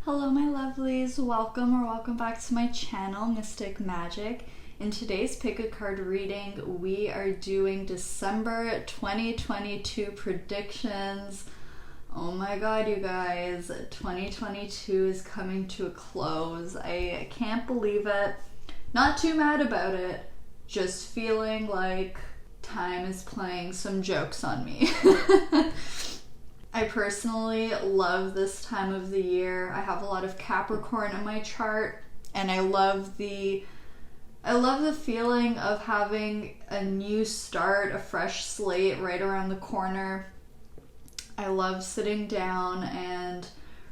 Hello my lovelies, welcome back to my channel, Mystic Magic. In today's pick a card reading, we are doing December 2022 predictions. Oh my god, you guys, 2022 is coming to a close. I can't believe it. Not too mad about it, just feeling like time is playing some jokes on me. I personally love this time of the year. I have a lot of Capricorn in my chart, and I love the feeling of having a new start, a fresh slate right around the corner. I love sitting down and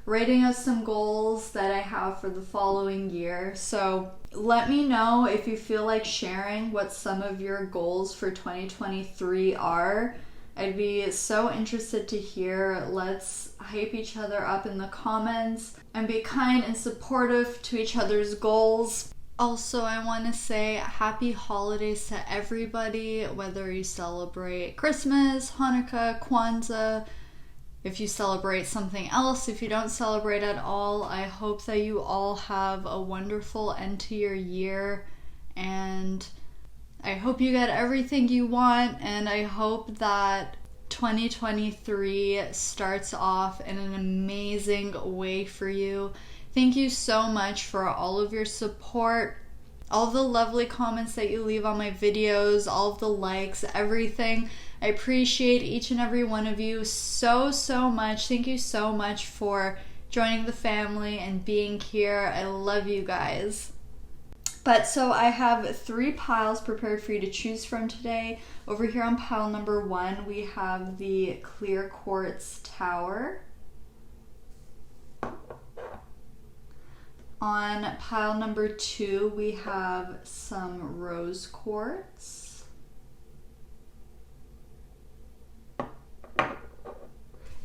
writing out some goals that I have for the following year. So let me know if you feel like sharing what some of your goals for 2023 are. I'd be so interested to hear. Let's hype each other up in the comments and be kind and supportive to each other's goals. Also, I want to say happy holidays to everybody, whether you celebrate Christmas, Hanukkah, Kwanzaa, if you celebrate something else, if you don't celebrate at all. I hope that you all have a wonderful end to your year, and I hope you get everything you want, and I hope that 2023 starts off in an amazing way for you. Thank you so much for all of your support, all the lovely comments that you leave on my videos, all of the likes, everything. I appreciate each and every one of you so much. Thank you so much for joining the family and being here. I love you guys. But so I have 3 piles prepared for you to choose from today. Over here on pile number 1, we have the clear quartz tower. On pile number 2, we have some rose quartz.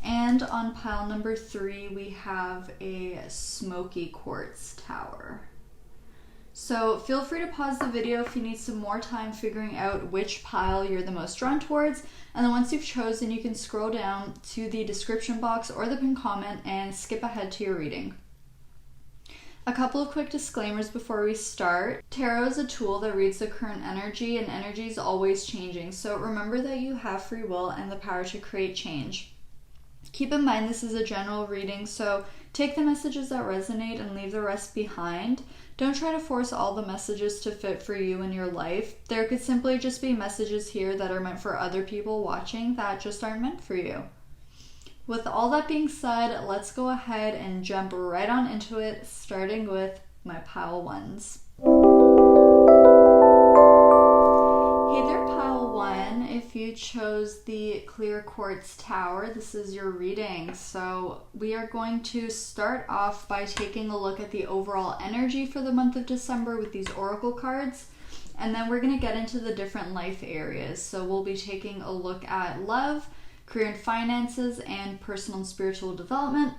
And on pile number 3, we have a smoky quartz tower. So feel free to pause the video if you need some more time figuring out which pile you're the most drawn towards. And then once you've chosen, you can scroll down to the description box or the pinned comment and skip ahead to your reading. A couple of quick disclaimers before we start. Tarot is a tool that reads the current energy, and energy is always changing. So remember that you have free will and the power to create change. Keep in mind this is a general reading, so take the messages that resonate and leave the rest behind. Don't try to force all the messages to fit for you in your life. There could simply just be messages here that are meant for other people watching that just aren't meant for you. With all that being said, let's go ahead and jump right on into it, starting with my pile 1s. Hey there, pile 1. If you chose the clear quartz tower, this is your reading. So we are going to start off by taking a look at the overall energy for the month of December with these oracle cards. And then we're going to get into the different life areas. So we'll be taking a look at love, career and finances, and personal and spiritual development.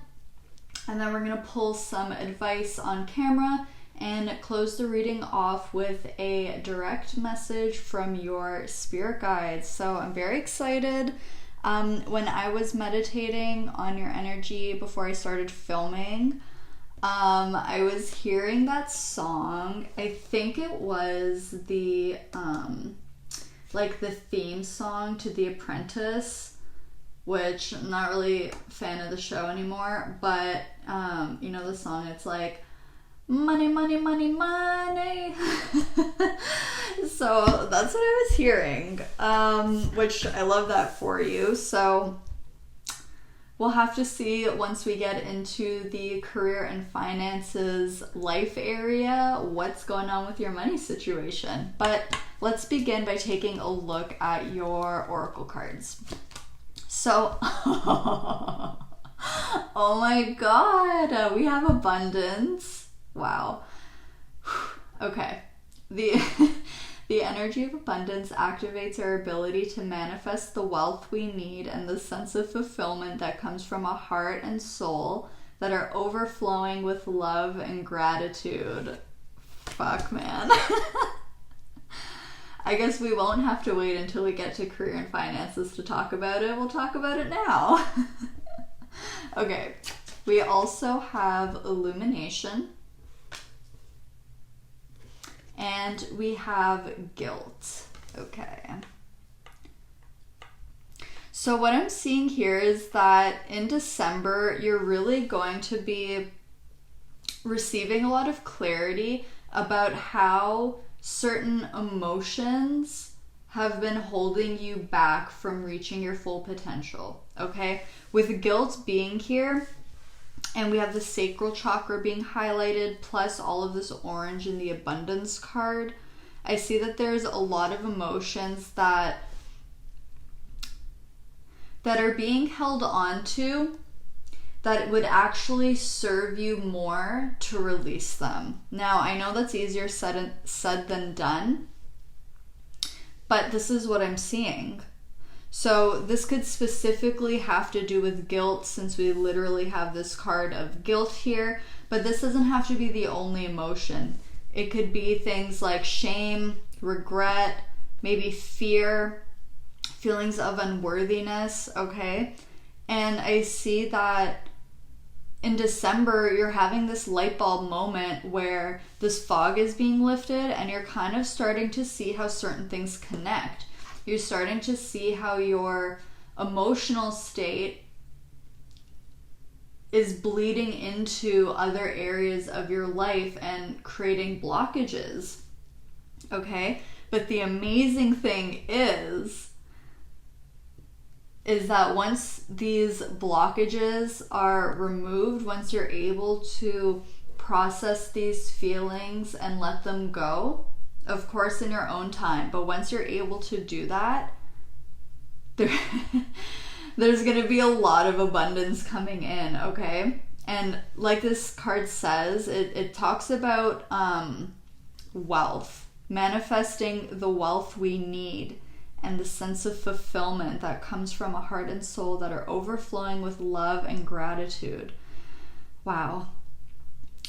And then we're going to pull some advice on camera and close the reading off with a direct message from your spirit guides. So I'm very excited. When I was meditating on your energy before I started filming, I was hearing that song. I think it was the the theme song to The Apprentice, which I'm not really a fan of the show anymore, but you know the song, it's like money, money, money, money. So that's what I was hearing, which I love that for you. So we'll have to see once we get into the career and finances life area what's going on with your money situation. But let's begin by taking a look at your oracle cards. So oh my god, we have abundance. Wow. Okay. The energy of abundance activates our ability to manifest the wealth we need and the sense of fulfillment that comes from a heart and soul that are overflowing with love and gratitude. Fuck, man. I guess we won't have to wait until we get to career and finances to talk about it. We'll talk about it now. Okay, We also have illumination. And we have guilt. Okay. So what I'm seeing here is that in December, you're really going to be receiving a lot of clarity about how certain emotions have been holding you back from reaching your full potential, okay? With guilt being here, and we have the sacral chakra being highlighted, plus all of this orange in the abundance card, I see that there's a lot of emotions that are being held on to that would actually serve you more to release them. Now, I know that's easier said than done, but this is what I'm seeing. So this could specifically have to do with guilt, since we literally have this card of guilt here, but this doesn't have to be the only emotion. It could be things like shame, regret, maybe fear, feelings of unworthiness, okay? And I see that in December, you're having this light bulb moment where this fog is being lifted and you're kind of starting to see how certain things connect. You're starting to see how your emotional state is bleeding into other areas of your life and creating blockages, okay? But the amazing thing is that once these blockages are removed, once you're able to process these feelings and let them go, of course in your own time, but once you're able to do that, there's going to be a lot of abundance coming in, okay? And like this card says, it talks about wealth, manifesting the wealth we need, and the sense of fulfillment that comes from a heart and soul that are overflowing with love and gratitude. Wow.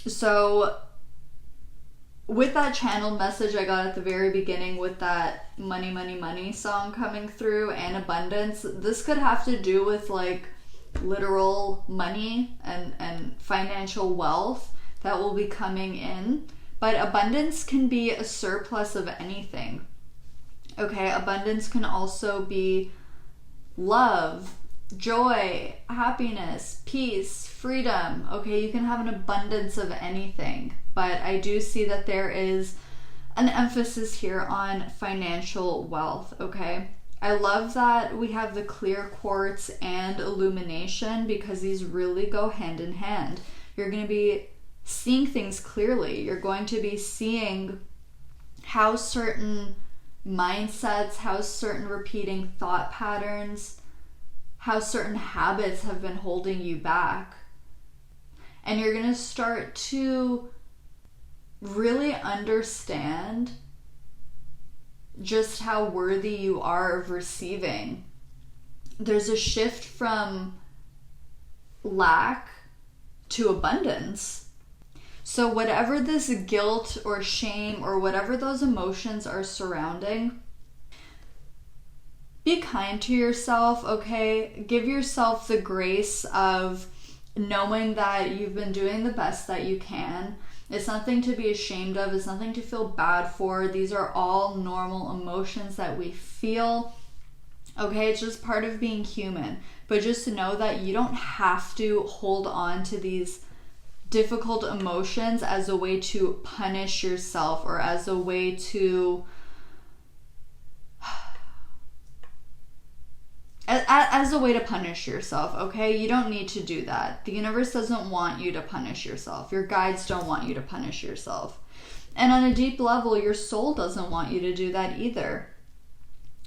So with that channeled message I got at the very beginning with that money, money, money song coming through and abundance, this could have to do with like literal money and financial wealth that will be coming in. But abundance can be a surplus of anything. Okay, abundance can also be love, joy, happiness, peace, freedom. Okay, you can have an abundance of anything, but I do see that there is an emphasis here on financial wealth, okay? I love that we have the clear quartz and illumination because these really go hand in hand. You're going to be seeing things clearly. You're going to be seeing how certain mindsets, how certain repeating thought patterns, how certain habits have been holding you back. And you're going to start to really understand just how worthy you are of receiving. There's a shift from lack to abundance. So whatever this guilt or shame or whatever those emotions are surrounding, be kind to yourself, okay? Give yourself the grace of knowing that you've been doing the best that you can. It's nothing to be ashamed of. It's nothing to feel bad for. These are all normal emotions that we feel, okay? It's just part of being human. But just to know that you don't have to hold on to these difficult emotions as a way to punish yourself or as a way to punish yourself, okay? You don't need to do that. The universe doesn't want you to punish yourself. Your guides don't want you to punish yourself. And on a deep level, your soul doesn't want you to do that either.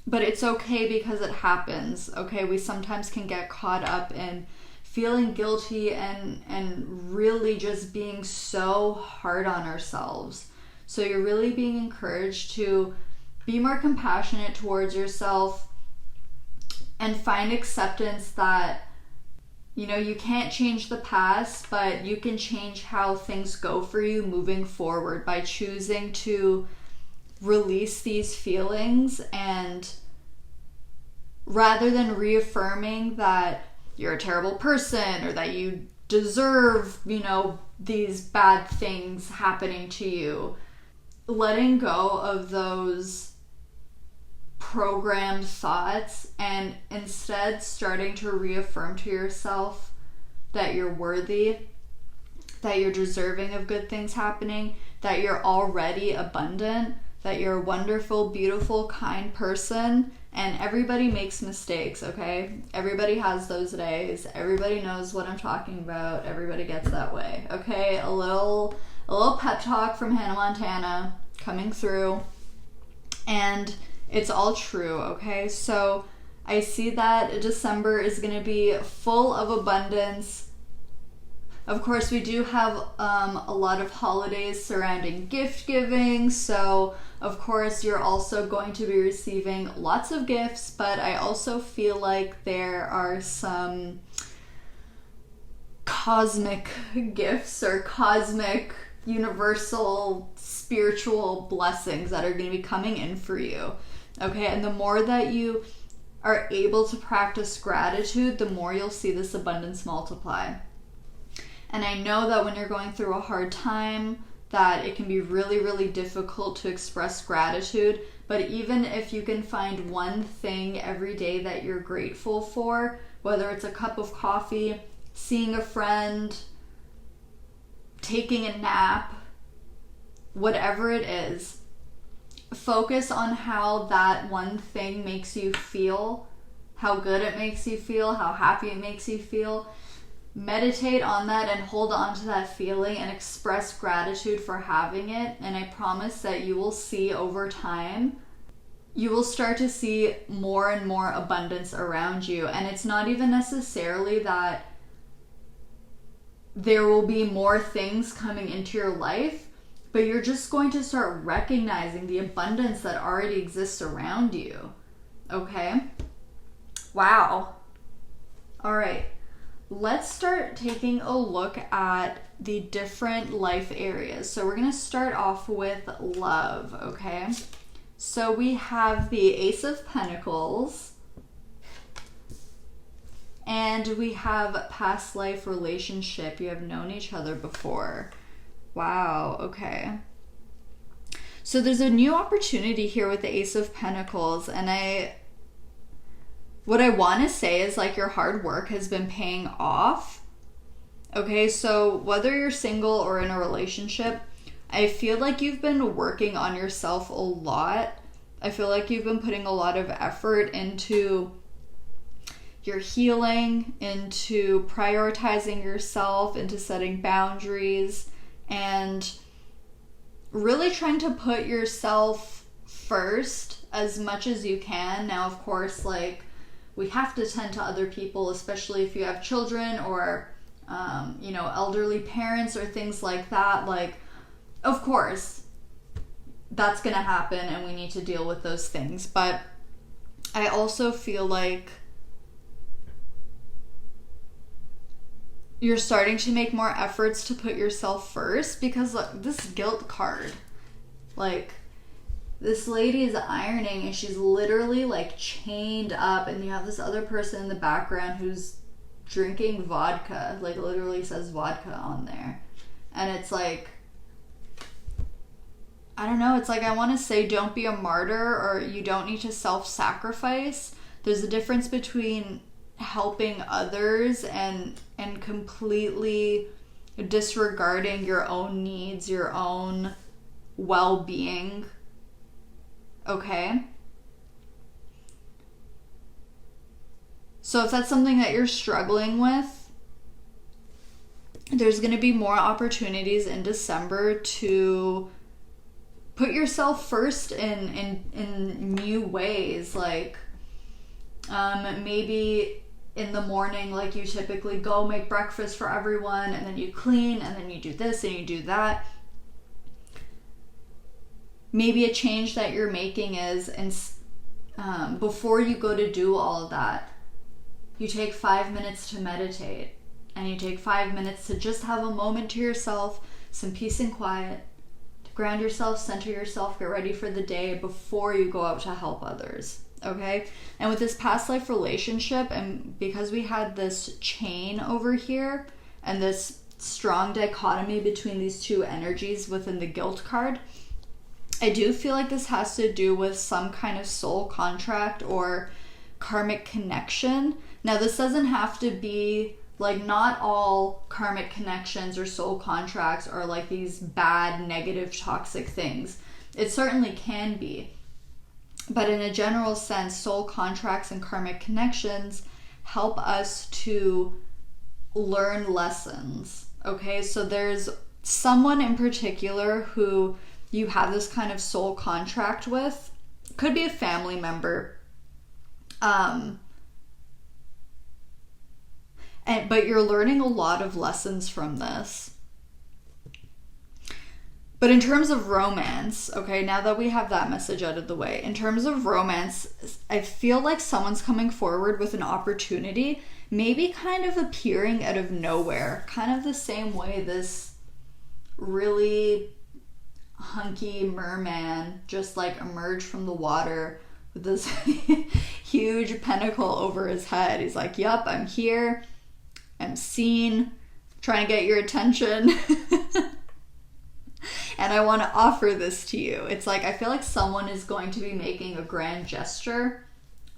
But it's okay because it happens, okay? We sometimes can get caught up in feeling guilty and really just being so hard on ourselves. So you're really being encouraged to be more compassionate towards yourself and find acceptance that, you know, you can't change the past, but you can change how things go for you moving forward by choosing to release these feelings, and rather than reaffirming that you're a terrible person or that you deserve, you know, these bad things happening to you. Letting go of those programmed thoughts and instead starting to reaffirm to yourself that you're worthy, that you're deserving of good things happening, that you're already abundant, that you're a wonderful, beautiful, kind person. And everybody makes mistakes, okay? Everybody has those days. Everybody knows what I'm talking about. Everybody gets that way, okay? A little pep talk from Hannah Montana coming through. And it's all true, okay? So I see that December is going to be full of abundance. Of course, we do have a lot of holidays surrounding gift giving, so of course you're also going to be receiving lots of gifts, but I also feel like there are some cosmic gifts or cosmic universal spiritual blessings that are going to be coming in for you, okay? And the more that you are able to practice gratitude, the more you'll see this abundance multiply. And I know that when you're going through a hard time, that it can be really, really difficult to express gratitude. But even if you can find one thing every day that you're grateful for, whether it's a cup of coffee, seeing a friend, taking a nap, whatever it is, focus on how that one thing makes you feel, how good it makes you feel, how happy it makes you feel. Meditate on that and hold on to that feeling and express gratitude for having it. And I promise that you will see over time, you will start to see more and more abundance around you. And it's not even necessarily that there will be more things coming into your life, but you're just going to start recognizing the abundance that already exists around you. Okay? Wow. All right. Let's start taking a look at the different life areas. So we're going to start off with love, okay? So we have the Ace of Pentacles, and we have past life relationship. You have known each other before. Wow, okay. So there's a new opportunity here with the Ace of Pentacles, and what I want to say is like your hard work has been paying off. Okay, so whether you're single or in a relationship, I feel like you've been working on yourself a lot. I feel like you've been putting a lot of effort into your healing, into prioritizing yourself, into setting boundaries, and really trying to put yourself first as much as you can. Now, of course, like, we have to tend to other people, especially if you have children or, elderly parents or things like that. Like, of course, that's going to happen and we need to deal with those things. But I also feel like you're starting to make more efforts to put yourself first, because look, this guilt card, like, this lady is ironing and she's literally like chained up, and you have this other person in the background who's drinking vodka, like literally says vodka on there. And it's like, I don't know, it's like, I want to say don't be a martyr, or you don't need to self-sacrifice. There's a difference between helping others and completely disregarding your own needs, your own well-being. Okay? So if that's something that you're struggling with, there's going to be more opportunities in December to put yourself first in new ways. Like, maybe in the morning, like, you typically go make breakfast for everyone, and then you clean, and then you do this and you do that. Maybe a change that you're making is, before you go to do all of that, you take 5 minutes to meditate, and you take 5 minutes to just have a moment to yourself, some peace and quiet, to ground yourself, center yourself, get ready for the day before you go out to help others. Okay? And with this past life relationship, and because we had this chain over here, and this strong dichotomy between these two energies within the guilt card. I do feel like this has to do with some kind of soul contract or karmic connection. Now, this doesn't have to be like, not all karmic connections or soul contracts are like these bad, negative, toxic things. It certainly can be. But in a general sense, soul contracts and karmic connections help us to learn lessons. Okay, so there's someone in particular who you have this kind of soul contract with. Could be a family member. But you're learning a lot of lessons from this. But in terms of romance, okay, now that we have that message out of the way, in terms of romance, I feel like someone's coming forward with an opportunity, maybe kind of appearing out of nowhere, kind of the same way this really hunky merman just like emerged from the water with this huge pentacle over his head. He's like, yup, I'm here, I'm seen, trying to get your attention. And I want to offer this to you. It's like, I feel like someone is going to be making a grand gesture,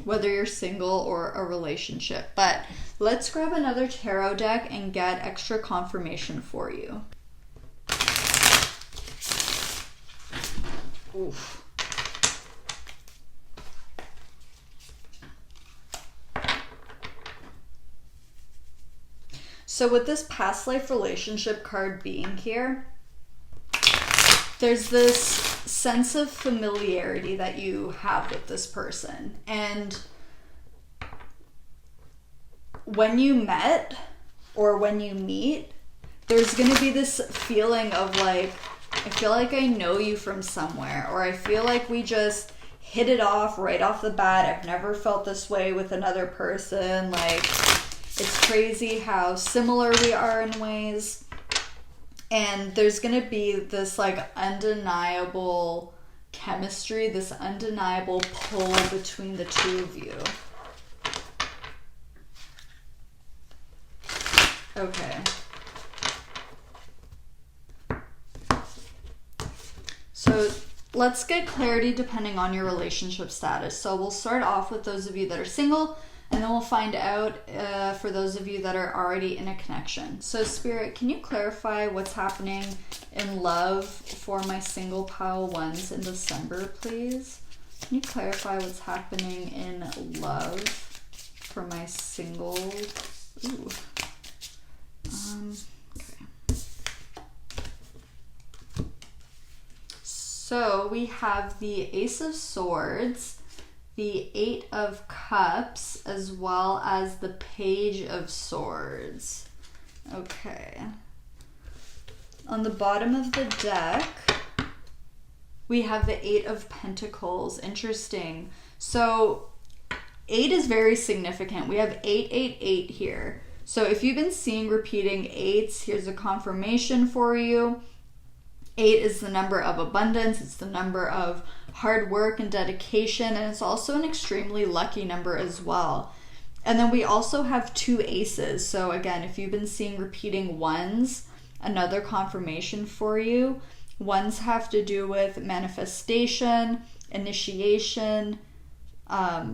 whether you're single or a relationship. But let's grab another tarot deck and get extra confirmation for you. Oof. So with this past life relationship card being here, there's this sense of familiarity that you have with this person. And when you met or when you meet, there's going to be this feeling of like, I feel like I know you from somewhere, or I feel like we just hit it off right off the bat. I've never felt this way with another person. Like, it's crazy how similar we are in ways. And there's going to be this like undeniable chemistry, this undeniable pull between the two of you. Okay. So let's get clarity depending on your relationship status. So we'll start off with those of you that are single, and then we'll find out for those of you that are already in a connection. So Spirit, can you clarify what's happening in love for my single pile ones in December, please? Can you clarify what's happening in love for my single... Ooh. Okay. So we have the Ace of Swords, the Eight of Cups, as well as the Page of Swords. Okay. On the bottom of the deck, we have the Eight of Pentacles. Interesting. So 8 is very significant. We have 888 here. So if you've been seeing repeating 8s, here's a confirmation for you. 8 is the number of abundance. It's the number of hard work and dedication, and it's also an extremely lucky number as well. And then we also have 2 aces. So again, if you've been seeing repeating 1s, another confirmation for you. 1s have to do with manifestation, initiation,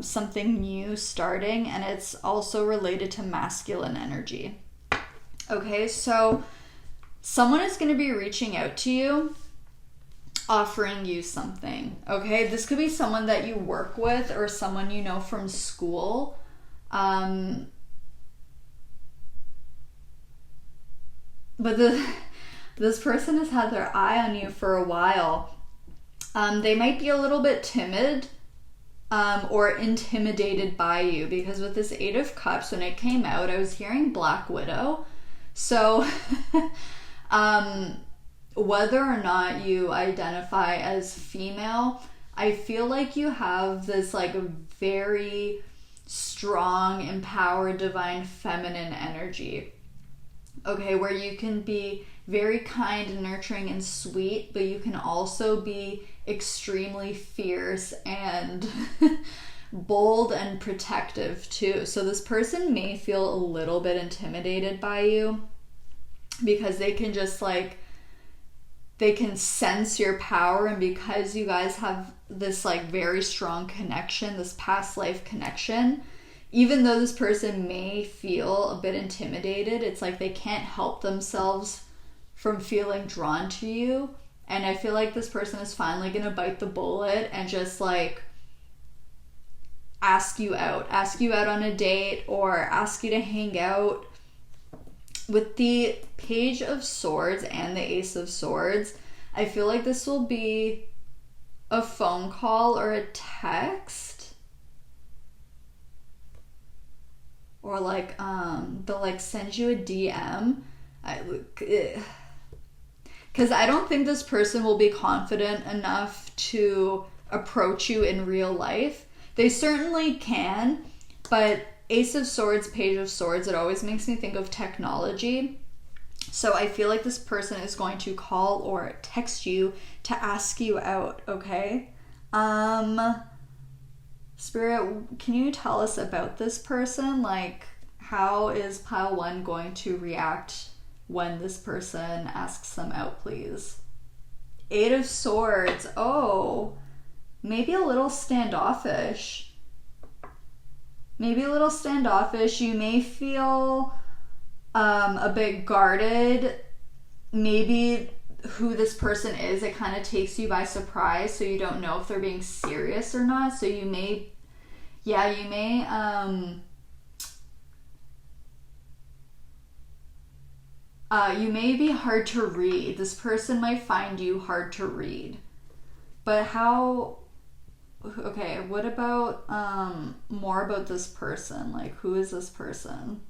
something new starting, and it's also related to masculine energy. Okay, so someone is going to be reaching out to you, offering you something. Okay, this could be someone that you work with or someone you know from school. But this person has had their eye on you for a while. They might be a little bit timid or intimidated by you, because with this Eight of Cups, when it came out, I was hearing Black Widow. So whether or not you identify as female, I feel like you have this like very strong, empowered, divine feminine energy. Okay, where you can be very kind and nurturing and sweet, but you can also be extremely fierce and bold and protective too. So this person may feel a little bit intimidated by you. because they can just like, they can sense your power, and because you guys have this like very strong connection, this past life connection, even though this person may feel a bit intimidated, it's like they can't help themselves from feeling drawn to you. And I feel like this person is finally gonna bite the bullet and just like ask you out on a date, or ask you to hang out. With the Page of Swords and the Ace of Swords, I feel like this will be a phone call or a text, or like they'll like send you a DM. Because I don't think this person will be confident enough to approach you in real life. They certainly can, but Ace of Swords, Page of Swords, it always makes me think of technology. So I feel like this person is going to call or text you to ask you out, okay? Spirit, can you tell us about this person? Like, how is pile 1 going to react when this person asks them out, please? 8 of Swords. Oh, maybe a little standoffish. Maybe a little standoffish. You may feel a bit guarded. Maybe who this person is, it kind of takes you by surprise, so you don't know if they're being serious or not. So you may, you may be hard to read. This person might find you hard to read. But how... Okay, what about more about this person? Like, who is this person?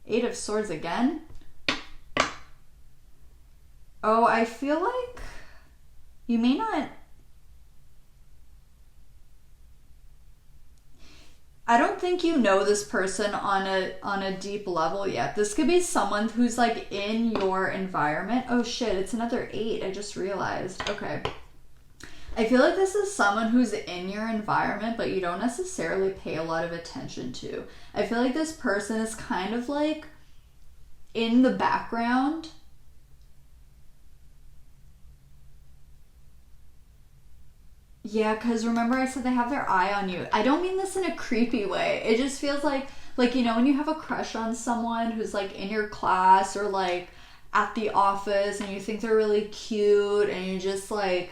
8 of Swords again? Oh, I feel like you may not... I don't think you know this person on a deep level yet. This could be someone who's like in your environment. Oh shit, it's another 8. I just realized. Okay. I feel like this is someone who's in your environment, but you don't necessarily pay a lot of attention to. I feel like this person is kind of like in the background. Yeah, because remember I said they have their eye on you. I don't mean this in a creepy way. It just feels like, you know, when you have a crush on someone who's like in your class or like at the office and you think they're really cute and you just like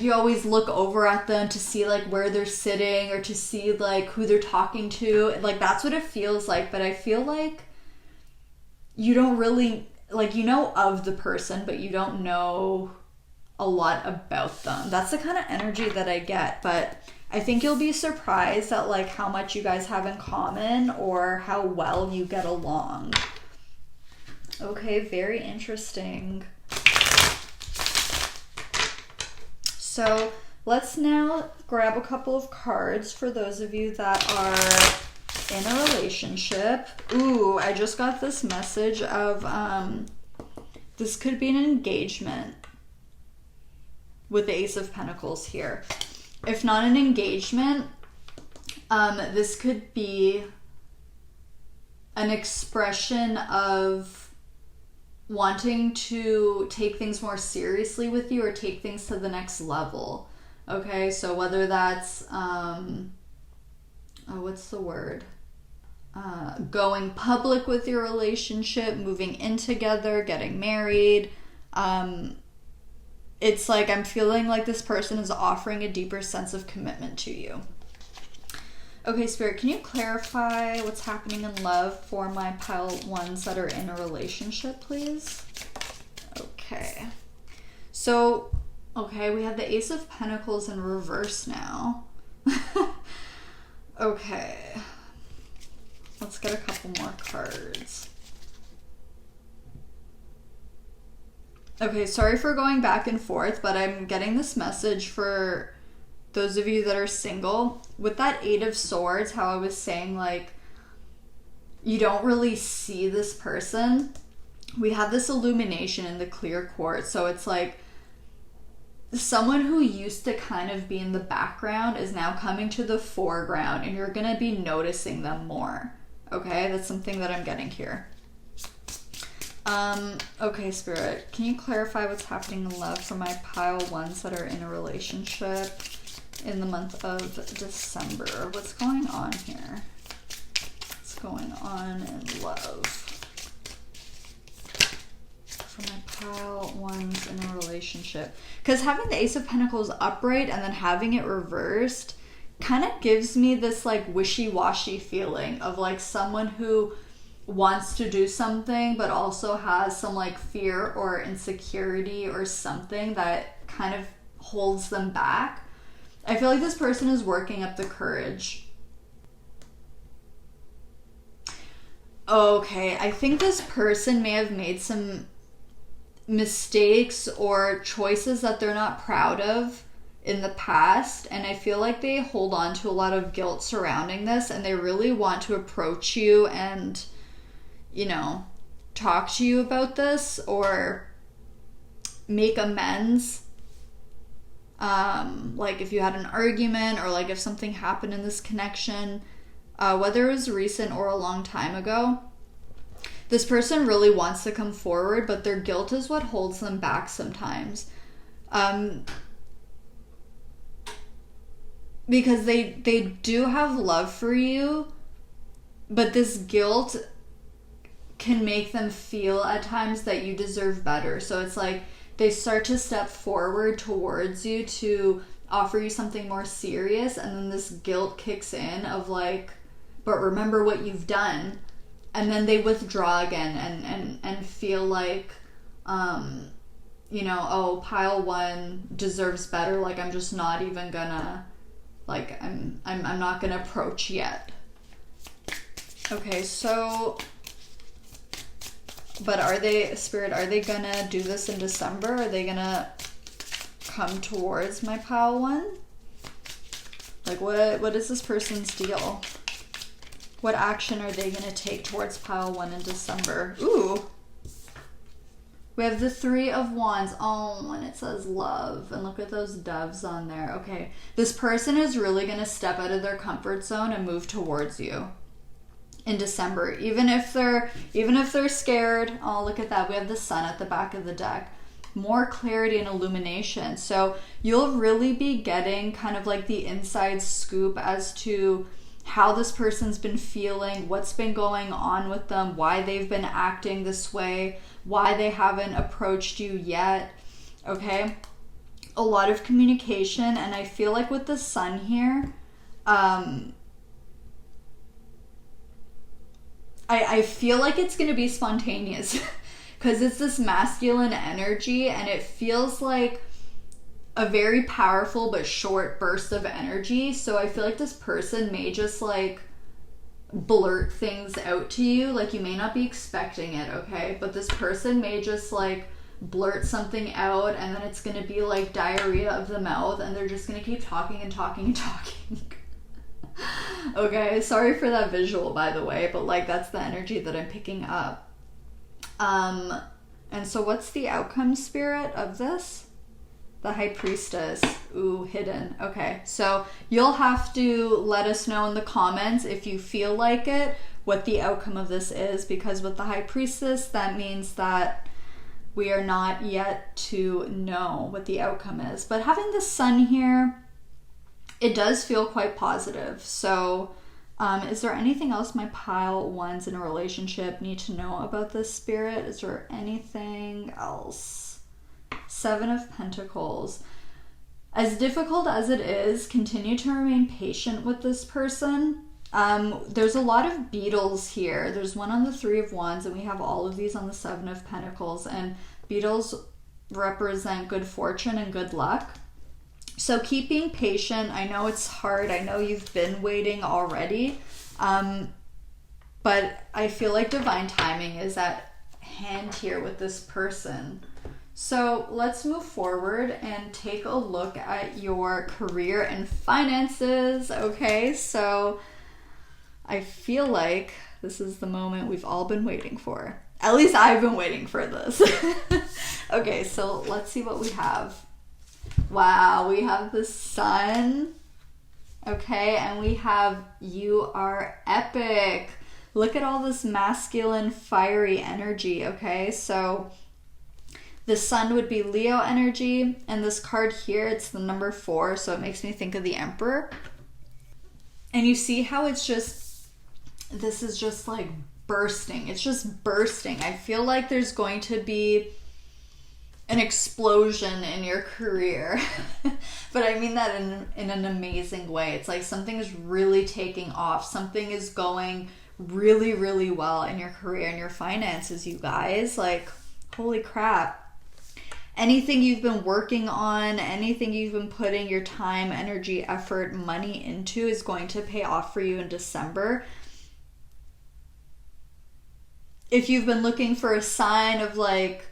you always look over at them to see like where they're sitting or to see like who they're talking to. Like that's what it feels like. But I feel like you don't really, like, you know of the person, but you don't know a lot about them. That's the kind of energy that I get. But I think you'll be surprised at like how much you guys have in common or how well you get along. Okay, very interesting. So let's now grab a couple of cards for those of you that are in a relationship. Ooh, I just got this message of this could be an engagement with the Ace of Pentacles here. If not an engagement, this could be an expression of wanting to take things more seriously with you or take things to the next level. Okay, so whether that's what's the word? Going public with your relationship, moving in together, getting married. It's like I'm feeling like this person is offering a deeper sense of commitment to you. Okay, Spirit, can you clarify what's happening in love for my pile 1s that are in a relationship, please? Okay. So, okay, we have the Ace of Pentacles in reverse now. Okay. Let's get a couple more cards. Okay, sorry for going back and forth, but I'm getting this message for those of you that are single. With that 8 of Swords, how I was saying, like, you don't really see this person. We have this illumination in the clear quartz, so it's like someone who used to kind of be in the background is now coming to the foreground, and you're going to be noticing them more. Okay, that's something that I'm getting here. Okay, Spirit, can you clarify what's happening in love for my pile ones that are in a relationship in the month of December? What's going on here? What's going on in love for my pile ones in a relationship? Because having the Ace of Pentacles upright and then having it reversed kind of gives me this like wishy-washy feeling of like someone who wants to do something but also has some like fear or insecurity or something that kind of holds them back. I feel like this person is working up the courage. Okay, I think this person may have made some mistakes or choices that they're not proud of in the past, and I feel like they hold on to a lot of guilt surrounding this, and they really want to approach you and, you know, talk to you about this or make amends. Like if you had an argument or like if something happened in this connection, whether it was recent or a long time ago, this person really wants to come forward, but their guilt is what holds them back sometimes. Because they do have love for you, but this guilt can make them feel at times that you deserve better. So it's like they start to step forward towards you to offer you something more serious, and then this guilt kicks in of like, but remember what you've done. And then they withdraw again and feel like, you know, oh, pile one deserves better. Like I'm just not even gonna, like I'm not gonna approach yet. Okay, so, but are they, Spirit, are they gonna do this in December? Are they gonna come towards my pile one? Like what is this person's deal? What action are they gonna take towards pile one in December? Ooh. We have the Three of Wands. Oh, and it says love. And look at those doves on there. Okay. This person is really going to step out of their comfort zone and move towards you in December. Even if they're scared. Oh, look at that. We have the Sun at the back of the deck. More clarity and illumination. So you'll really be getting kind of like the inside scoop as to how this person's been feeling, what's been going on with them, why they've been acting this way, why they haven't approached you yet. Okay, a lot of communication, and I feel like with the Sun here, I feel like it's gonna be spontaneous because it's this masculine energy, and it feels like a very powerful but short burst of energy. So I feel like this person may just like blurt things out to you. Like you may not be expecting it, okay? But this person may just like blurt something out, and then it's gonna be like diarrhea of the mouth, and they're just gonna keep talking and talking and talking. Okay, sorry for that visual, by the way, but like that's the energy that I'm picking up. And so what's the outcome, Spirit, of this? The High Priestess. Ooh, hidden. Okay, so you'll have to let us know in the comments if you feel like it, what the outcome of this is, because with the High Priestess, that means that we are not yet to know what the outcome is. But having the Sun here, it does feel quite positive. So is there anything else my pile ones in a relationship need to know about this, Spirit? Is there anything else? Seven of Pentacles. As difficult as it is, continue to remain patient with this person. There's a lot of beetles here. There's one on the Three of Wands, and we have all of these on the Seven of Pentacles. And beetles represent good fortune and good luck. So keep being patient. I know it's hard. I know you've been waiting already. But I feel like divine timing is at hand here with this person. So let's move forward and take a look at your career and finances. Okay, so I feel like this is the moment we've all been waiting for. At least I've been waiting for this. Okay, so let's see what we have. Wow, we have the Sun. Okay, and we have you are epic. look at all this masculine, fiery energy, okay? So the sun would be Leo energy, and this card here, it's the number 4, so it makes me think of the Emperor. And you see how it's just, this is just like bursting. It's just bursting. I feel like there's going to be an explosion in your career. But I mean that in an amazing way. It's like something is really taking off. Something is going really, really well in your career and your finances, you guys. Like, holy crap. Anything you've been working on, anything you've been putting your time, energy, effort, money into is going to pay off for you in December. If you've been looking for a sign of like,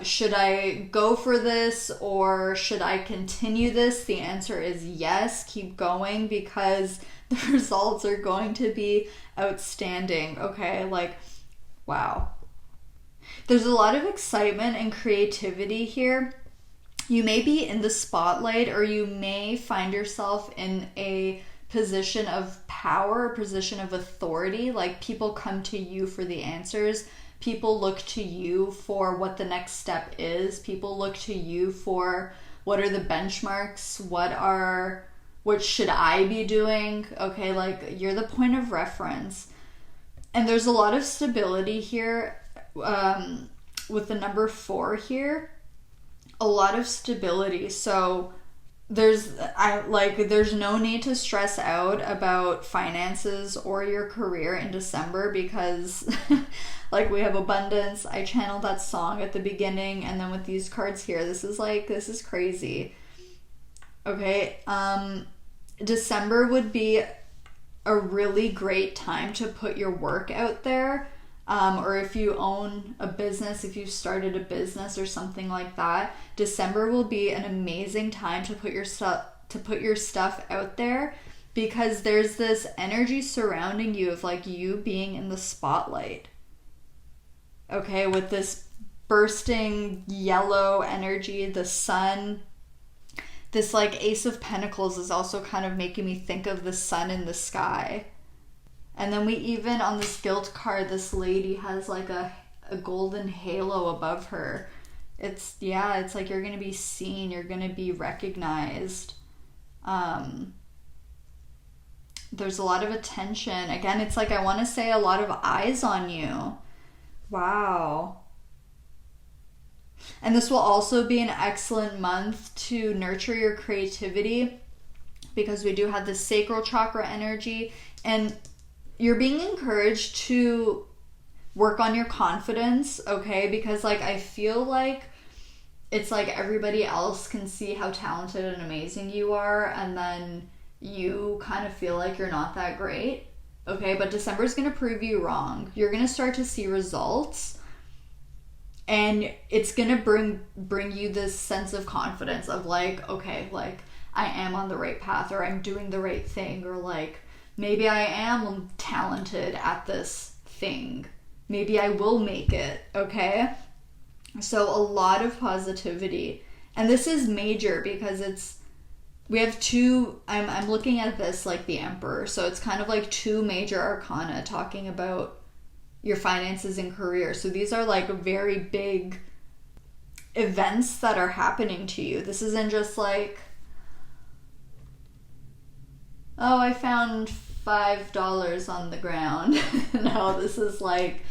should I go for this or should I continue this? The answer is yes, keep going, because the results are going to be outstanding, okay? Like, wow. There's a lot of excitement and creativity here. You may be in the spotlight, or you may find yourself in a position of power, a position of authority. Like, people come to you for the answers. People look to you for what the next step is. People look to you for what are the benchmarks, what should I be doing? Okay, like, you're the point of reference. And there's a lot of stability here. With the number 4 here, a lot of stability. So there's no need to stress out about finances or your career in December, because like, we have abundance. I channeled that song at the beginning, and then with these cards here, this is crazy. Okay, December would be a really great time to put your work out there. Or if you own a business, if you started a business or something like that, December will be an amazing time to put your stuff out there, because there's this energy surrounding you of like you being in the spotlight. Okay, with this bursting yellow energy, the sun, this like Ace of Pentacles is also kind of making me think of the sun in the sky. And then we even, on this guilt card, this lady has like a golden halo above her. It's like you're going to be seen, you're going to be recognized. There's a lot of attention. Again, it's like, I want to say a lot of eyes on you. Wow. And this will also be an excellent month to nurture your creativity, because we do have the sacral chakra energy, and you're being encouraged to work on your confidence, okay? Because like, I feel like it's like everybody else can see how talented and amazing you are, and then you kind of feel like you're not that great, okay? But December is going to prove you wrong. You're going to start to see results, and it's going to bring you this sense of confidence of like, okay, like, I am on the right path, or I'm doing the right thing, or like, maybe I am talented at this thing. Maybe I will make it, okay? So a lot of positivity. And this is major because we have two, I'm looking at this like the Emperor. So it's kind of like 2 major arcana talking about your finances and career. So these are like very big events that are happening to you. This isn't just like, oh, I found $5 on the ground. No, this is like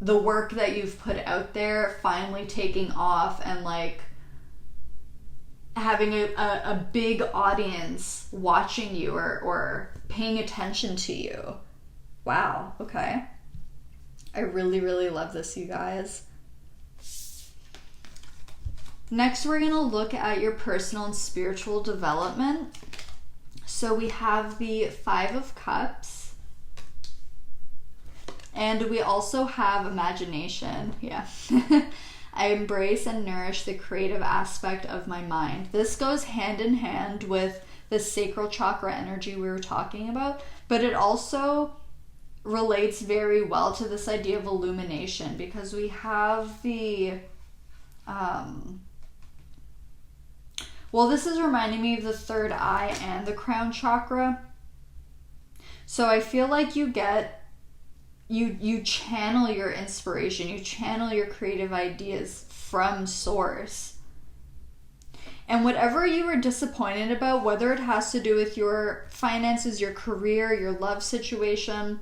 the work that you've put out there finally taking off, and like having a big audience watching you or paying attention to you. Wow, okay. I really, really love this, you guys. Next, we're going to look at your personal and spiritual development. So we have the 5 of Cups, and we also have imagination. Yeah. I embrace and nourish the creative aspect of my mind. This goes hand in hand with the sacral chakra energy we were talking about, but it also relates very well to this idea of illumination, because we have the well, this is reminding me of the 3rd eye and the crown chakra. So I feel like you channel your inspiration, you channel your creative ideas from source. And whatever you were disappointed about, whether it has to do with your finances, your career, your love situation,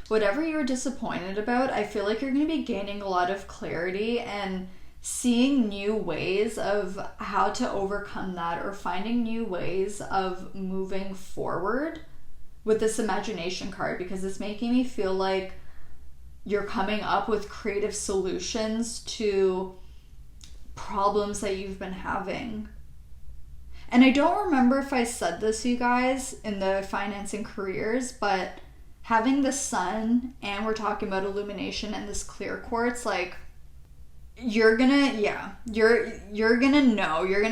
whatever you're disappointed about, I feel like you're going to be gaining a lot of clarity and seeing new ways of how to overcome that, or finding new ways of moving forward with this imagination card, because it's making me feel like you're coming up with creative solutions to problems that you've been having. And I don't remember if I said this, you guys, in the finance and careers, but having the sun, and we're talking about illumination and this clear quartz, like, you're gonna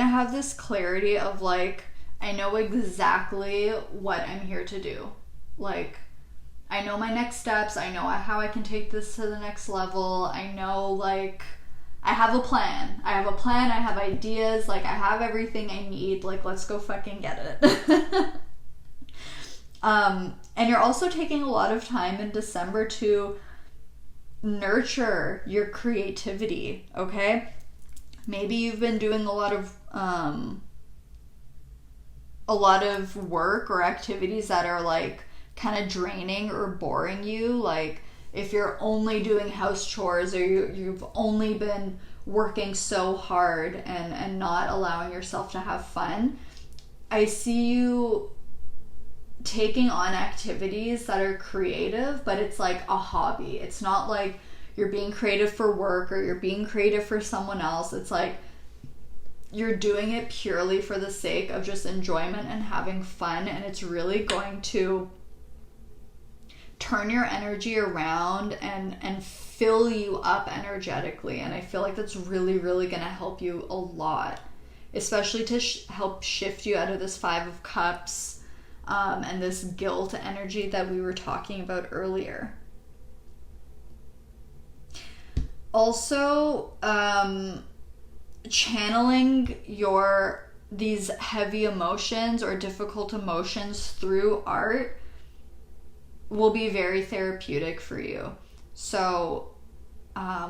have this clarity of like, I know exactly what I'm here to do. Like, I know my next steps. I know how I can take this to the next level. I know, like, I have a plan. I have ideas. Like, I have everything I need. Like, let's go fucking get it. And you're also taking a lot of time in December to nurture your creativity, okay? Maybe you've been doing a lot of work or activities that are like kind of draining or boring you. Like, if you're only doing house chores, or you've only been working so hard and not allowing yourself to have fun, I see you taking on activities that are creative, but it's like a hobby. It's not like you're being creative for work or you're being creative for someone else. It's like you're doing it purely for the sake of just enjoyment and having fun, and it's really going to turn your energy around and fill you up energetically. And I feel like that's really, really going to help you a lot, especially to help shift you out of this 5 of Cups and this guilt energy that we were talking about earlier. Also, channeling these heavy emotions or difficult emotions through art will be very therapeutic for you. So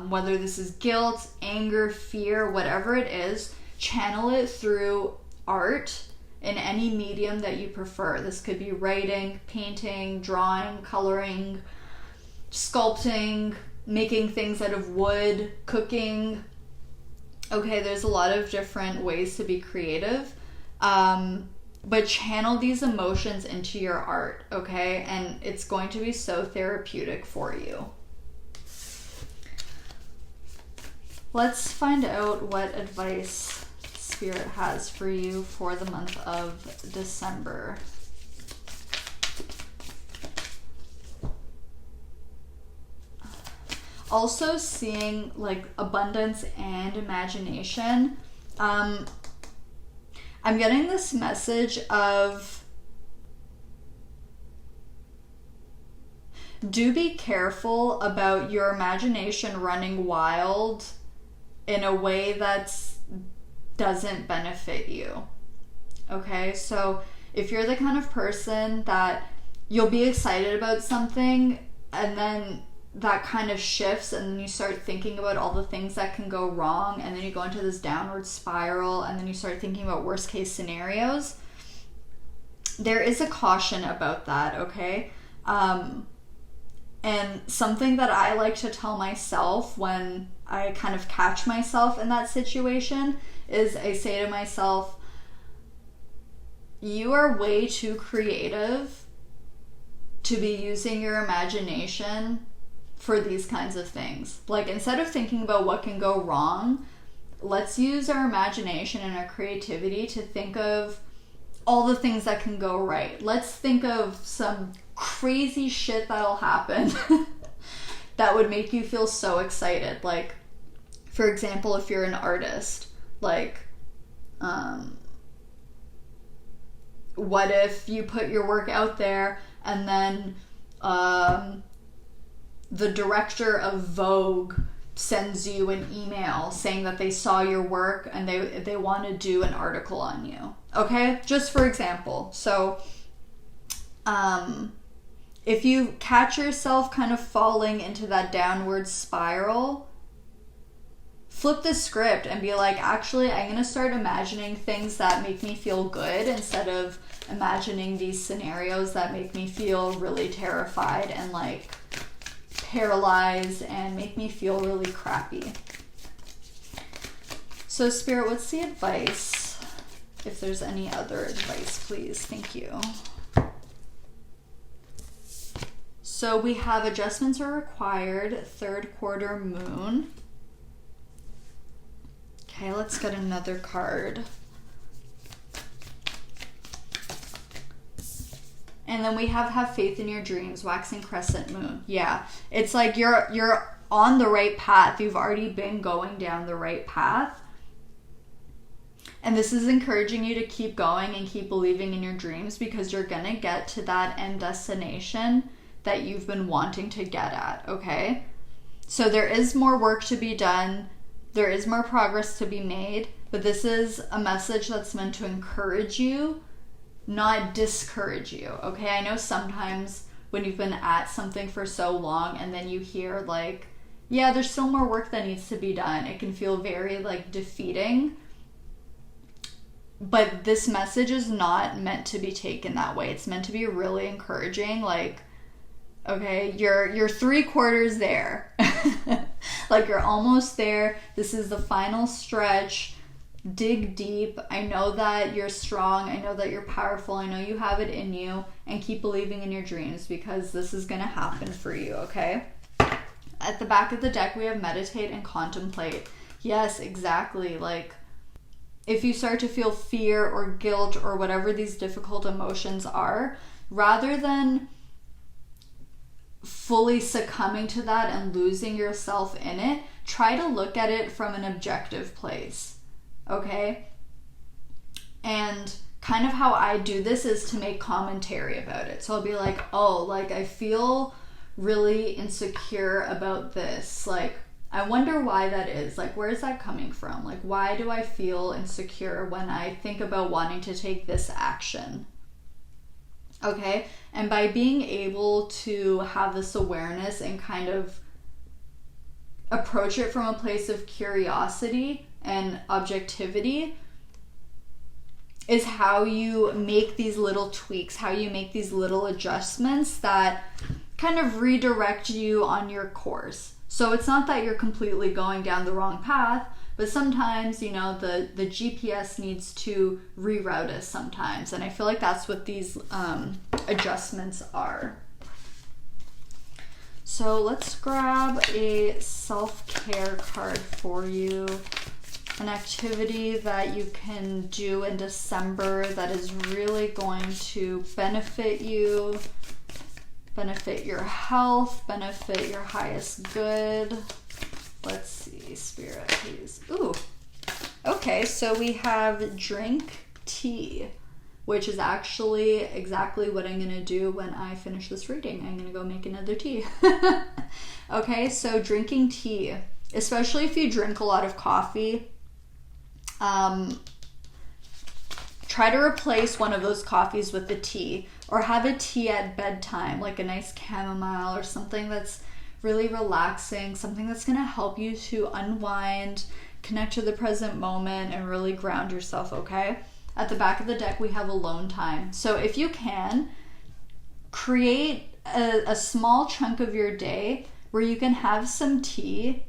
whether this is guilt, anger, fear, whatever it is, channel it through art in any medium that you prefer. This could be writing, painting, drawing, coloring, sculpting, making things out of wood, cooking. Okay, there's a lot of different ways to be creative. But channel these emotions into your art, okay? And it's going to be so therapeutic for you. Let's find out what advice Spirit has for you for the month of December. Also seeing like abundance and imagination. I'm getting this message of do be careful about your imagination running wild in a way that doesn't benefit you. Okay, so if you're the kind of person that you'll be excited about something and then that kind of shifts and then you start thinking about all the things that can go wrong, and then you go into this downward spiral, and then you start thinking about worst case scenarios, there is a caution about that, okay? And something that I like to tell myself when I kind of catch myself in that situation is I say to myself, you are way too creative to be using your imagination for these kinds of things. Like, instead of thinking about what can go wrong, let's use our imagination and our creativity to think of all the things that can go right. Let's think of some crazy shit that'll happen that would make you feel so excited. Like, for example, if you're an artist, like, what if you put your work out there and then the director of Vogue sends you an email saying that they saw your work and they want to do an article on you. Okay? Just for example. So, if you catch yourself kind of falling into that downward spiral, flip the script and be like, actually, I'm going to start imagining things that make me feel good instead of imagining these scenarios that make me feel really terrified and like paralyzed and make me feel really crappy. So Spirit, what's the advice? If there's any other advice, please. Thank you. So we have adjustments are required, 3rd quarter moon. Okay, let's get another card. And then we have faith in your dreams, waxing crescent moon. Yeah, it's like you're on the right path. You've already been going down the right path. And this is encouraging you to keep going and keep believing in your dreams, because you're going to get to that end destination that you've been wanting to get at, okay? So there is more work to be done. There is more progress to be made, but this is a message that's meant to encourage you, not discourage you, okay? I know sometimes when you've been at something for so long and then you hear like, yeah, there's still more work that needs to be done, it can feel very like defeating. But this message is not meant to be taken that way. It's meant to be really encouraging, like, okay, you're 3/4 there. Like, you're almost there. This is the final stretch. Dig deep. I know that you're strong. I know that you're powerful. I know you have it in you. And keep believing in your dreams, because this is going to happen for you, okay? At the back of the deck, we have meditate and contemplate. Yes, exactly. Like, if you start to feel fear or guilt or whatever these difficult emotions are, rather than fully succumbing to that and losing yourself in it, try to look at it from an objective place, okay? And kind of how I do this is to make commentary about it. So I'll be like, oh, like, I feel really insecure about this. Like, I wonder why that is. Like, where is that coming from? Like, why do I feel insecure when I think about wanting to take this action? Okay? And by being able to have this awareness and kind of approach it from a place of curiosity and objectivity is how you make these little tweaks, how you make these little adjustments that kind of redirect you on your course. So it's not that you're completely going down the wrong path, but sometimes, you know, the GPS needs to reroute us sometimes. And I feel like that's what these adjustments are. So let's grab a self-care card for you. An activity that you can do in December that is really going to benefit you, benefit your health, benefit your highest good. Let's see, Spirit, please. Ooh, okay, so we have drink tea, which is actually exactly what I'm gonna do when I finish this reading. I'm gonna go make another tea. Okay, so drinking tea, especially if you drink a lot of coffee, try to replace one of those coffees with a tea, or have a tea at bedtime, like a nice chamomile or something that's really relaxing, something that's going to help you to unwind, connect to the present moment, and really ground yourself, okay? At the back of the deck, we have alone time. So if you can, create a small chunk of your day where you can have some tea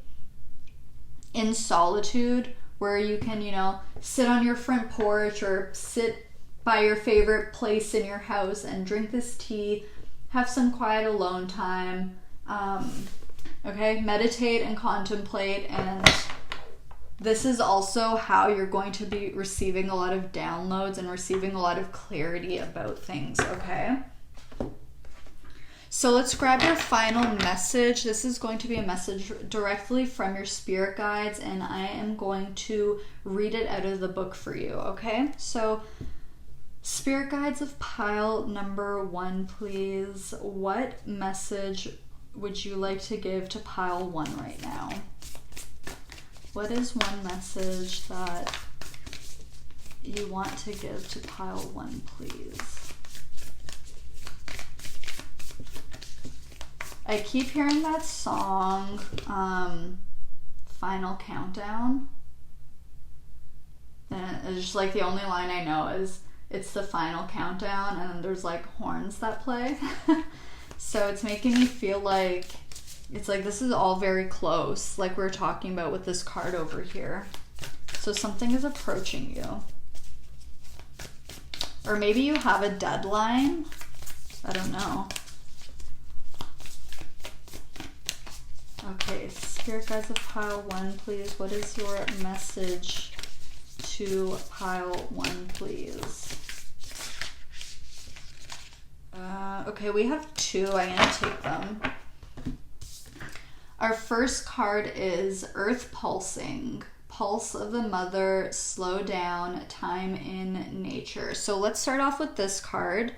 in solitude, where you can, you know, sit on your front porch or sit by your favorite place in your house and drink this tea, have some quiet alone time, okay, meditate and contemplate. And this is also how you're going to be receiving a lot of downloads and receiving a lot of clarity about things, okay? So let's grab your final message. This is going to be a message directly from your spirit guides, and I am going to read it out of the book for you, okay? So, spirit guides of pile number 1, please. What message would you like to give to pile 1 right now? What is one message that you want to give to pile 1, please? I keep hearing that song, Final Countdown. And it's just like the only line I know is it's the final countdown, and then there's like horns that play. So it's making me feel like it's like this is all very close, like we were talking about with this card over here. So something is approaching you. Or maybe you have a deadline. I don't know. Okay, Spirit Guides of Pile 1, please. What is your message to Pile 1, please? Okay, we have 2. I'm going to take them. Our first card is Earth Pulsing. Pulse of the Mother, slow down, time in nature. So let's start off with this card.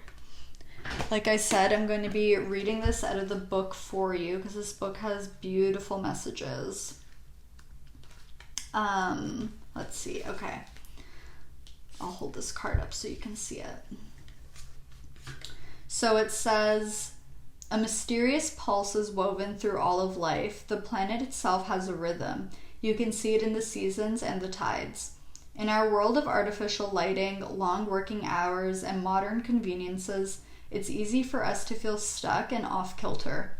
Like I said, I'm going to be reading this out of the book for you because this book has beautiful messages. Let's see. Okay. I'll hold this card up so you can see it. So it says, a mysterious pulse is woven through all of life. The planet itself has a rhythm. You can see it in the seasons and the tides. In our world of artificial lighting, long working hours, and modern conveniences, it's easy for us to feel stuck and off kilter.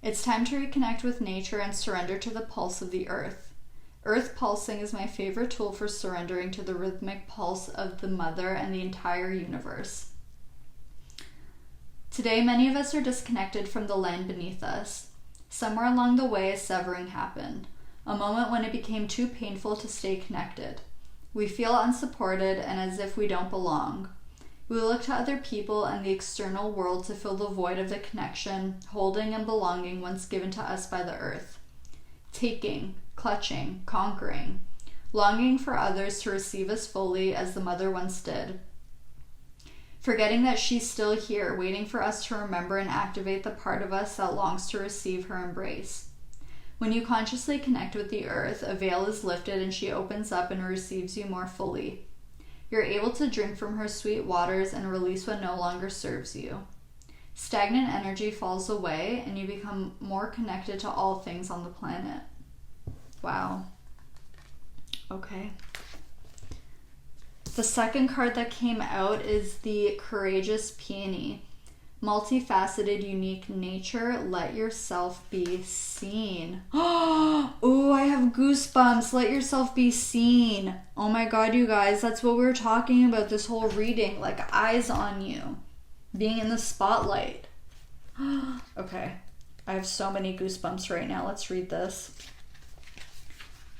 It's time to reconnect with nature and surrender to the pulse of the earth. Earth pulsing is my favorite tool for surrendering to the rhythmic pulse of the Mother and the entire universe. Today, many of us are disconnected from the land beneath us. Somewhere along the way, a severing happened, a moment when it became too painful to stay connected. We feel unsupported and as if we don't belong. We look to other people and the external world to fill the void of the connection, holding and belonging once given to us by the earth. Taking, clutching, conquering, longing for others to receive us fully as the Mother once did. Forgetting that she's still here, waiting for us to remember and activate the part of us that longs to receive her embrace. When you consciously connect with the earth, a veil is lifted and she opens up and receives you more fully. You're able to drink from her sweet waters and release what no longer serves you. Stagnant energy falls away and you become more connected to all things on the planet. Wow. Okay. The second card that came out is the Courageous Peony. Multifaceted, unique nature. Let yourself be seen. Oh, I have goosebumps. Let yourself be seen. Oh my God, you guys. That's what we were talking about this whole reading. Like eyes on you. Being in the spotlight. Okay. I have so many goosebumps right now. Let's read this.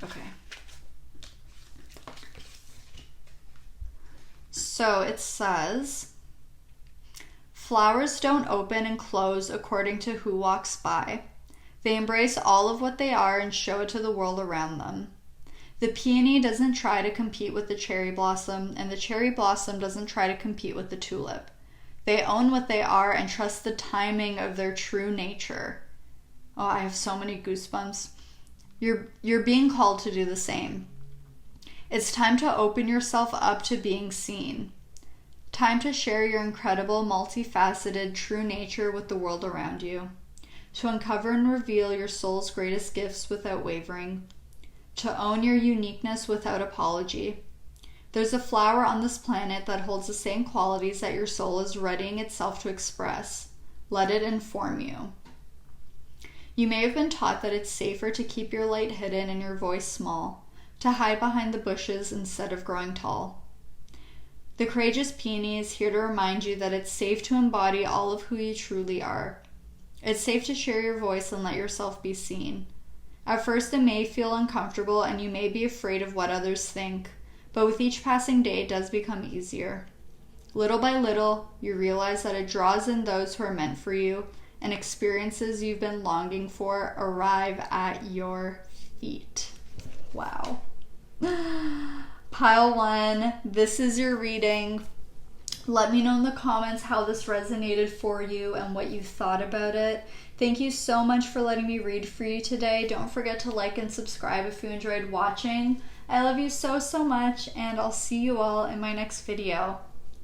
Okay. So it says, flowers don't open and close according to who walks by. They embrace all of what they are and show it to the world around them. The peony doesn't try to compete with the cherry blossom, and the cherry blossom doesn't try to compete with the tulip. They own what they are and trust the timing of their true nature. Oh, I have so many goosebumps. You're being called to do the same. It's time to open yourself up to being seen. Time to share your incredible, multifaceted, true nature with the world around you. To uncover and reveal your soul's greatest gifts without wavering. To own your uniqueness without apology. There's a flower on this planet that holds the same qualities that your soul is readying itself to express. Let it inform you. You may have been taught that it's safer to keep your light hidden and your voice small. To hide behind the bushes instead of growing tall. The Courageous Peony is here to remind you that it's safe to embody all of who you truly are. It's safe to share your voice and let yourself be seen. At first it may feel uncomfortable and you may be afraid of what others think, but with each passing day it does become easier. Little by little, you realize that it draws in those who are meant for you, and experiences you've been longing for arrive at your feet. Wow. Pile 1, this is your reading. Let me know in the comments how this resonated for you and what you thought about it. Thank you so much for letting me read for you today. Don't forget to like and subscribe if you enjoyed watching. I love you so, so much, and I'll see you all in my next video.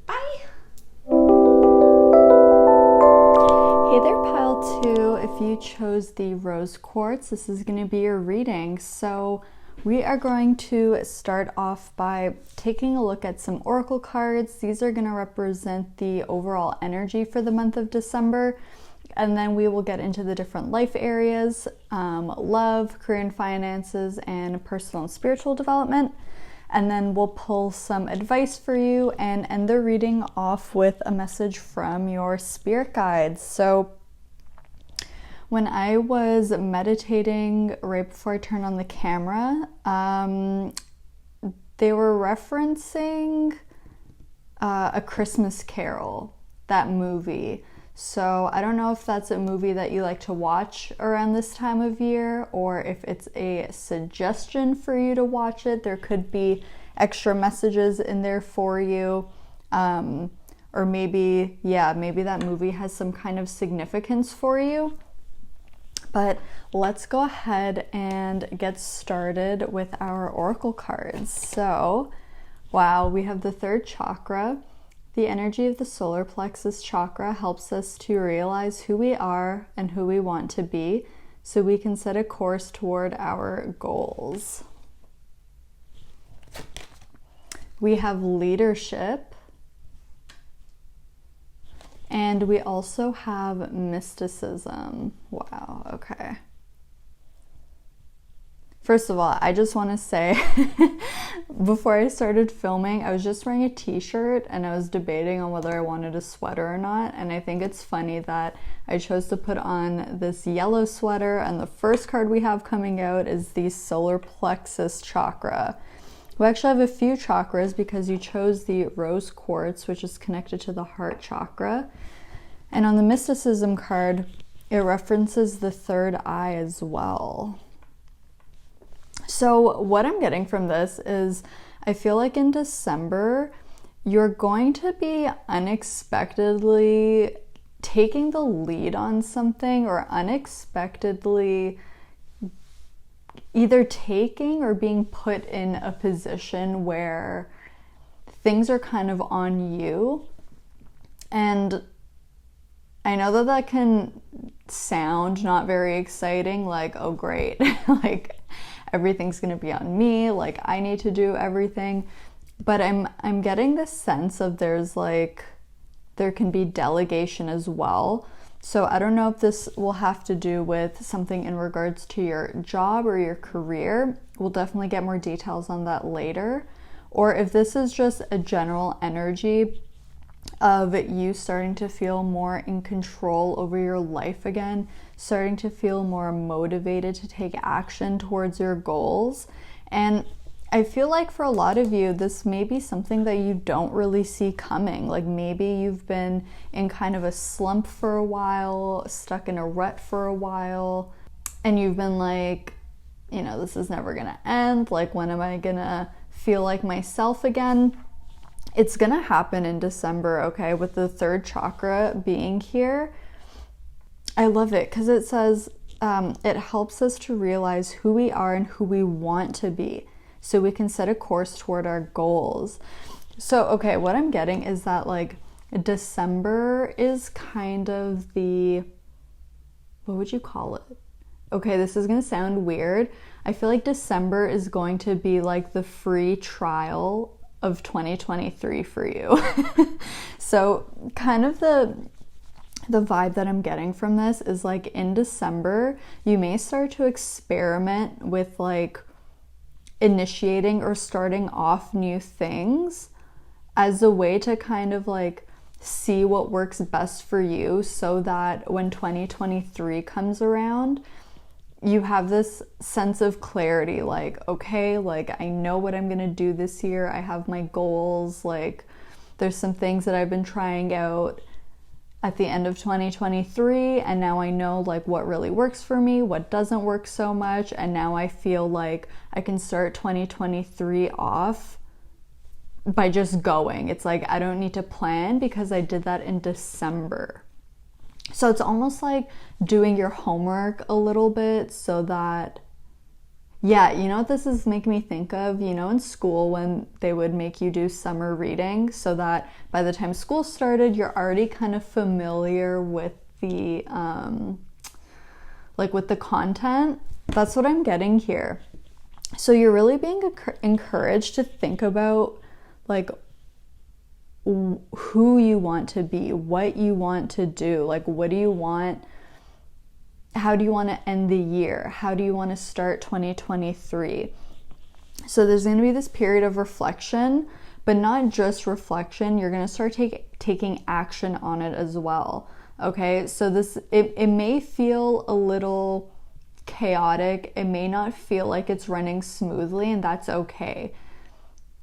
Bye! Hey there, Pile Level 2, if you chose the rose quartz, this is going to be your reading. So we are going to start off by taking a look at some oracle cards. These are going to represent the overall energy for the month of December. And then we will get into the different life areas, love, career and finances, and personal and spiritual development. And then we'll pull some advice for you and end the reading off with a message from your spirit guides. So when I was meditating right before I turned on the camera, they were referencing A Christmas Carol, that movie. So I don't know if that's a movie that you like to watch around this time of year, or if it's a suggestion for you to watch it. There could be extra messages in there for you. Or maybe that movie has some kind of significance for you. But let's go ahead and get started with our oracle cards. So, wow, we have the third chakra. The energy of the solar plexus chakra helps us to realize who we are and who we want to be, so we can set a course toward our goals. We have leadership, and we also have mysticism. Wow, okay. First of all, I just want to say, before I started filming, I was just wearing a t-shirt and I was debating on whether I wanted a sweater or not. And I think it's funny that I chose to put on this yellow sweater, and the first card we have coming out is the solar plexus chakra. We actually have a few chakras because you chose the rose quartz, which is connected to the heart chakra. And on the mysticism card, it references the third eye as well. So what I'm getting from this is, I feel like in December, you're going to be unexpectedly taking the lead on something, or unexpectedly either taking or being put in a position where things are kind of on you. And I know that that can sound not very exciting, like, oh great, like everything's gonna be on me, like I need to do everything. But I'm getting this sense of there can be delegation as well. So I don't know if this will have to do with something in regards to your job or your career. We'll definitely get more details on that later. Or if this is just a general energy of you starting to feel more in control over your life again, starting to feel more motivated to take action towards your goals. And I feel like for a lot of you, this may be something that you don't really see coming. Like maybe you've been in kind of a slump for a while, stuck in a rut for a while, and you've been like, you know, this is never gonna end. Like, when am I gonna feel like myself again? It's gonna happen in December, okay? With the third chakra being here. I love it because it says it helps us to realize who we are and who we want to be, so we can set a course toward our goals. So, okay, what I'm getting is that like December is kind of the, what would you call it? Okay, this is gonna sound weird. I feel like December is going to be like the free trial of 2023 for you. So kind of the vibe that I'm getting from this is like in December, you may start to experiment with like initiating or starting off new things as a way to kind of like see what works best for you, so that when 2023 comes around, you have this sense of clarity, like, okay, like I know what I'm gonna do this year. I have my goals. Like there's some things that I've been trying out at the end of 2023, and now I know like what really works for me, what doesn't work so much, and now I feel like I can start 2023 off by just going. It's like I don't need to plan because I did that in December. So it's almost like doing your homework a little bit, so that, yeah, you know what this is making me think of? You know, in school when they would make you do summer reading, so that by the time school started, you're already kind of familiar with the with the content. That's what I'm getting here. So you're really being encouraged to think about like who you want to be, what you want to do, like what do you want, how do you want to end the year, how do you want to start 2023. So there's going to be this period of reflection, but not just reflection. You're going to start taking action on it as well. Okay, so it may feel a little chaotic. It may not feel like it's running smoothly, and that's okay,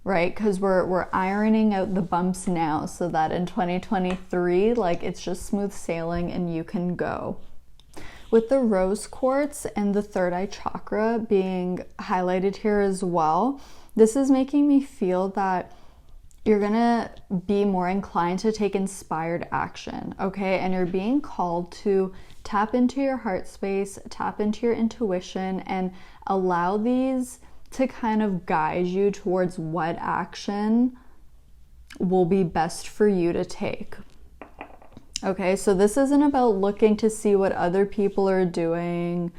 right? Because we're ironing out the bumps now so that in 2023, like it's just smooth sailing and you can go. With the rose quartz and the third eye chakra being highlighted here as well, this is making me feel that you're gonna be more inclined to take inspired action, okay? And you're being called to tap into your heart space, tap into your intuition, and allow these to kind of guide you towards what action will be best for you to take. Okay, so this isn't about looking to see what other people are doing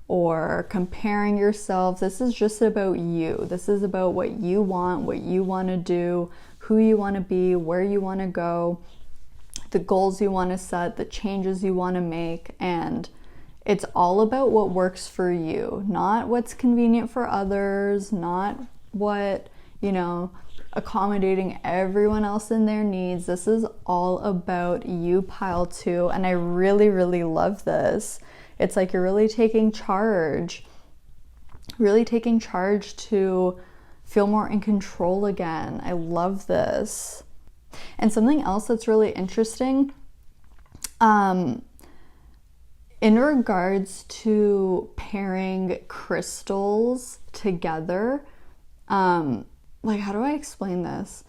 or comparing yourself. This is just about you. This is about what you want to do, who you want to be, where you want to go, the goals you want to set, the changes you want to make. And it's all about what works for you, not what's convenient for others, not what, accommodating everyone else in their needs. This is all about you, pile 2. And I really, really love this. It's like you're really taking charge to feel more in control again. I love this. And something else that's really interesting, in regards to pairing crystals together, how do I explain this?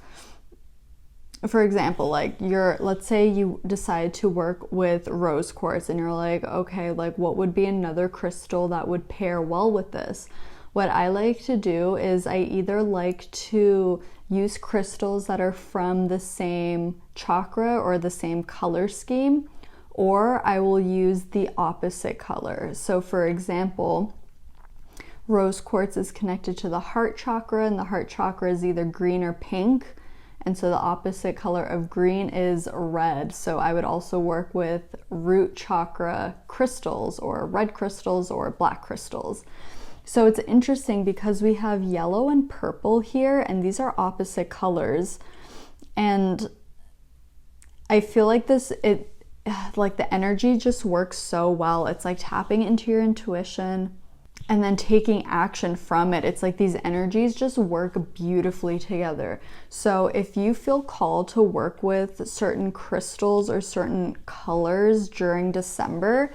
For example, let's say you decide to work with rose quartz and you're like, okay, what would be another crystal that would pair well with this? What I like to do is I either like to use crystals that are from the same chakra or the same color scheme, or I will use the opposite color. So for example, rose quartz is connected to the heart chakra, and the heart chakra is either green or pink. And so the opposite color of green is red. So I would also work with root chakra crystals or red crystals or black crystals. So it's interesting because we have yellow and purple here, and these are opposite colors. And I feel like the energy just works so well. It's like tapping into your intuition and then taking action from it. It's like these energies just work beautifully together. So if you feel called to work with certain crystals or certain colors during December,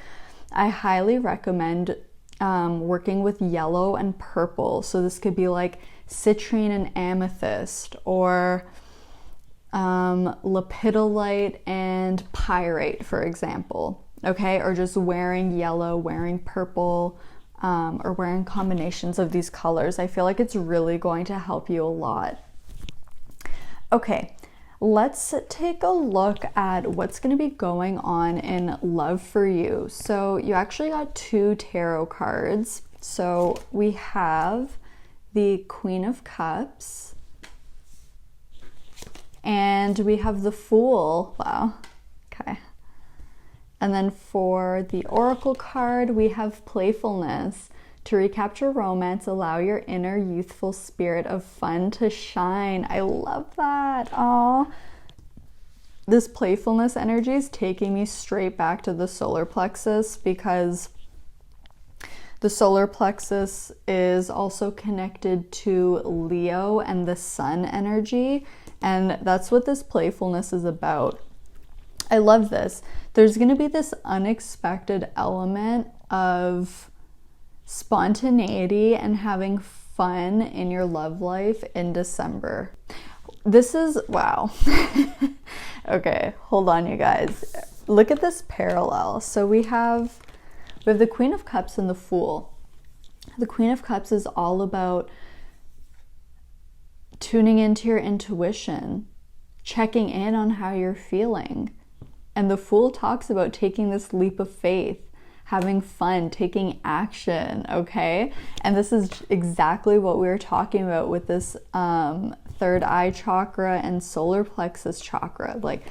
I highly recommend working with yellow and purple. So this could be like citrine and amethyst, or lepidolite and pyrite, for example. Okay, or just wearing yellow, wearing purple, or wearing combinations of these colors. I feel like it's really going to help you a lot. Okay, let's take a look at what's going to be going on in love for you. So you actually got 2 tarot cards. So we have the Queen of Cups and we have the Fool. Wow. Okay. And then for the Oracle card, we have Playfulness. To recapture romance, allow your inner youthful spirit of fun to shine. I love that. Aw. This playfulness energy is taking me straight back to the solar plexus, because the solar plexus is also connected to Leo and the sun energy. And that's what this playfulness is about. I love this. There's going to be this unexpected element of spontaneity and having fun in your love life in December. This is, wow. Okay, hold on, you guys. Look at this parallel. So we have the Queen of Cups and the Fool. The Queen of Cups is all about tuning into your intuition, checking in on how you're feeling, And the Fool talks about taking this leap of faith, having fun, taking action, okay? And this is exactly what we were talking about with this third eye chakra and solar plexus chakra, like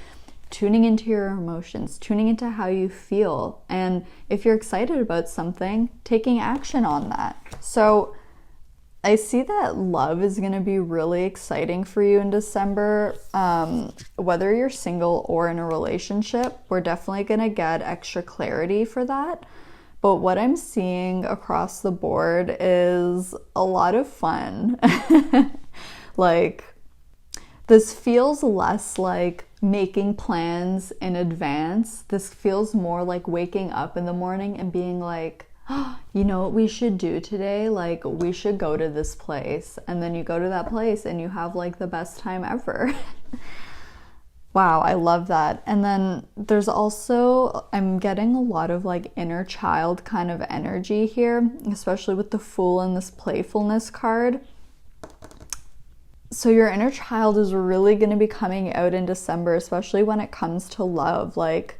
tuning into your emotions, tuning into how you feel. And if you're excited about something, taking action on that. So I see that love is going to be really exciting for you in December. Whether you're single or in a relationship, we're definitely going to get extra clarity for that. But what I'm seeing across the board is a lot of fun. Like, this feels less like making plans in advance. This feels more like waking up in the morning and being like, oh, you know what we should do today? Like, we should go to this place. And then you go to that place and you have like the best time ever. Wow, I love that. And then there's also, I'm getting a lot of like inner child kind of energy here, especially with the Fool and this playfulness card. So your inner child is really going to be coming out in December, especially when it comes to love. Like,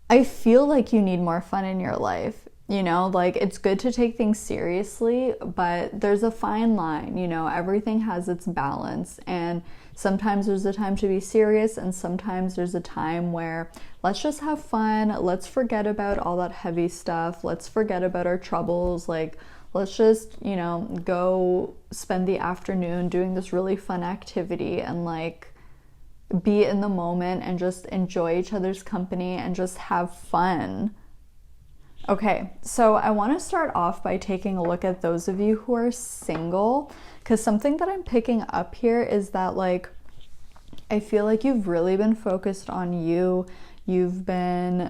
I feel like you need more fun in your life. You know, like, it's good to take things seriously, but there's a fine line, you know, everything has its balance. And sometimes there's a time to be serious, and sometimes there's a time where let's just have fun. Let's forget about all that heavy stuff. Let's forget about our troubles. Like, let's just, you know, go spend the afternoon doing this really fun activity and like be in the moment and just enjoy each other's company and just have fun. Okay, so I want to start off by taking a look at those of you who are single, because something that I'm picking up here is that, like, I feel like you've really been focused on you. You've been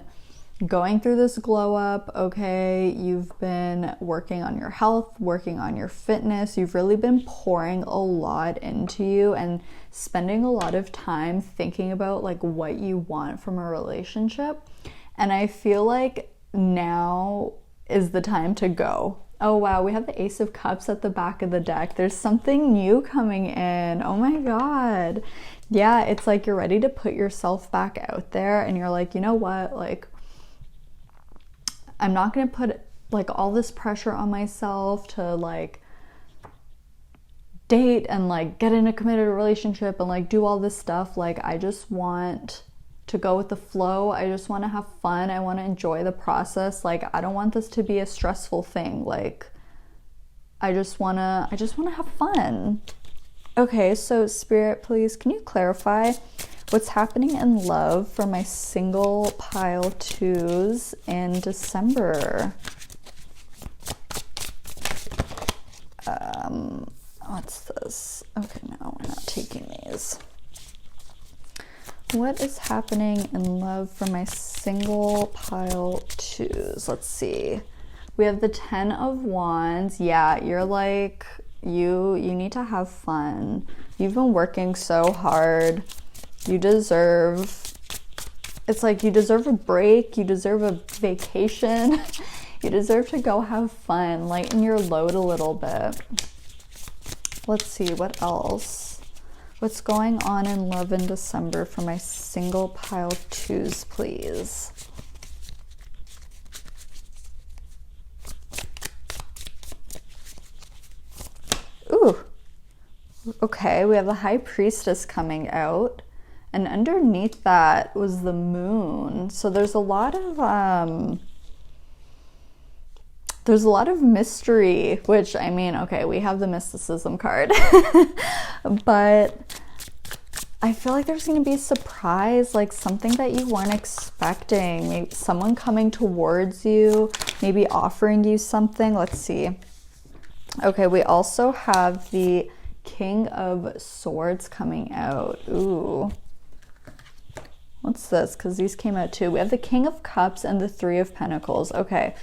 going through this glow up, okay? You've been working on your health, working on your fitness. You've really been pouring a lot into you and spending a lot of time thinking about like what you want from a relationship. And I feel like now is the time to go. Oh wow, we have the Ace of Cups at the back of the deck. There's something new coming in. Oh my god. Yeah, it's like you're ready to put yourself back out there and you're like, you know what? Like, I'm not going to put like all this pressure on myself to like date and like get in a committed relationship and like do all this stuff. Like, I just want to go with the flow. I just want to have fun. I want to enjoy the process. Like, I don't want this to be a stressful thing. Like, I just want to have fun. Okay, so Spirit, please, can you clarify what's happening in love for my single pile twos in December? What's this? Okay, no, we're not taking these. What is happening in love for my single pile twos? Let's see. We have the 10 of Wands. Yeah, you're like, you need to have fun. You've been working so hard. You deserve, it's like you deserve a break. You deserve a vacation. You deserve to go have fun, lighten your load a little bit. Let's see, what else? What's going on in love in December for my single pile twos, please? Ooh, okay, we have the High Priestess coming out, and underneath that was the Moon. So there's a lot of mystery, which, I mean, okay, we have the mysticism card, but I feel like there's going to be a surprise, like something that you weren't expecting. Maybe someone coming towards you, maybe offering you something. Let's see. Okay, we also have the King of Swords coming out. Ooh. What's this? Because these came out too. We have the King of Cups and the Three of Pentacles. Okay.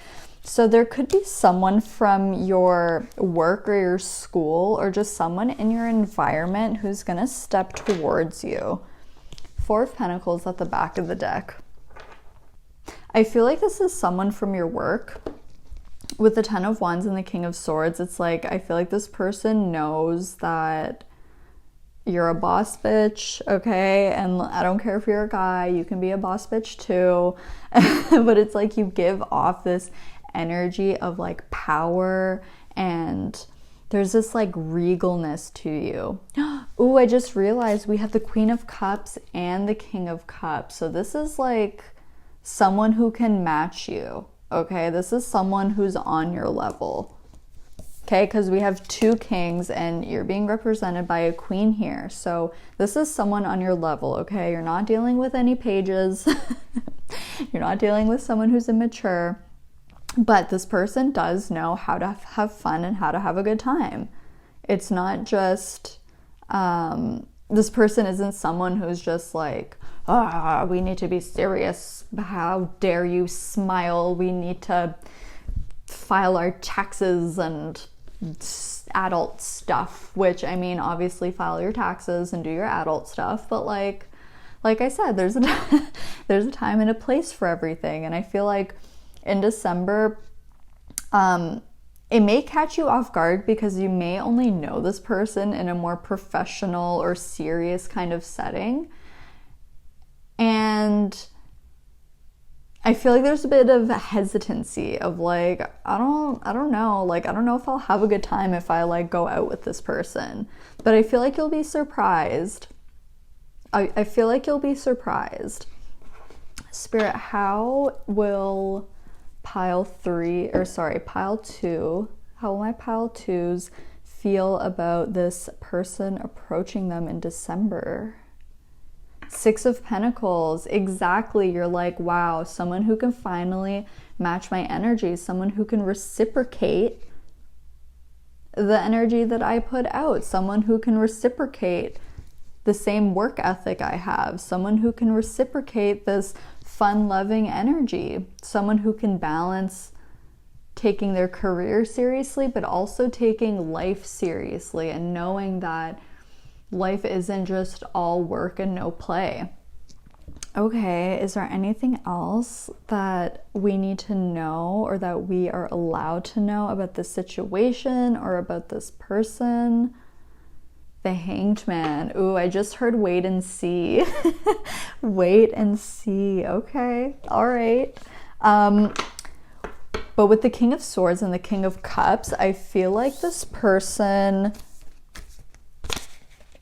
So there could be someone from your work or your school or just someone in your environment who's going to step towards you. Four of Pentacles at the back of the deck. I feel like this is someone from your work. With the 10 of Wands and the King of Swords, it's like, I feel like this person knows that you're a boss bitch, okay? And I don't care if you're a guy, you can be a boss bitch too. But it's like you give off this energy of like power, and there's this like regalness to you. Ooh, I just realized we have the Queen of Cups and the King of Cups. So this is like someone who can match you, okay? This is someone who's on your level. Okay, because we have two kings and you're being represented by a queen here. So this is someone on your level, okay? You're not dealing with any pages. You're not dealing with someone who's immature. But this person does know how to have fun and how to have a good time. It's not just, this person isn't someone who's just like, we need to be serious. How dare you smile? We need to file our taxes and adult stuff, which, I mean, obviously file your taxes and do your adult stuff, but like I said, there's a time and a place for everything. And I feel like in December, it may catch you off guard because you may only know this person in a more professional or serious kind of setting. And I feel like there's a bit of hesitancy of like, I don't know, like, I don't know if I'll have a good time if I like go out with this person, but I feel like you'll be surprised. I feel like you'll be surprised. Spirit, how will pile 2, how will my pile 2s feel about this person approaching them in December? 6 of Pentacles, exactly. You're like, wow, someone who can finally match my energy, someone who can reciprocate the energy that I put out, someone who can reciprocate the same work ethic I have, someone who can reciprocate this fun-loving energy, someone who can balance taking their career seriously, but also taking life seriously and knowing that life isn't just all work and no play. Okay, is there anything else that we need to know or that we are allowed to know about this situation or about this person? The Hanged Man. Ooh, I just heard wait and see. Wait and see. Okay, all right. But with the King of Swords and the King of Cups, I feel like this person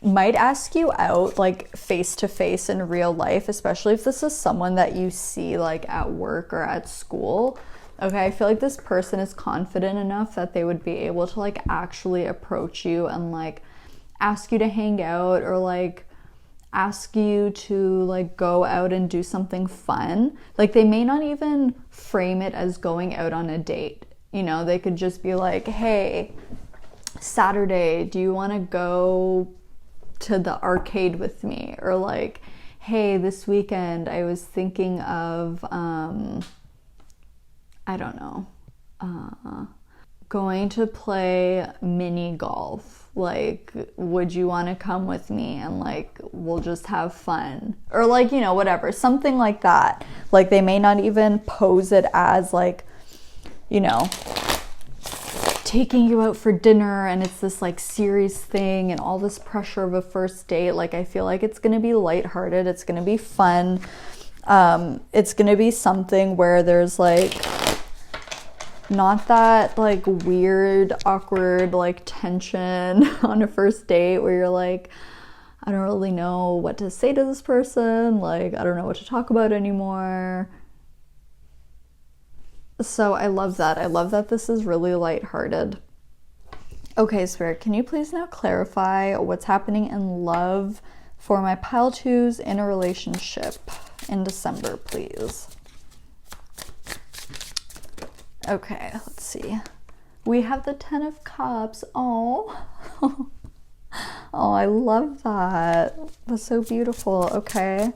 might ask you out like face to face in real life, especially if this is someone that you see like at work or at school. Okay, I feel like this person is confident enough that they would be able to like actually approach you and like ask you to hang out or like ask you to like go out and do something fun. Like they may not even frame it as going out on a date. You know, they could just be like, hey, Saturday, do you want to go to the arcade with me? Or like, hey, this weekend I was thinking of I don't know, going to play mini golf. Like, would you want to come with me and like we'll just have fun? Or like, you know, whatever, something like that. Like they may not even pose it as like, you know, taking you out for dinner and it's this like serious thing and all this pressure of a first date. Like I feel like it's gonna be lighthearted, it's gonna be fun, it's gonna be something where there's like not that like weird, awkward like tension on a first date where you're like, I don't really know what to say to this person, like I don't know what to talk about anymore. So I love that. I love that this is really lighthearted. Okay, Spirit, can you please now clarify what's happening in love for my pile 2s in a relationship in December, please? Okay, let's see. We have the 10 of Cups. Oh, oh, I love that. That's so beautiful. Okay.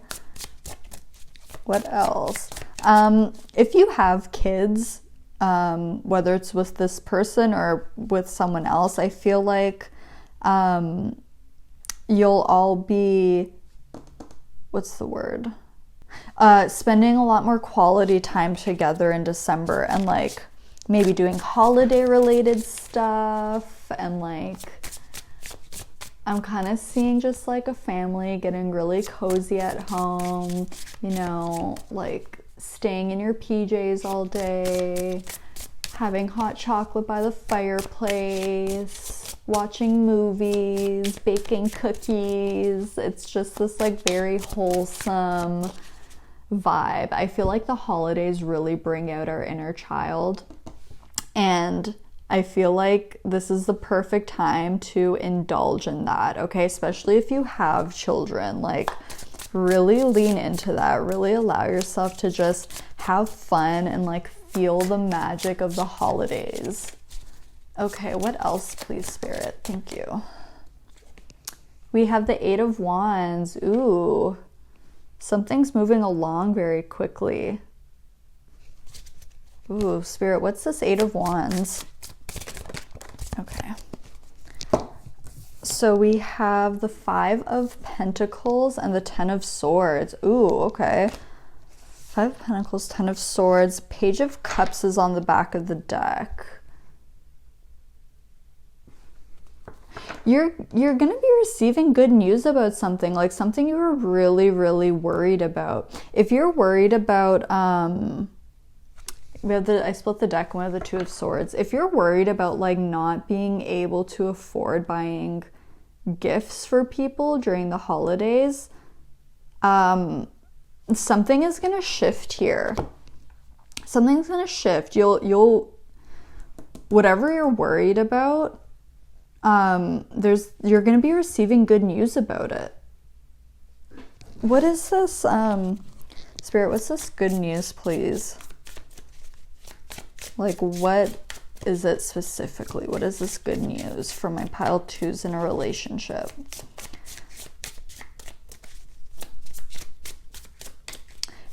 What else? If you have kids, whether it's with this person or with someone else, I feel like you'll all be, what's the word? Spending a lot more quality time together in December and like maybe doing holiday related stuff and like I'm kind of seeing just like a family getting really cozy at home, you know, like staying in your PJs all day, having hot chocolate by the fireplace, watching movies, baking cookies. It's just this like very wholesome vibe. I feel like the holidays really bring out our inner child, and I feel like this is the perfect time to indulge in that, okay? Especially if you have children, like really lean into that, really allow yourself to just have fun and like feel the magic of the holidays. Okay, what else, please, Spirit? Thank you. We have the Eight of Wands. Ooh, something's moving along very quickly. Ooh, Spirit, what's this Eight of Wands? Okay. So we have the Five of Pentacles and the Ten of Swords. Ooh, okay. Five of Pentacles, Ten of Swords. Page of Cups is on the back of the deck. You're going to be receiving good news about something, like something you were really, really worried about. If you're worried about, I split the deck, one of the Two of Swords. If you're worried about like not being able to afford buying gifts for people during the holidays, something is going to shift here. Something's going to shift. You'll, whatever you're worried about, you're going to be receiving good news about it. What is this, Spirit, what's this good news, please? Like, what is it specifically? What is this good news for my pile twos in a relationship?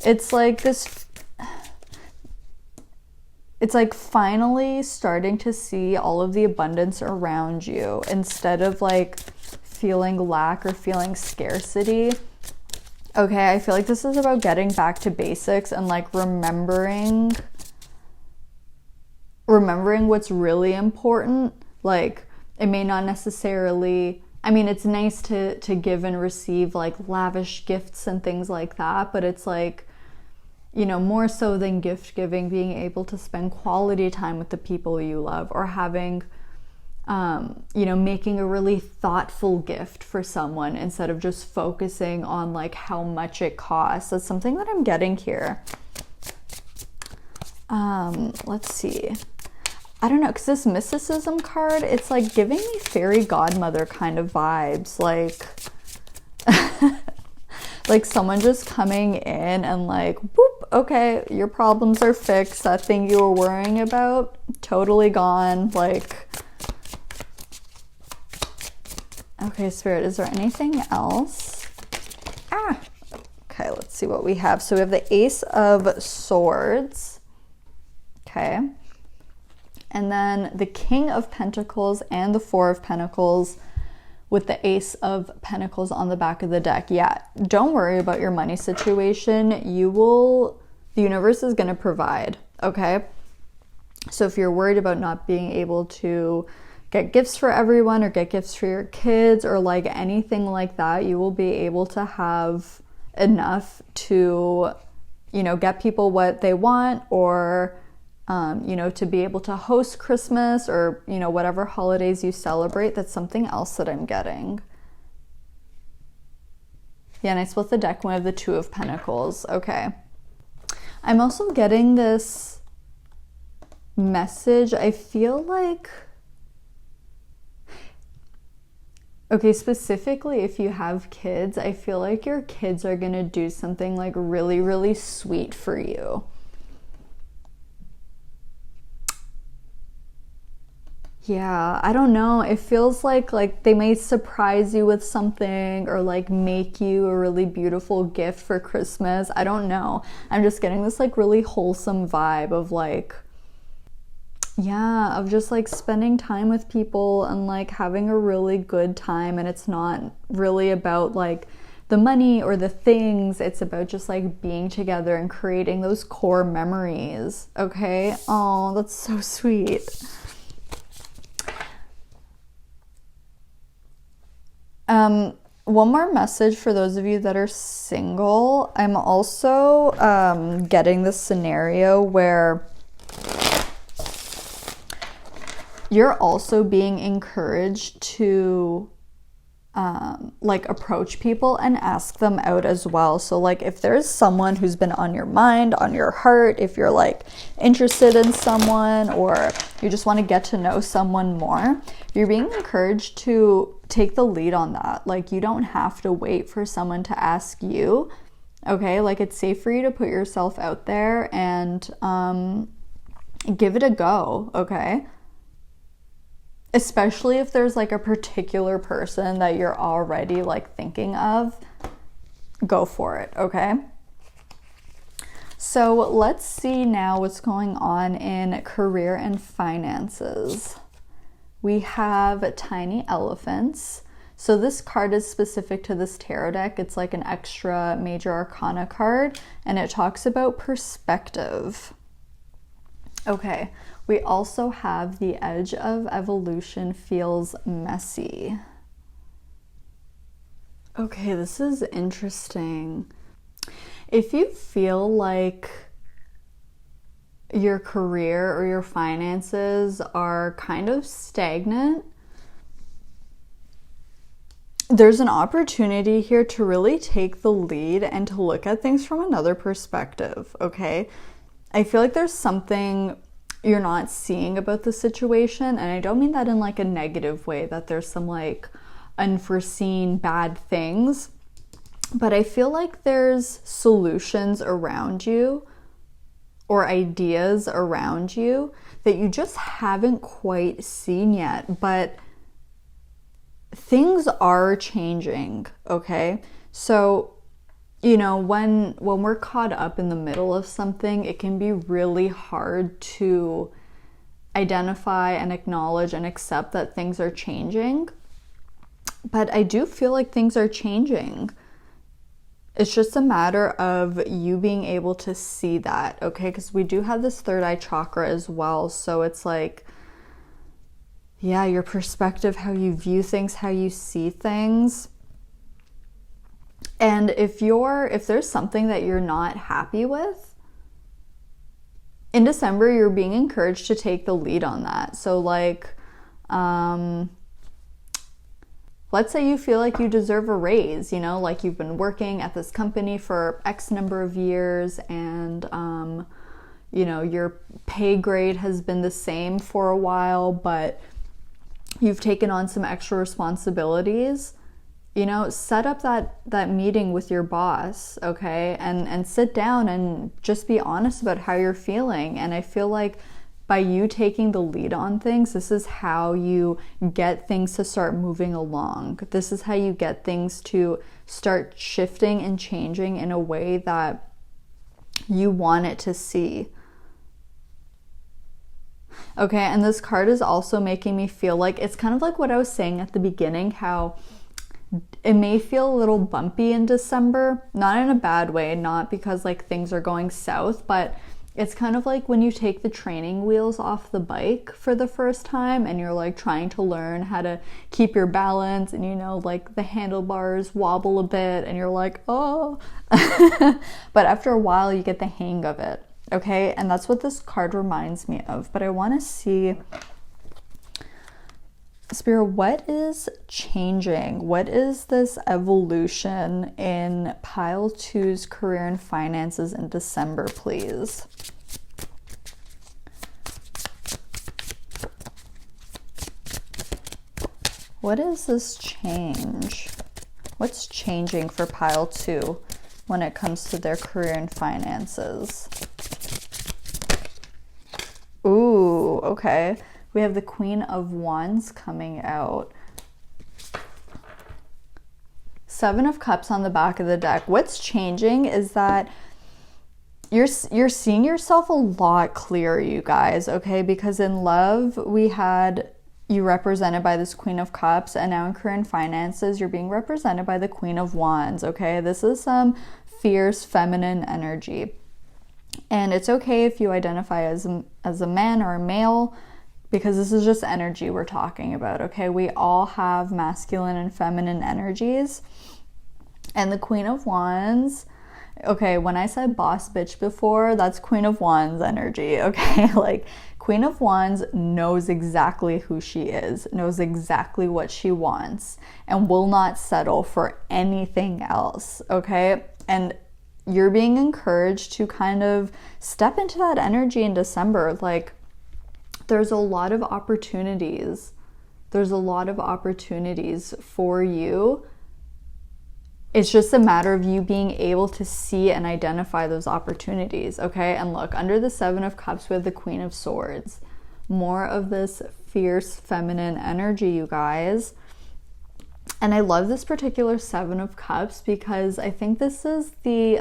It's like this, it's like finally starting to see all of the abundance around you instead of like feeling lack or feeling scarcity. Okay, I feel like this is about getting back to basics and like remembering what's really important. Like, it may not necessarily, I mean, it's nice to give and receive like lavish gifts and things like that, but it's like, you know, more so than gift giving, being able to spend quality time with the people you love, or having, you know, making a really thoughtful gift for someone instead of just focusing on like how much it costs. That's something that I'm getting here. Let's see. I don't know, because this mysticism card, it's like giving me fairy godmother kind of vibes. Like, like someone just coming in and like, whoop, okay, your problems are fixed. That thing you were worrying about, totally gone. Like, okay, Spirit, is there anything else? Okay, let's see what we have. So we have the Ace of Swords. Okay. And then the King of Pentacles and the Four of Pentacles with the Ace of Pentacles on the back of the deck. Yeah, don't worry about your money situation. The universe is going to provide, okay? So if you're worried about not being able to get gifts for everyone or get gifts for your kids or like anything like that, you will be able to have enough to, you know, get people what they want, or you know, to be able to host Christmas or, you know, whatever holidays you celebrate. That's something else that I'm getting. Yeah, and I split the deck, one of the Two of Pentacles. Okay. I'm also getting this message. I feel like, okay, specifically if you have kids, I feel like your kids are going to do something like really, really sweet for you. Yeah, I don't know. It feels like they may surprise you with something or like make you a really beautiful gift for Christmas. I don't know. I'm just getting this like really wholesome vibe of like, yeah, of just like spending time with people and like having a really good time. And it's not really about like the money or the things. It's about just like being together and creating those core memories. Okay? Oh, that's so sweet. One more message for those of you that are single. I'm also getting this scenario where you're also being encouraged to like approach people and ask them out as well. So like if there's someone who's been on your mind, on your heart, if you're like interested in someone or you just want to get to know someone more, you're being encouraged to take the lead on that. Like you don't have to wait for someone to ask you. Okay, like it's safe for you to put yourself out there and give it a go. Okay, especially if there's like a particular person that you're already like thinking of, go for it. Okay, so let's see now what's going on in career and finances. We have tiny elephants. So this card is specific to this tarot deck. It's like an extra major arcana card, and it talks about perspective. Okay, we also have the edge of evolution feels messy. Okay, this is interesting. If you feel like your career or your finances are kind of stagnant, there's an opportunity here to really take the lead and to look at things from another perspective, okay? I feel like there's something you're not seeing about the situation, and I don't mean that in like a negative way, that there's some like unforeseen bad things, but I feel like there's solutions around you or ideas around you that you just haven't quite seen yet, but things are changing, okay? So, you know, when we're caught up in the middle of something, it can be really hard to identify and acknowledge and accept that things are changing. But I do feel like things are changing. It's just a matter of you being able to see that, okay? Because we do have this third eye chakra as well. So it's like, yeah, your perspective, how you view things, how you see things. And if there's something that you're not happy with, in December, you're being encouraged to take the lead on that. So like, let's say you feel like you deserve a raise, you know, like you've been working at this company for X number of years and, you know, your pay grade has been the same for a while, but you've taken on some extra responsibilities. You know, set up that meeting with your boss, okay? And sit down and just be honest about how you're feeling. And I feel like by you taking the lead on things, this is how you get things to start moving along. This is how you get things to start shifting and changing in a way that you want it to see. Okay, and this card is also making me feel like, it's kind of like what I was saying at the beginning, how it may feel a little bumpy in December, not in a bad way, not because like things are going south, but it's kind of like when you take the training wheels off the bike for the first time and you're like trying to learn how to keep your balance, and you know, like the handlebars wobble a bit and you're like, oh, but after a while you get the hang of it, okay? And that's what this card reminds me of. But I want to see, Spirit, what is changing? What is this evolution in pile 2's career and finances in December, please? What is this change? What's changing for pile 2 when it comes to their career and finances? Ooh, okay. We have the Queen of Wands coming out. 7 of Cups on the back of the deck. What's changing is that you're seeing yourself a lot clearer, you guys, okay? Because in love, we had you represented by this Queen of Cups, and now in career and finances, you're being represented by the Queen of Wands, okay? This is some fierce feminine energy. And it's okay if you identify as a man or a male. because this is just energy we're talking about, okay? We all have masculine and feminine energies. And the Queen of Wands, okay, when I said boss bitch before, that's Queen of Wands energy, okay? Like, Queen of Wands knows exactly who she is, knows exactly what she wants, and will not settle for anything else, okay? And you're being encouraged to kind of step into that energy in December. Like, there's a lot of opportunities. There's a lot of opportunities for you. It's just a matter of you being able to see and identify those opportunities, okay? And look, under the Seven of Cups, we have the Queen of Swords. More of this fierce feminine energy, you guys. And I love this particular Seven of Cups because I think this is the,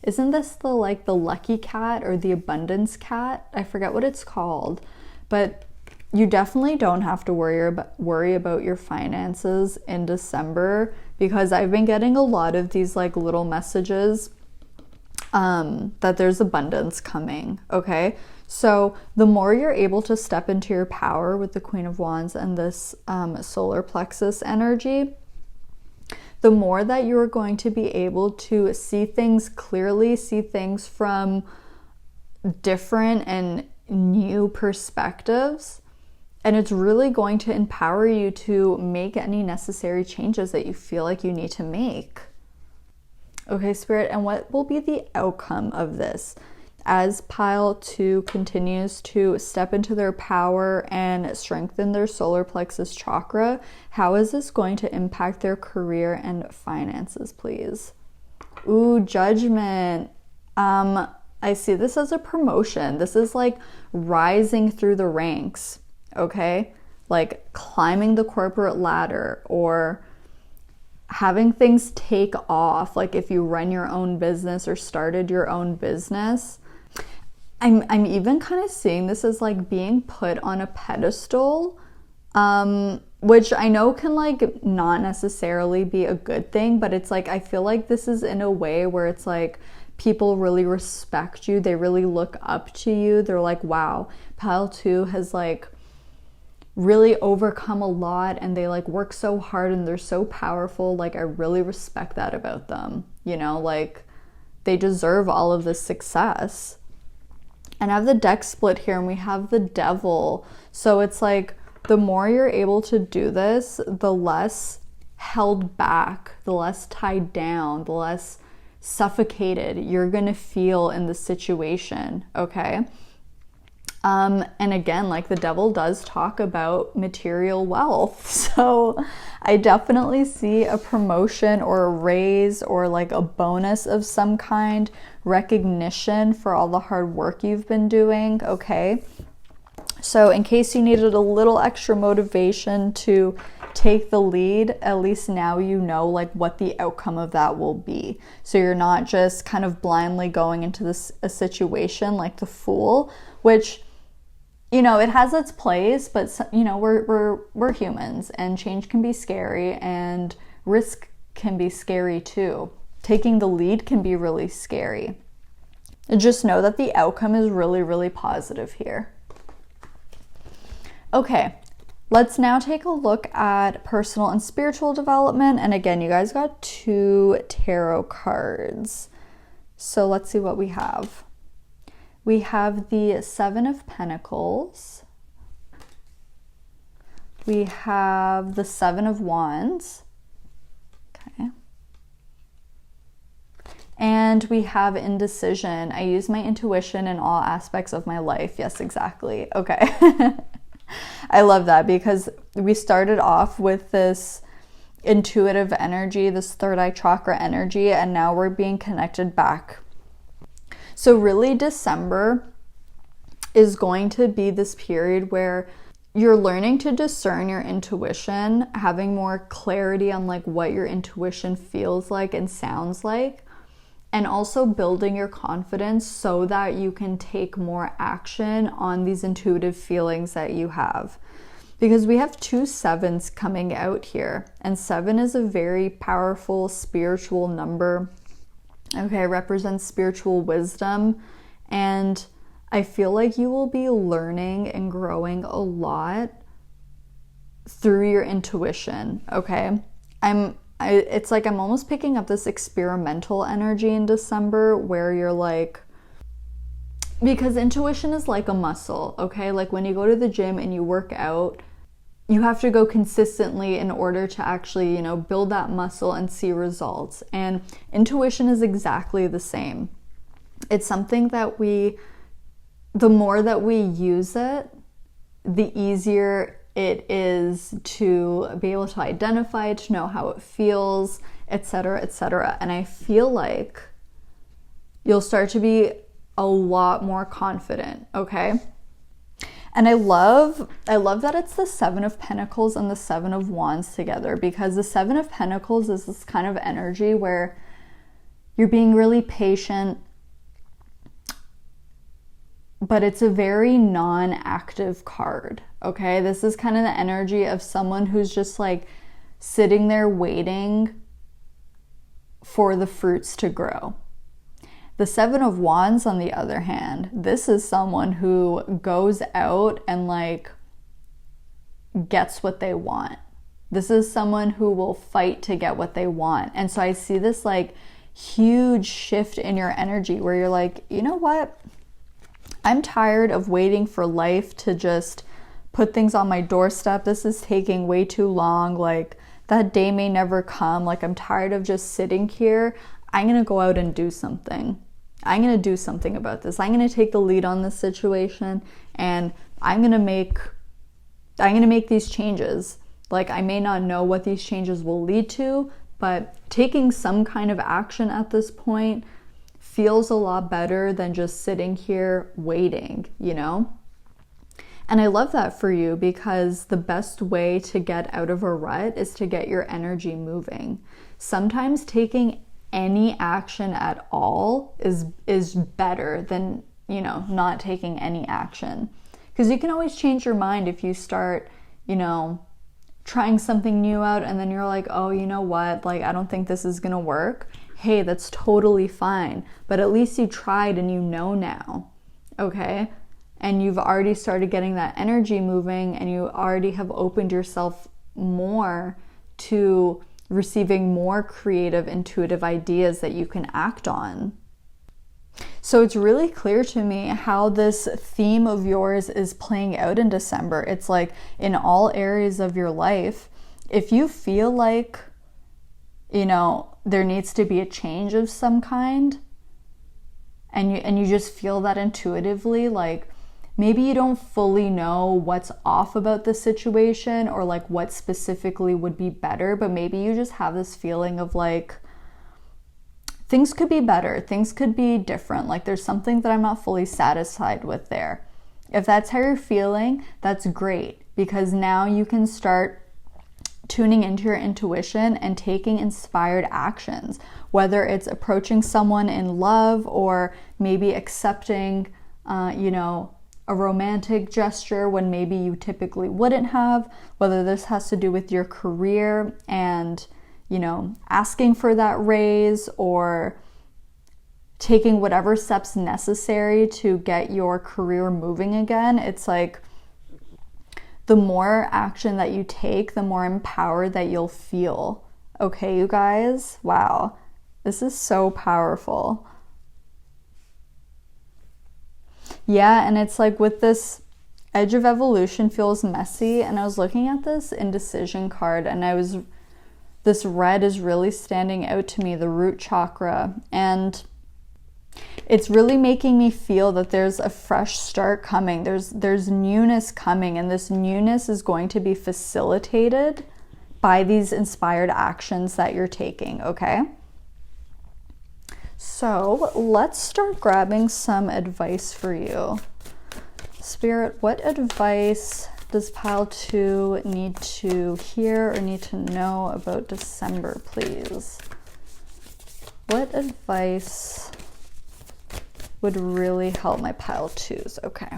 isn't this the, like, the lucky cat or the abundance cat? I forget what it's called. But you definitely don't have to worry about your finances in December, because I've been getting a lot of these like little messages that there's abundance coming, okay? So the more you're able to step into your power with the Queen of Wands and this solar plexus energy, the more that you're going to be able to see things clearly, see things from different and new perspectives. And it's really going to empower you to make any necessary changes that you feel like you need to make. Okay, Spirit, and what will be the outcome of this? As pile 2 continues to step into their power and strengthen their solar plexus chakra, how is this going to impact their career and finances, please? Ooh, Judgment. I see this as a promotion. This is like rising through the ranks, okay? Like climbing the corporate ladder or having things take off. Like if you run your own business or started your own business, I'm even kind of seeing this as like being put on a pedestal, which I know can like not necessarily be a good thing, but it's like I feel like this is in a way where it's like people really respect you. They really look up to you. They're like, wow, pile 2 has like really overcome a lot and they like work so hard and they're so powerful. Like I really respect that about them. You know, like they deserve all of this success. And I have the deck split here and we have the Devil. So it's like the more you're able to do this, the less held back, the less tied down, the less suffocated you're gonna feel in the situation, okay? And again, like the Devil does talk about material wealth. So I definitely see a promotion or a raise or like a bonus of some kind, recognition for all the hard work you've been doing, okay? So in case you needed a little extra motivation to take the lead, at least now you know like what the outcome of that will be. So you're not just kind of blindly going into a situation like the Fool, which, you know, it has its place, but you know, we're humans and change can be scary and risk can be scary too. Taking the lead can be really scary. Just know that the outcome is really, really positive here. Okay, let's now take a look at personal and spiritual development. And again, you guys got 2 tarot cards. So let's see what we have. We have the 7 of Pentacles. We have the 7 of Wands. Okay. And we have indecision. I use my intuition in all aspects of my life. Yes, exactly. Okay. I love that because we started off with this intuitive energy, this third eye chakra energy, and now we're being connected back. So really December is going to be this period where you're learning to discern your intuition, having more clarity on like what your intuition feels like and sounds like, and also building your confidence so that you can take more action on these intuitive feelings that you have. Because we have 2 7s coming out here, and 7 is a very powerful spiritual number. Okay, it represents spiritual wisdom, and I feel like you will be learning and growing a lot through your intuition, okay? It's like I'm almost picking up this experimental energy in December where you're like, because intuition is like a muscle, okay? Like when you go to the gym and you work out, you have to go consistently in order to actually, you know, build that muscle and see results. And intuition is exactly the same. It's something that the more that we use it, the easier it is to be able to identify, to know how it feels, etc., etc. And I feel like you'll start to be a lot more confident, okay? And I love that it's the Seven of Pentacles and the Seven of Wands together, because the Seven of Pentacles is this kind of energy where you're being really patient, but it's a very non-active card, okay? This is kind of the energy of someone who's just like sitting there waiting for the fruits to grow. The Seven of Wands, on the other hand, this is someone who goes out and like gets what they want. This is someone who will fight to get what they want. And so I see this like huge shift in your energy where you're like, you know what? I'm tired of waiting for life to just put things on my doorstep. This is taking way too long. Like that day may never come. Like I'm tired of just sitting here. I'm going to go out and do something. I'm going to do something about this. I'm going to take the lead on this situation and I'm going to make these changes. Like I may not know what these changes will lead to, but taking some kind of action at this point feels a lot better than just sitting here waiting, you know? And I love that for you, because the best way to get out of a rut is to get your energy moving. Sometimes taking any action at all is better than, you know, not taking any action. Because you can always change your mind if you start, you know, trying something new out and then you're like, oh, you know what, like I don't think this is gonna work. Hey, that's totally fine. But at least you tried and you know now, okay? And you've already started getting that energy moving and you already have opened yourself more to receiving more creative, intuitive ideas that you can act on. So it's really clear to me how this theme of yours is playing out in December. It's like in all areas of your life, if you feel like, you know, there needs to be a change of some kind, and you just feel that intuitively, like maybe you don't fully know what's off about the situation or like what specifically would be better, but maybe you just have this feeling of like things could be better, things could be different, like there's something that I'm not fully satisfied with there. If that's how you're feeling, that's great, because now you can start tuning into your intuition and taking inspired actions, whether it's approaching someone in love or maybe accepting, you know, a romantic gesture when maybe you typically wouldn't have, whether this has to do with your career and, you know, asking for that raise or taking whatever steps necessary to get your career moving again. It's like the more action that you take, the more empowered that you'll feel. Okay, you guys? Wow. This is so powerful. Yeah, and it's like with this Edge of Evolution feels messy, and I was looking at this indecision card and this red is really standing out to me, the root chakra, and it's really making me feel that there's a fresh start coming. There's newness coming, and this newness is going to be facilitated by these inspired actions that you're taking, okay? So let's start grabbing some advice for you. Spirit, what advice does pile 2 need to hear or need to know about December, please? What advice would really help my pile 2s? Okay.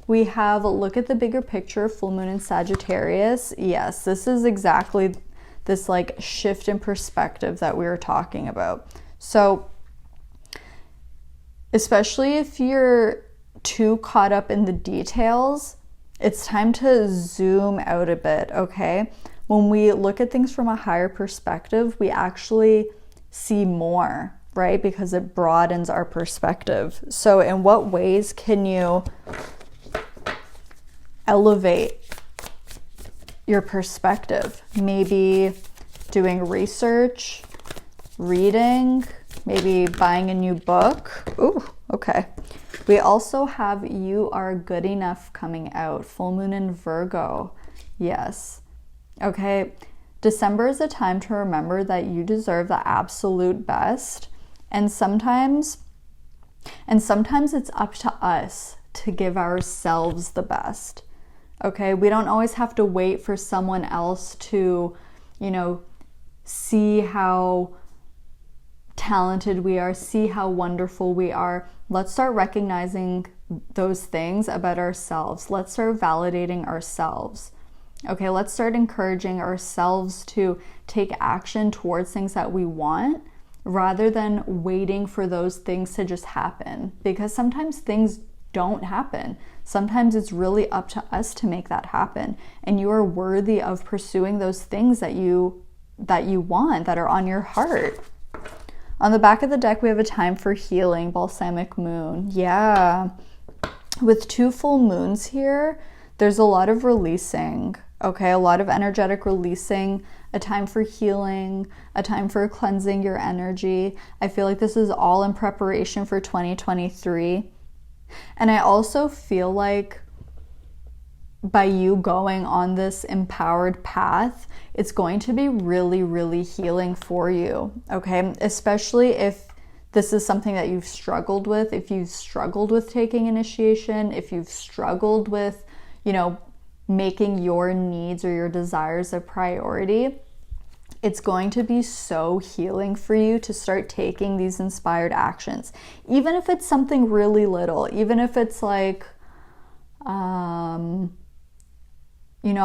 We have a look at the bigger picture, full moon in Sagittarius. Yes, this is exactly this like shift in perspective that we were talking about. So especially if you're too caught up in the details. It's time to zoom out a bit, okay? When we look at things from a higher perspective, we actually see more, right? Because it broadens our perspective. So in what ways can you elevate your perspective? Maybe doing research, reading, maybe buying a new book. Ooh, okay. We also have You Are Good Enough coming out. Full moon in Virgo. Yes. Okay. December is a time to remember that you deserve the absolute best. And sometimes it's up to us to give ourselves the best. Okay. We don't always have to wait for someone else to, see how talented we are, see how wonderful we are. Let's start recognizing those things about ourselves. Let's start validating ourselves. Okay, let's start encouraging ourselves to take action towards things that we want rather than waiting for those things to just happen, because sometimes things don't happen. Sometimes it's really up to us to make that happen, and you are worthy of pursuing those things that you want, that are on your heart. On the back of the deck, we have a time for healing, balsamic moon. Yeah. With 2 full moons here, there's a lot of releasing, okay? A lot of energetic releasing, a time for healing, a time for cleansing your energy. I feel like this is all in preparation for 2023. And I also feel like by you going on this empowered path, it's going to be really, really healing for you, okay? Especially if this is something that you've struggled with, if you've struggled with taking initiation, if you've struggled with, making your needs or your desires a priority, it's going to be so healing for you to start taking these inspired actions. Even if it's something really little, even if it's like,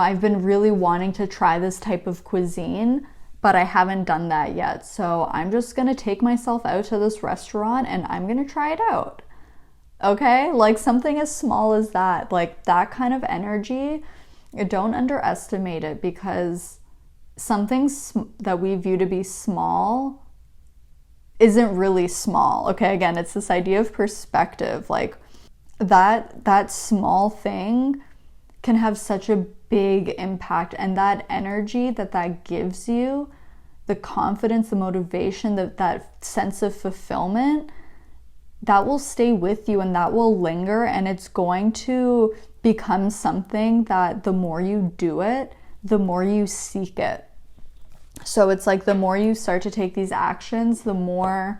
I've been really wanting to try this type of cuisine, but I haven't done that yet. So I'm just going to take myself out to this restaurant and I'm going to try it out. Okay? Like something as small as that, like that kind of energy, don't underestimate it, because something that we view to be small isn't really small. Okay? Again, it's this idea of perspective. Like that small thing can have such a big impact, and that energy that gives you, the confidence, the motivation, that sense of fulfillment, that will stay with you and that will linger, and it's going to become something that the more you do it, the more you seek it. So it's like the more you start to take these actions, the more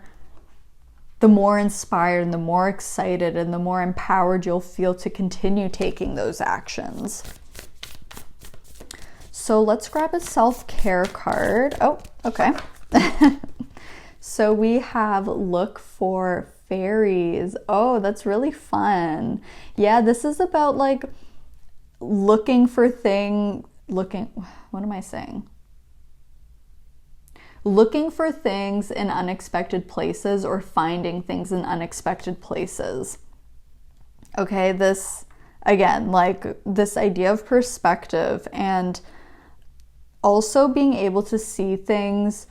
inspired and the more excited and the more empowered you'll feel to continue taking those actions. So let's grab a self-care card. Oh, okay. So we have Look for Fairies. Oh, that's really fun. Yeah, this is about like looking for things in unexpected places, or finding things in unexpected places. Okay, this, again, like this idea of perspective, and also being able to see things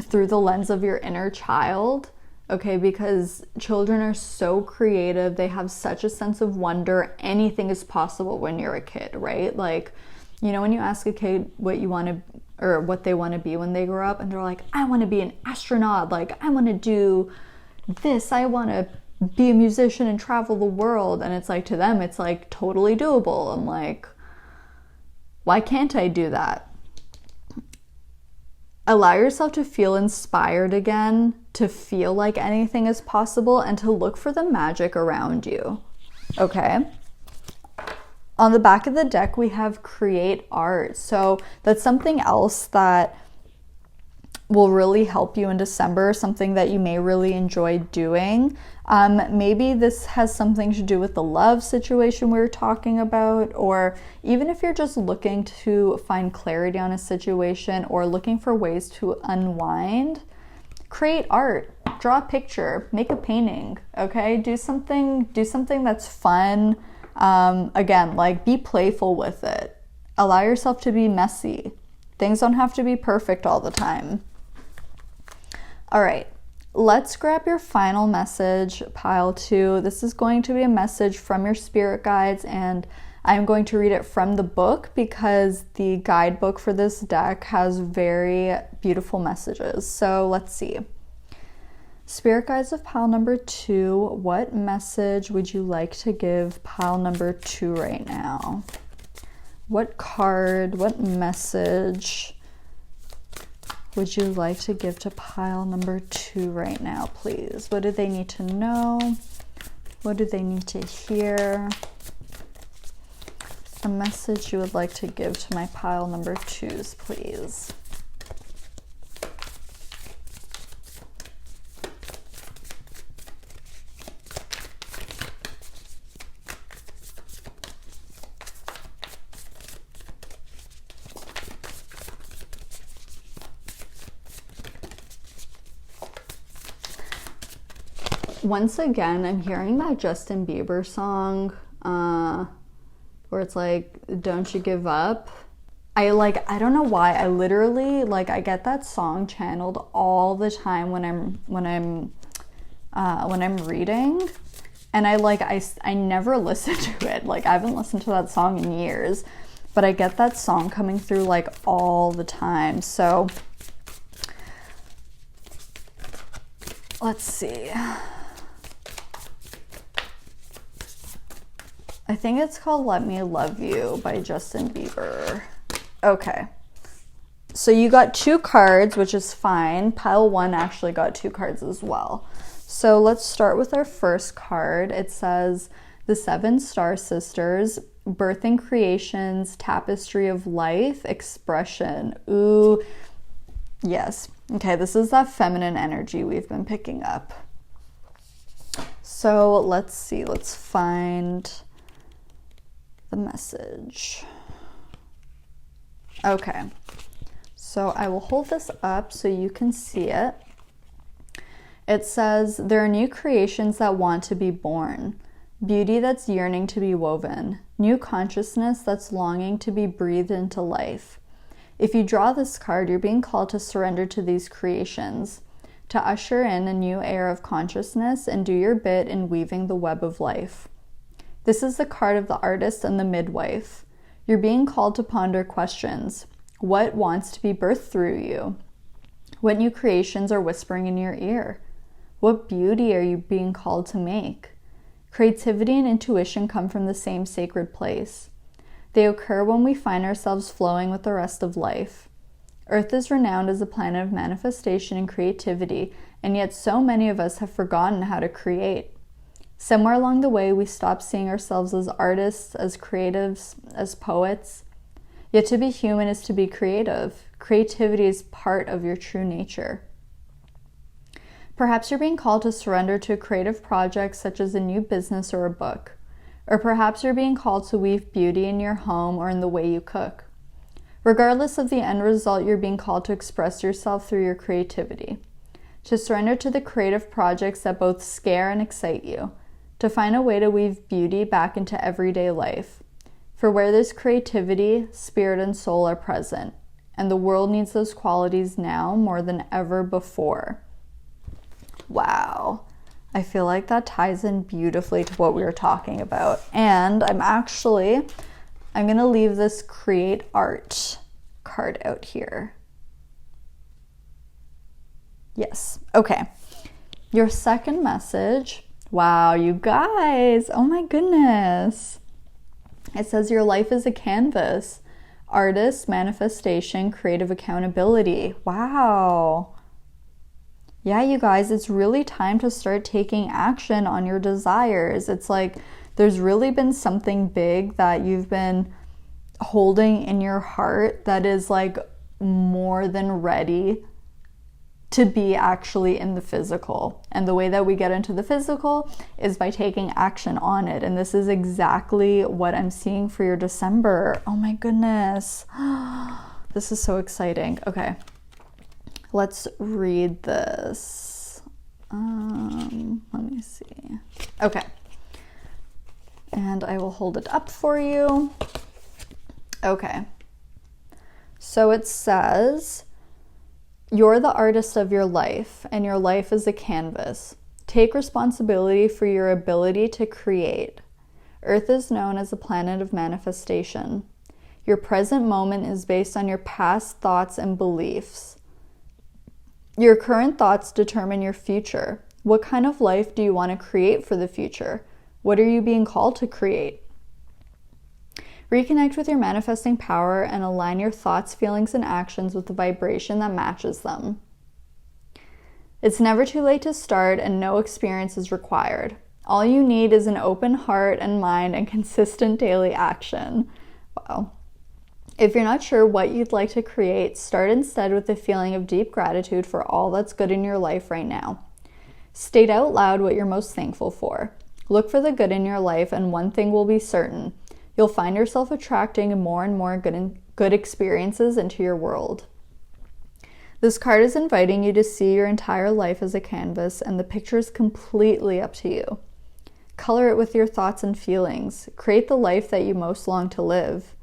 through the lens of your inner child. Okay, because children are so creative. They have such a sense of wonder. Anything is possible when you're a kid, right? Like, when you ask a kid what they want to be when they grow up, and they're like, I want to be an astronaut. Like, I want to do this. I want to be a musician and travel the world. And it's like, to them, it's like totally doable. I'm like, why can't I do that? Allow yourself to feel inspired again, to feel like anything is possible, and to look for the magic around you. Okay? On the back of the deck, we have Create Art. So that's something else that will really help you in December, something that you may really enjoy doing. Maybe this has something to do with the love situation we were talking about, or even if you're just looking to find clarity on a situation or looking for ways to unwind, create art, draw a picture, make a painting, okay? Do something that's fun. Again, like, be playful with it. Allow yourself to be messy. Things don't have to be perfect all the time. All right, let's grab your final message, pile 2. This is going to be a message from your spirit guides, and I'm going to read it from the book because the guidebook for this deck has very beautiful messages. So let's see. Spirit guides of pile number 2, what message would you like to give pile number 2 right now? What card, what message would you like to give to pile number 2 right now, please? What do they need to know? What do they need to hear? A message you would like to give to my pile number 2s, please. Once again, I'm hearing that Justin Bieber song, where it's like, don't you give up. I don't know why, I literally, like, I get that song channeled all the time when I'm reading, and I never listen to it. Like, I haven't listened to that song in years, but I get that song coming through, like, all the time. So let's see. I think it's called Let Me Love You by Justin Bieber. Okay. So you got 2 cards, which is fine. Pile 1 actually got 2 cards as well. So let's start with our first card. It says the 7 Star Sisters, Birthing Creations, Tapestry of Life, Expression. Ooh, yes. Okay, this is that feminine energy we've been picking up. So let's see. Let's find the message. Okay, so I will hold this up so you can see it. It says, there are new creations that want to be born, beauty that's yearning to be woven, new consciousness that's longing to be breathed into life. If you draw this card, you're being called to surrender to these creations, to usher in a new era of consciousness and do your bit in weaving the web of life. This is the card of the artist and the midwife. You're being called to ponder questions. What wants to be birthed through you? What new creations are whispering in your ear? What beauty are you being called to make? Creativity and intuition come from the same sacred place. They occur when we find ourselves flowing with the rest of life. Earth is renowned as a planet of manifestation and creativity, and yet so many of us have forgotten how to create. Somewhere along the way, we stopped seeing ourselves as artists, as creatives, as poets. Yet to be human is to be creative. Creativity is part of your true nature. Perhaps you're being called to surrender to a creative project such as a new business or a book. Or perhaps you're being called to weave beauty in your home or in the way you cook. Regardless of the end result, you're being called to express yourself through your creativity. To surrender to the creative projects that both scare and excite you. To find a way to weave beauty back into everyday life. For where there's creativity, spirit and soul are present, and the world needs those qualities now more than ever before. Wow. I feel like that ties in beautifully to what we were talking about. And I'm going to leave this create art card out here. Yes. Okay. Your second message. Wow, you guys. Oh my goodness. It says your life is a canvas. Artist, manifestation, creative accountability. Wow. Yeah, you guys, it's really time to start taking action on your desires. It's like there's really been something big that you've been holding in your heart that is like more than ready to be actually in the physical. And the way that we get into the physical is by taking action on it. And this is exactly what I'm seeing for your December. Oh my goodness. This is so exciting. Okay. Let's read this. Let me see. Okay. And I will hold it up for you. Okay. So it says, you're the artist of your life, and your life is a canvas. Take responsibility for your ability to create. Earth is known as a planet of manifestation. Your present moment is based on your past thoughts and beliefs. Your current thoughts determine your future. What kind of life do you want to create for the future? What are you being called to create? Reconnect with your manifesting power and align your thoughts, feelings, and actions with the vibration that matches them. It's never too late to start, and no experience is required. All you need is an open heart and mind and consistent daily action. Wow. If you're not sure what you'd like to create, start instead with a feeling of deep gratitude for all that's good in your life right now. State out loud what you're most thankful for. Look for the good in your life, and one thing will be certain. You'll find yourself attracting more and more good experiences into your world. This card is inviting you to see your entire life as a canvas, and the picture is completely up to you. Color it with your thoughts and feelings. Create the life that you most long to live.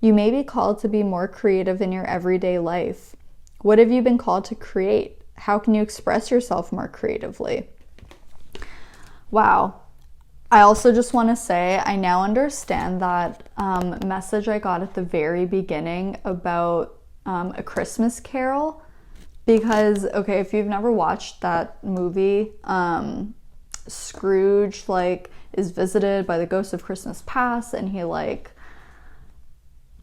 You may be called to be more creative in your everyday life. What have you been called to create? How can you express yourself more creatively? Wow. I also just want to say, I now understand that message I got at the very beginning about A Christmas Carol. Because, okay, if you've never watched that movie, Scrooge, is visited by the ghost of Christmas past, and he,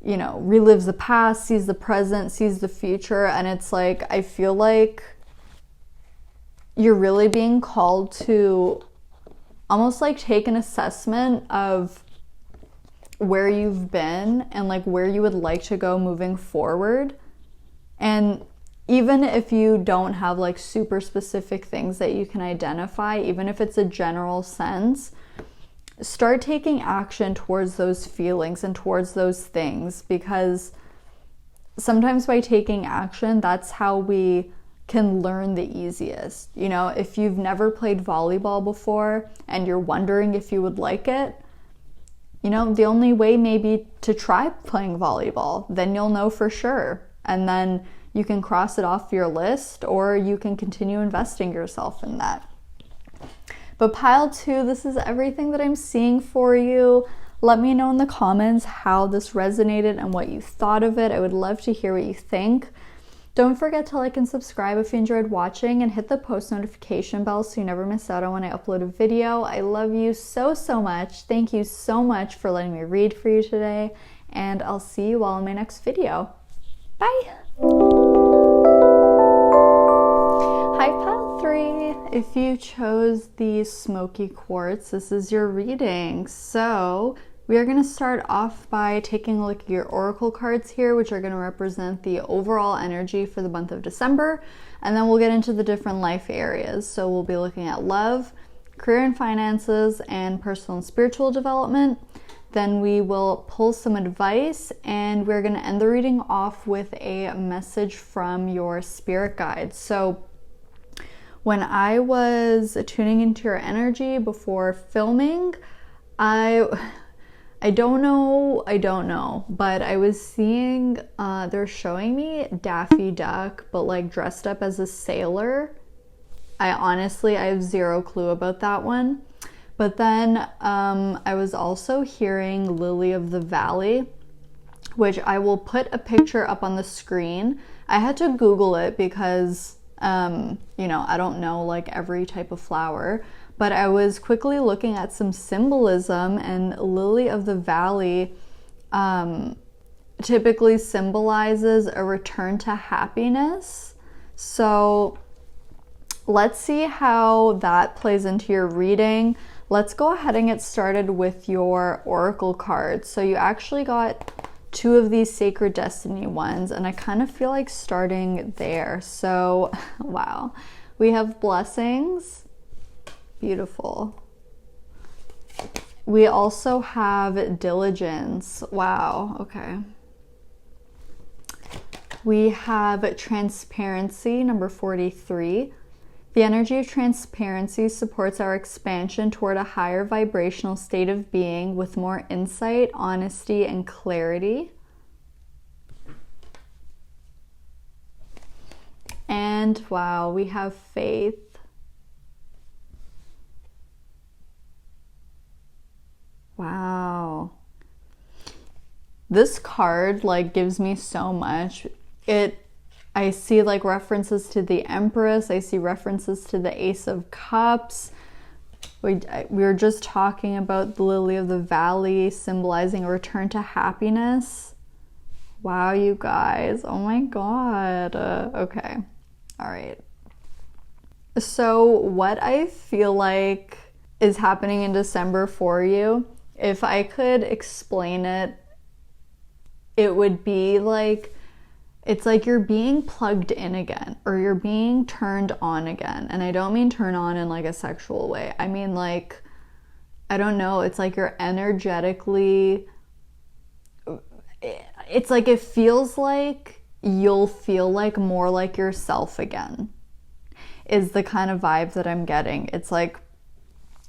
relives the past, sees the present, sees the future, and it's I feel like you're really being called to almost take an assessment of where you've been and where you would like to go moving forward. And even if you don't have super specific things that you can identify, even if it's a general sense, start taking action towards those feelings and towards those things, because sometimes by taking action, that's how we can learn the easiest. If you've never played volleyball before and you're wondering if you would like it, the only way may be to try playing volleyball. Then you'll know for sure. And then you can cross it off your list, or you can continue investing yourself in that. But pile 2, this is everything that I'm seeing for you. Let me know in the comments how this resonated and what you thought of it. I would love to hear what you think. Don't forget to like and subscribe if you enjoyed watching, and hit the post notification bell so you never miss out on when I upload a video. I love you so, so much. Thank you so much for letting me read for you today, and I'll see you all in my next video. Bye! Hi, pile 3. If you chose the Smokey Quartz, this is your reading. So we are going to start off by taking a look at your oracle cards here, which are going to represent the overall energy for the month of December. And then we'll get into the different life areas. So we'll be looking at love, career and finances, and personal and spiritual development. Then we will pull some advice, and we're going to end the reading off with a message from your spirit guides. So when I was tuning into your energy before filming, I don't know, but I was seeing, they're showing me Daffy Duck, but dressed up as a sailor. I have zero clue about that one. But then I was also hearing Lily of the Valley, which I will put a picture up on the screen. I had to Google it because, I don't know every type of flower. But I was quickly looking at some symbolism, and Lily of the Valley typically symbolizes a return to happiness. So let's see how that plays into your reading. Let's go ahead and get started with your oracle cards. So you actually got 2 of these Sacred Destiny ones, and I kind of feel like starting there. So, wow. We have blessings. Beautiful. We also have diligence. Wow, okay. We have transparency, number 43. The energy of transparency supports our expansion toward a higher vibrational state of being with more insight, honesty, and clarity. And wow, we have faith. Wow. This card like gives me so much. I see like references to the Empress. I see references to the Ace of Cups. We were just talking about the Lily of the Valley symbolizing a return to happiness. Wow, you guys. Oh my God. Okay. All right. So what I feel like is happening in December for you, if I could explain it, it would be like, it's like you're being plugged in again, or you're being turned on again. And I don't mean turn on in like a sexual way. I mean like, I don't know, it's like you're energetically, it's like it feels like you'll feel like more like yourself again, is the kind of vibe that I'm getting. It's like,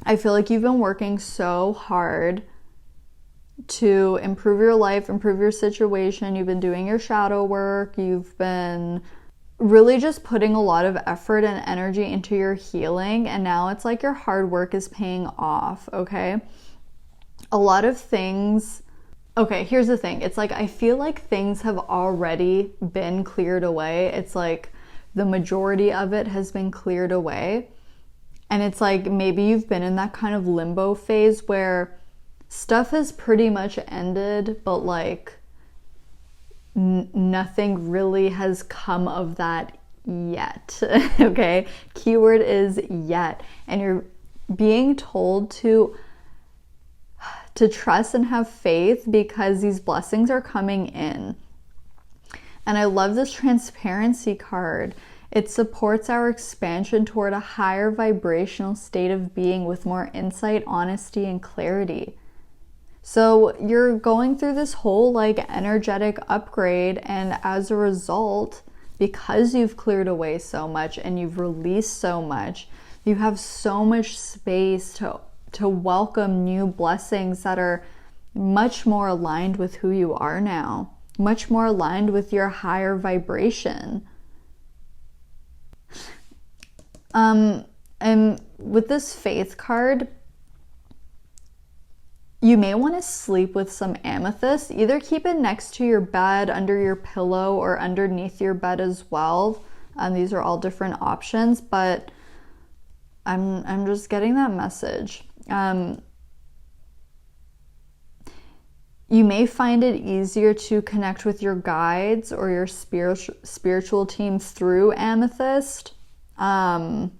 I feel like you've been working so hard to improve your life, improve your situation. You've been doing your shadow work. You've been really just putting a lot of effort and energy into your healing. And now it's like your hard work is paying off, okay? A lot of things... Okay, here's the thing. It's like I feel like things have already been cleared away. It's like the majority of it has been cleared away. And it's like maybe you've been in that kind of limbo phase where stuff has pretty much ended, but like nothing really has come of that yet. Okay, keyword is yet. And you're being told to trust and have faith because these blessings are coming in. And I love this transparency card. It supports our expansion toward a higher vibrational state of being with more insight, honesty, and clarity. So you're going through this whole like energetic upgrade, and as a result, because you've cleared away so much and you've released so much, you have so much space to welcome new blessings that are much more aligned with who you are now, much more aligned with your higher vibration. And with this faith card, you may want to sleep with some amethyst. Either keep it next to your bed, under your pillow, or underneath your bed as well. These are all different options, but I'm just getting that message. You may find it easier to connect with your guides or your spiritual team through amethyst. Okay.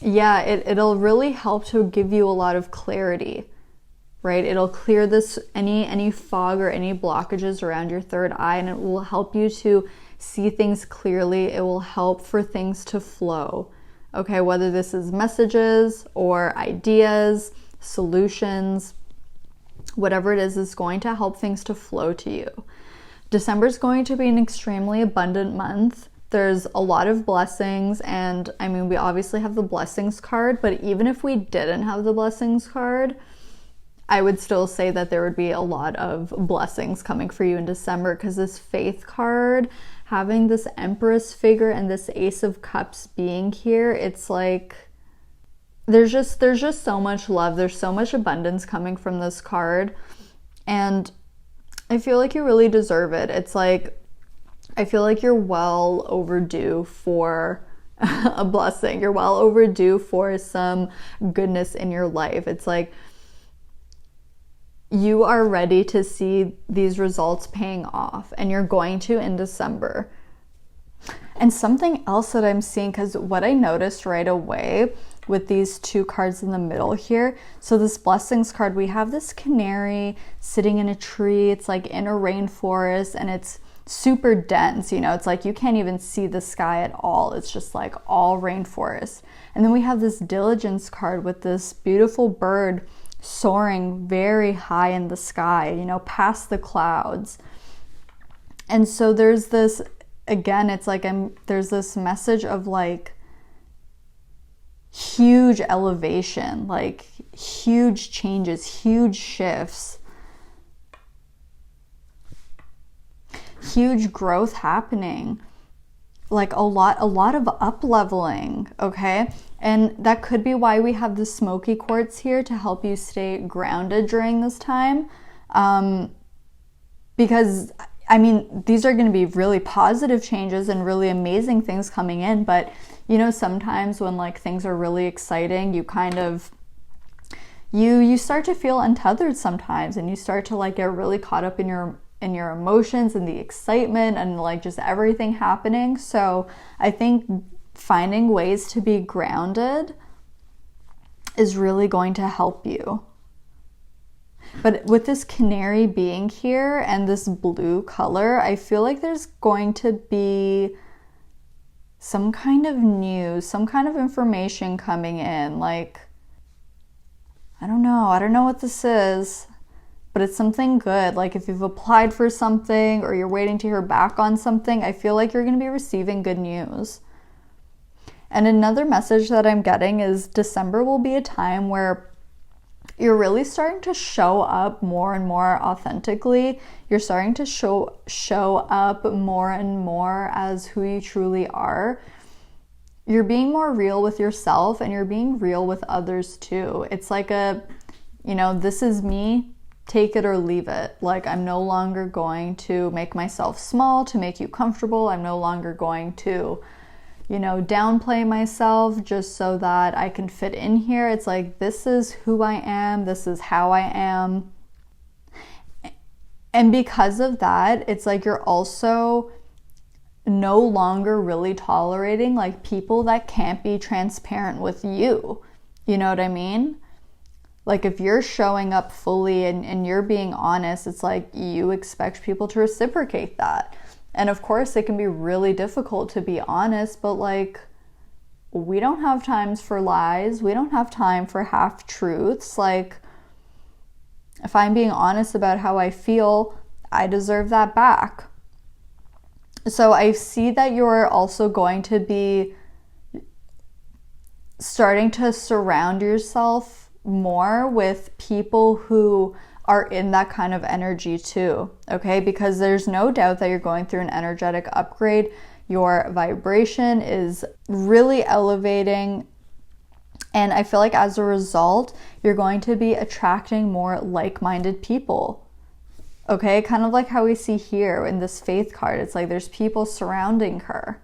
Yeah, it'll really help to give you a lot of clarity, right? It'll clear this any fog or any blockages around your third eye, and it will help you to see things clearly. It will help for things to flow. Okay, whether this is messages or ideas, solutions, whatever it is going to help things to flow to you. December is going to be an extremely abundant month. There's a lot of blessings, and I mean, we obviously have the blessings card, but even if we didn't have the blessings card, I would still say that there would be a lot of blessings coming for you in December, because this faith card, having this Empress figure and this Ace of Cups being here, it's like there's just so much love. There's so much abundance coming from this card, and I feel like you really deserve it. It's like, I feel like you're well overdue for a blessing. You're well overdue for some goodness in your life. It's like you are ready to see these results paying off, and you're going to in December. And something else that I'm seeing, because what I noticed right away with these two cards in the middle here, so this blessings card, we have this canary sitting in a tree. It's like in a rainforest, and it's super dense, you know, it's like you can't even see the sky at all. It's just like all rainforest. And then we have this diligence card with this beautiful bird soaring very high in the sky, you know, past the clouds. And so there's this, again, it's like there's this message of like huge elevation, like huge changes, huge shifts, huge growth happening, like a lot of up-leveling, okay? And that could be why we have the Smokey quartz here to help you stay grounded during this time. Because, I mean, these are going to be really positive changes and really amazing things coming in. But, you know, sometimes when like things are really exciting, you kind of, you start to feel untethered sometimes, and you start to like get really caught up in your emotions and the excitement and like just everything happening. So I think finding ways to be grounded is really going to help you. But with this canary being here and this blue color, I feel like there's going to be some kind of news, some kind of information coming in. Like, I don't know what this is, but it's something good. Like if you've applied for something or you're waiting to hear back on something, I feel like you're going to be receiving good news. And another message that I'm getting is December will be a time where you're really starting to show up more and more authentically. You're starting to show up more and more as who you truly are. You're being more real with yourself, and you're being real with others too. It's like this is me, take it or leave it. Like, I'm no longer going to make myself small to make you comfortable. I'm no longer going to, downplay myself just so that I can fit in here. It's like, this is who I am. This is how I am. And because of that, it's like you're also no longer really tolerating like people that can't be transparent with you. You know what I mean? Like if you're showing up fully and you're being honest, it's like you expect people to reciprocate that. And of course it can be really difficult to be honest, but like we don't have times for lies. We don't have time for half truths. Like if I'm being honest about how I feel, I deserve that back. So I see that you're also going to be starting to surround yourself more with people who are in that kind of energy too, okay? Because there's no doubt that you're going through an energetic upgrade. Your vibration is really elevating. And I feel like as a result, you're going to be attracting more like-minded people. Okay, kind of like how we see here in this faith card. It's like there's people surrounding her,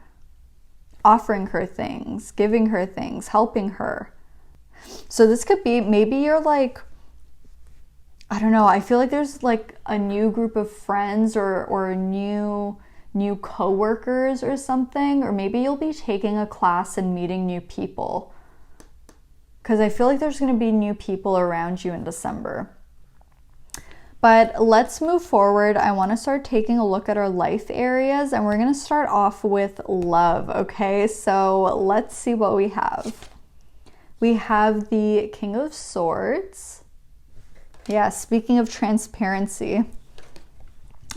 offering her things, giving her things, helping her. So this could be, maybe you're like, I don't know, I feel like there's like a new group of friends or new coworkers or something, or maybe you'll be taking a class and meeting new people. Because I feel like there's going to be new people around you in December. But let's move forward. I want to start taking a look at our life areas, and we're going to start off with love, okay? So let's see what we have. We have the King of Swords. Yeah, speaking of transparency.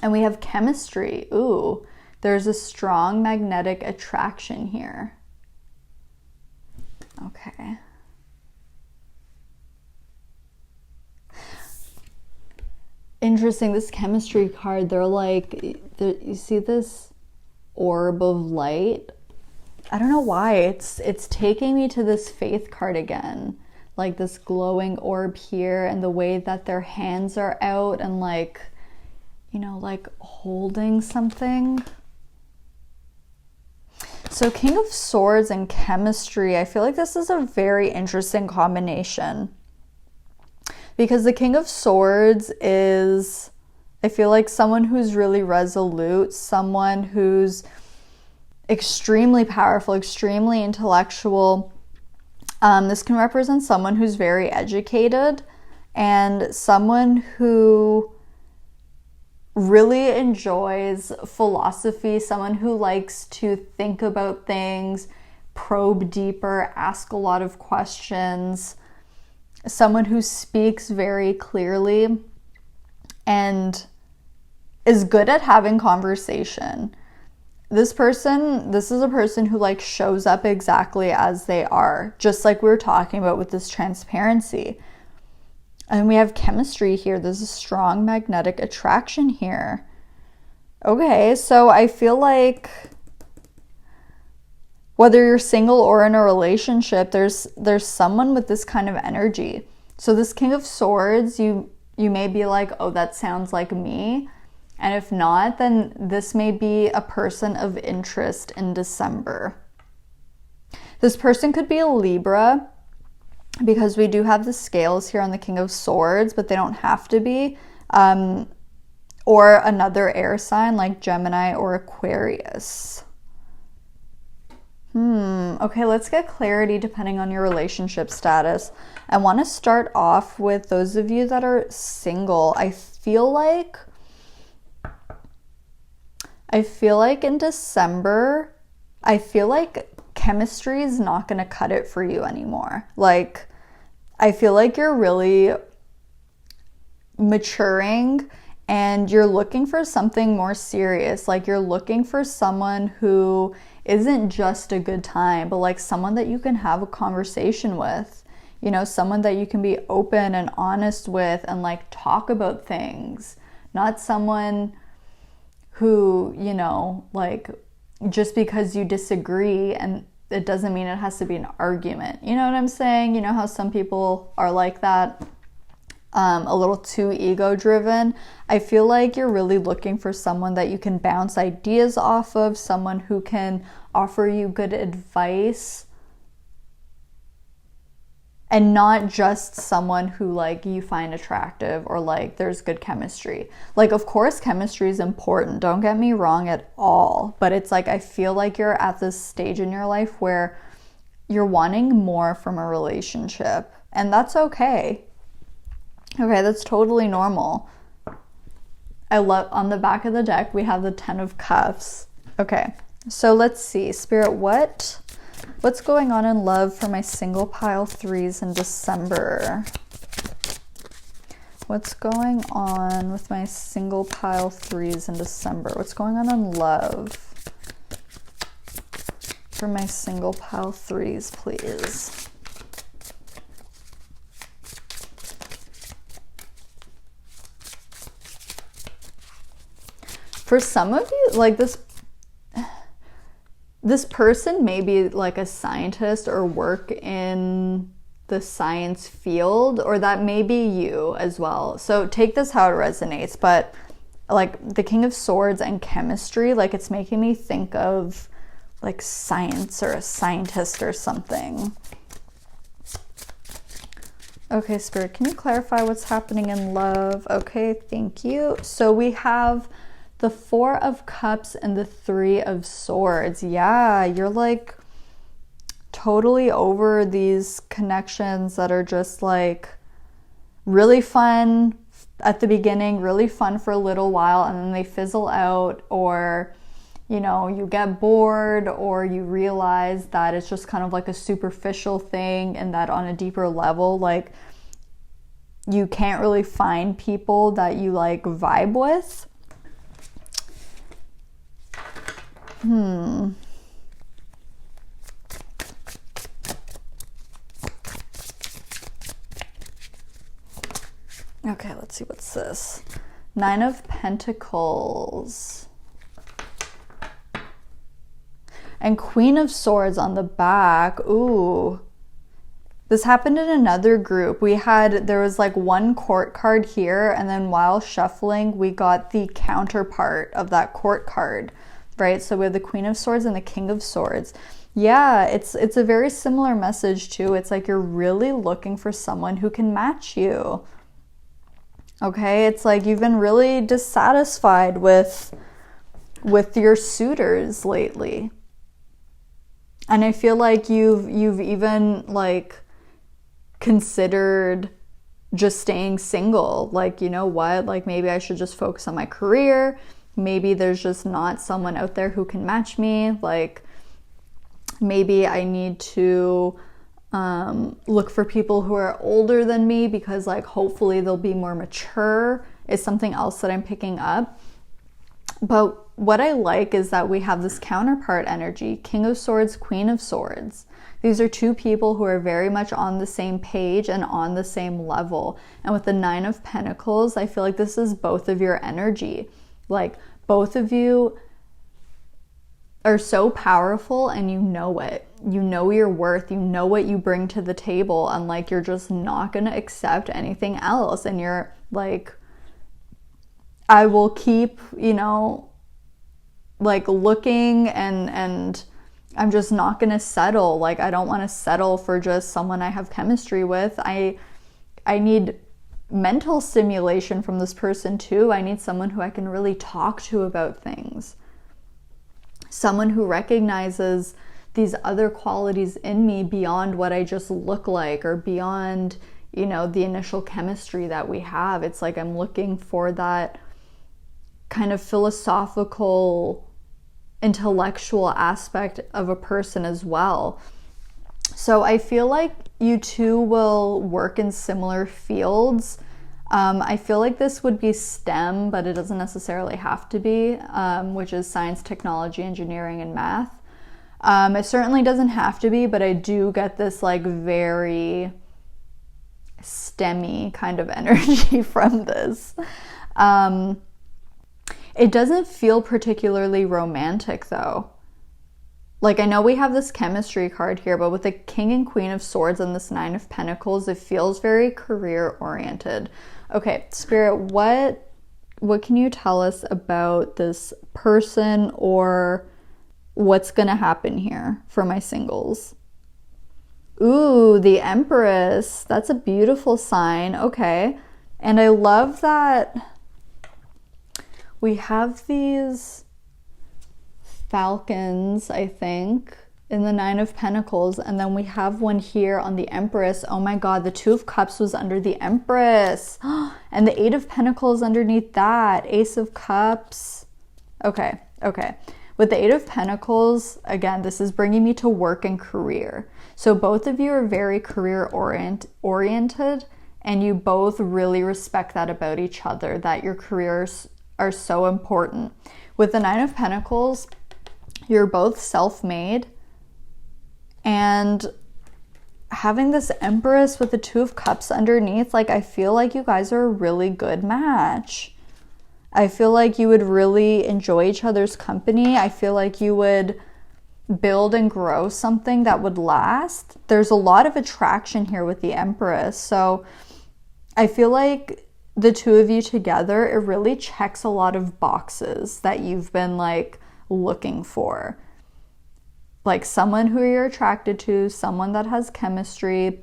And we have chemistry. Ooh, there's a strong magnetic attraction here. Okay. Interesting, this chemistry card, they're like, you see this orb of light? I don't know why, it's taking me to this faith card again. Like this glowing orb here, and the way that their hands are out and like, like holding something. So King of Swords and chemistry, I feel like this is a very interesting combination. Because the King of Swords is, I feel like someone who's really resolute, someone who's extremely powerful, extremely intellectual. This can represent someone who's very educated and someone who really enjoys philosophy, someone who likes to think about things, probe deeper, ask a lot of questions. someone who speaks very clearly and is good at having conversation. This is a person who like shows up exactly as they are, just like we were talking about with this transparency. And we have chemistry here. There's a strong magnetic attraction here. Okay, so I feel like whether you're single or in a relationship, there's someone with this kind of energy. So this King of Swords, you may be like, oh, that sounds like me. And if not, then this may be a person of interest in December. This person could be a Libra, because we do have the scales here on the King of Swords, but they don't have to be. Or another air sign like Gemini or Aquarius. Okay, let's get clarity depending on your relationship status. I want to start off with those of you that are single. I feel like in December, I feel like chemistry is not going to cut it for you anymore. Like, I feel like you're really maturing and you're looking for something more serious. Like, you're looking for someone who isn't just a good time, but like someone that you can have a conversation with, you know, someone that you can be open and honest with and like talk about things, not someone who, you know, like just because you disagree and it doesn't mean it has to be an argument. You know what I'm saying? You know how some people are like that, a little too ego driven. I feel like you're really looking for someone that you can bounce ideas off of, someone who can offer you good advice, and not just someone who like you find attractive or like there's good chemistry. Like, of course chemistry is important, don't get me wrong at all, but it's like I feel like you're at this stage in your life where you're wanting more from a relationship, and that's okay. Okay, that's totally normal. I love, on the back of the deck, we have the 10 of Cups. Okay, so let's see. Spirit, what's going on in love for my single pile threes in December? What's going on with my single pile threes in December? What's going on in love for my single pile threes, please? For some of you, like this person may be like a scientist or work in the science field, or that may be you as well. So take this how it resonates, but like the King of Swords and chemistry, like it's making me think of like science or a scientist or something. Okay, Spirit, can you clarify what's happening in love? Okay, thank you. So we have the 4 of Cups and the 3 of Swords. Yeah, you're like totally over these connections that are just like really fun at the beginning, really fun for a little while, and then they fizzle out, or you know, you get bored, or you realize that it's just kind of like a superficial thing, and that on a deeper level, like you can't really find people that you like vibe with. Okay, let's see, what's this? 9 of Pentacles. And Queen of Swords on the back. Ooh. This happened in another group. There was like one court card here, and then while shuffling, we got the counterpart of that court card. Right, so we have the Queen of Swords and the King of Swords. Yeah, it's a very similar message too. It's like you're really looking for someone who can match you. Okay, it's like you've been really dissatisfied with your suitors lately. And I feel like you've even like considered just staying single. Like, you know what? Like maybe I should just focus on my career. Maybe there's just not someone out there who can match me. Like maybe I need to Look for people who are older than me because like hopefully they'll be more mature is something else that I'm picking up. But what I like is that we have this counterpart energy, King of Swords, Queen of Swords. These are two people who are very much on the same page and on the same level. And with the Nine of Pentacles, I feel like this is both of your energy. Like both of you are so powerful and you know it. You know your worth, you know what you bring to the table, and like you're just not going to accept anything else. And you're like, I will keep, you know, like looking and I'm just not going to settle. Like I don't want to settle for just someone I have chemistry with. I need mental stimulation from this person too. I need someone who I can really talk to about things. Someone who recognizes these other qualities in me beyond what I just look like or beyond, you know, the initial chemistry that we have. It's like I'm looking for that kind of philosophical, intellectual aspect of a person as well. So I feel like you two will work in similar fields. I feel like this would be STEM, but it doesn't necessarily have to be, which is science, technology, engineering, and math. It certainly doesn't have to be, but I do get this like very STEM-y kind of energy from this. It doesn't feel particularly romantic though. Like I know we have this chemistry card here, but with the King and Queen of Swords and this Nine of Pentacles, it feels very career oriented. Okay, Spirit, what can you tell us about this person or what's gonna happen here for my singles? Ooh, the Empress. That's a beautiful sign. Okay. And I love that we have these falcons, I think, in the Nine of Pentacles, and then we have one here on the Empress. Oh my god, the Two of Cups was under the Empress. And the Eight of Pentacles underneath that. Ace of Cups. Okay. With the Eight of Pentacles, again, this is bringing me to work and career. So both of you are very career oriented, and you both really respect that about each other, that your careers are so important. With the Nine of Pentacles, you're both self-made, and having this Empress with the Two of Cups underneath, like I feel like you guys are a really good match. I feel like you would really enjoy each other's company. I feel like you would build and grow something that would last. There's a lot of attraction here with the Empress. So I feel like the two of you together, it really checks a lot of boxes that you've been like looking for. Like someone who you're attracted to, someone that has chemistry,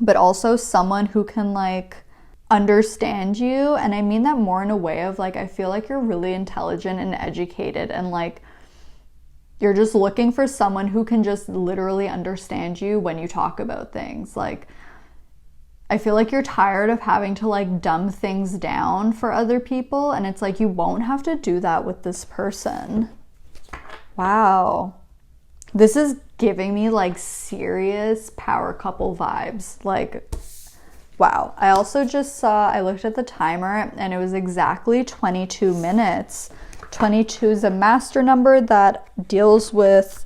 but also someone who can like understand you. And I mean that more in a way of like, I feel like you're really intelligent and educated, and like you're just looking for someone who can just literally understand you when you talk about things. Like I feel like you're tired of having to like dumb things down for other people, and it's like you won't have to do that with this person. Wow. This is giving me like serious power couple vibes. Like, wow. I also just saw, I looked at the timer and it was exactly 22 minutes. 22 is a master number that deals with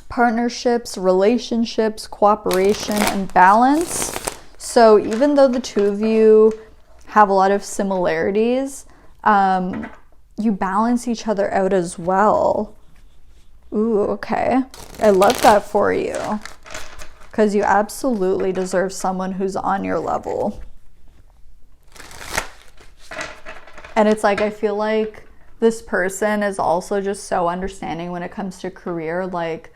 partnerships, relationships, cooperation, and balance. So even though the two of you have a lot of similarities, you balance each other out as well. Ooh, okay. I love that for you, because you absolutely deserve someone who's on your level. And it's like, I feel like this person is also just so understanding when it comes to career. Like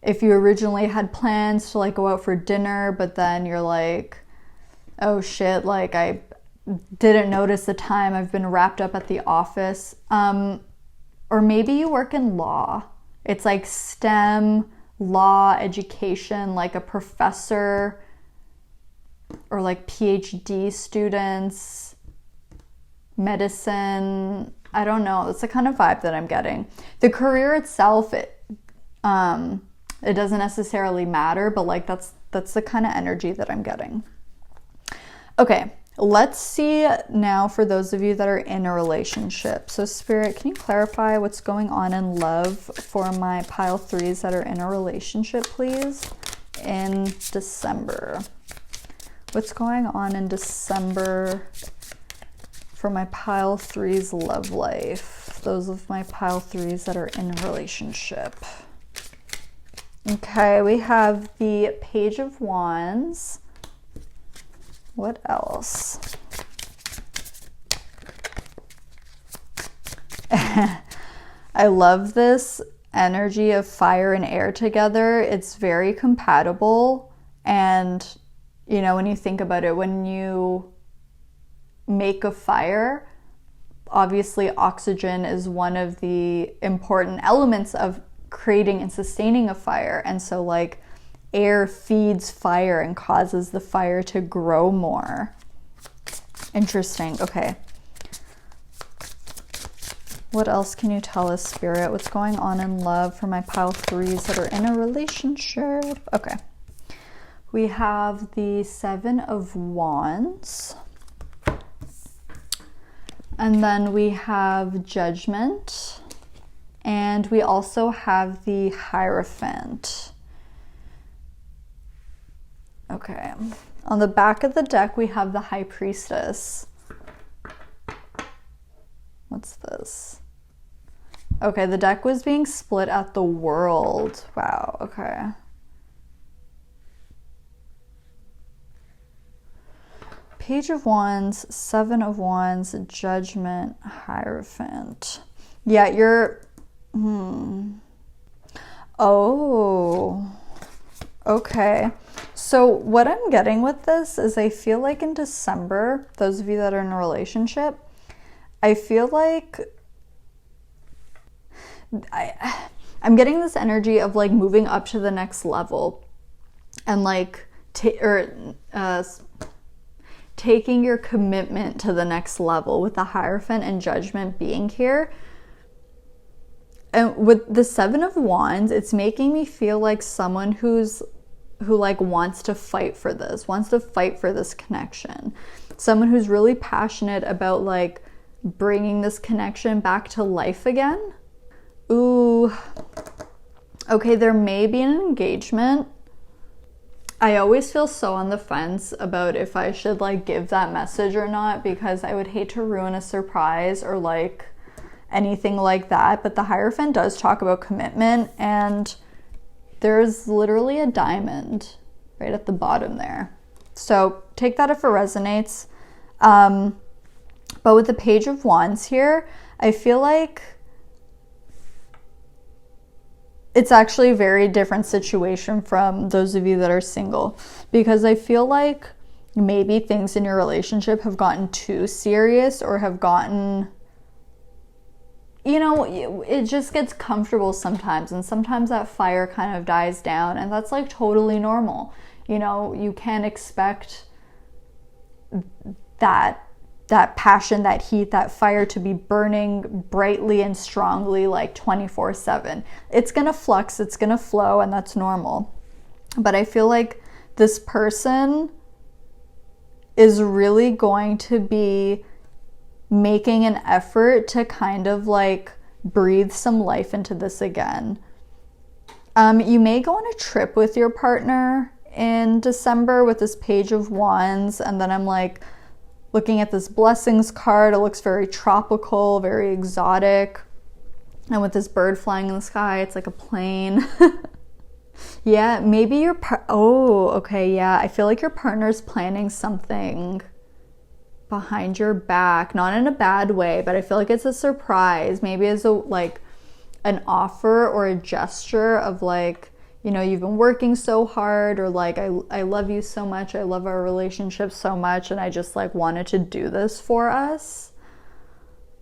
if you originally had plans to like go out for dinner, but then you're like, oh shit, like I didn't notice the time, I've been wrapped up at the office. Or maybe you work in law. It's like STEM, law, education, like a professor, or like PhD students, medicine. I don't know. It's the kind of vibe that I'm getting. The career itself, It doesn't necessarily matter, but like that's the kind of energy that I'm getting. Okay, let's see now for those of you that are in a relationship. So Spirit, can you clarify what's going on in love for my pile 3s that are in a relationship, please? In December. What's going on in December for my pile 3's love life? Those of my pile 3s that are in a relationship. Okay, we have the Page of Wands. What else? I love this energy of fire and air together. It's very compatible. And, you know, when you think about it, when you make a fire, obviously oxygen is one of the important elements of creating and sustaining a fire. And so like air feeds fire and causes the fire to grow more. Interesting. Okay. What else can you tell us, Spirit? What's going on in love for my pile 3s that are in a relationship? Okay. We have the 7 of Wands. And then we have Judgment. And we also have the Hierophant. Okay. On the back of the deck, we have the High Priestess. What's this? Okay, the deck was being split at the World. Wow, okay. Page of Wands, 7 of Wands, Judgment, Hierophant. Yeah, you're... Oh, okay. So what I'm getting with this is I feel like in December, those of you that are in a relationship, I feel like I'm getting this energy of like moving up to the next level and like taking your commitment to the next level with the Hierophant and Judgment being here. And with the 7 of Wands, it's making me feel like someone who like wants to fight for this connection. Someone who's really passionate about like bringing this connection back to life again. Ooh. Okay, there may be an engagement. I always feel so on the fence about if I should like give that message or not, because I would hate to ruin a surprise or like anything like that. But the Hierophant does talk about commitment, and there's literally a diamond right at the bottom there. So take that if it resonates. But with the Page of Wands here, I feel like it's actually a very different situation from those of you that are single, because I feel like maybe things in your relationship have gotten too serious or have gotten, you know, it just gets comfortable sometimes, and sometimes that fire kind of dies down, and that's like totally normal. You know, you can't expect that passion, that heat, that fire to be burning brightly and strongly like 24/7. It's gonna flux, it's gonna flow, and that's normal. But I feel like this person is really going to be making an effort to kind of like breathe some life into this again. You may go on a trip with your partner in December with this Page of Wands, and then I'm like looking at this Blessings card. It looks very tropical, very exotic, and with this bird flying in the sky, it's like a plane. Yeah, maybe your oh, okay, yeah, I feel like your partner's planning something behind your back, not in a bad way, but I feel like it's a surprise. Maybe it's like an offer or a gesture of like, you know, you've been working so hard, or like, I love you so much, I love our relationship so much, and I just like wanted to do this for us.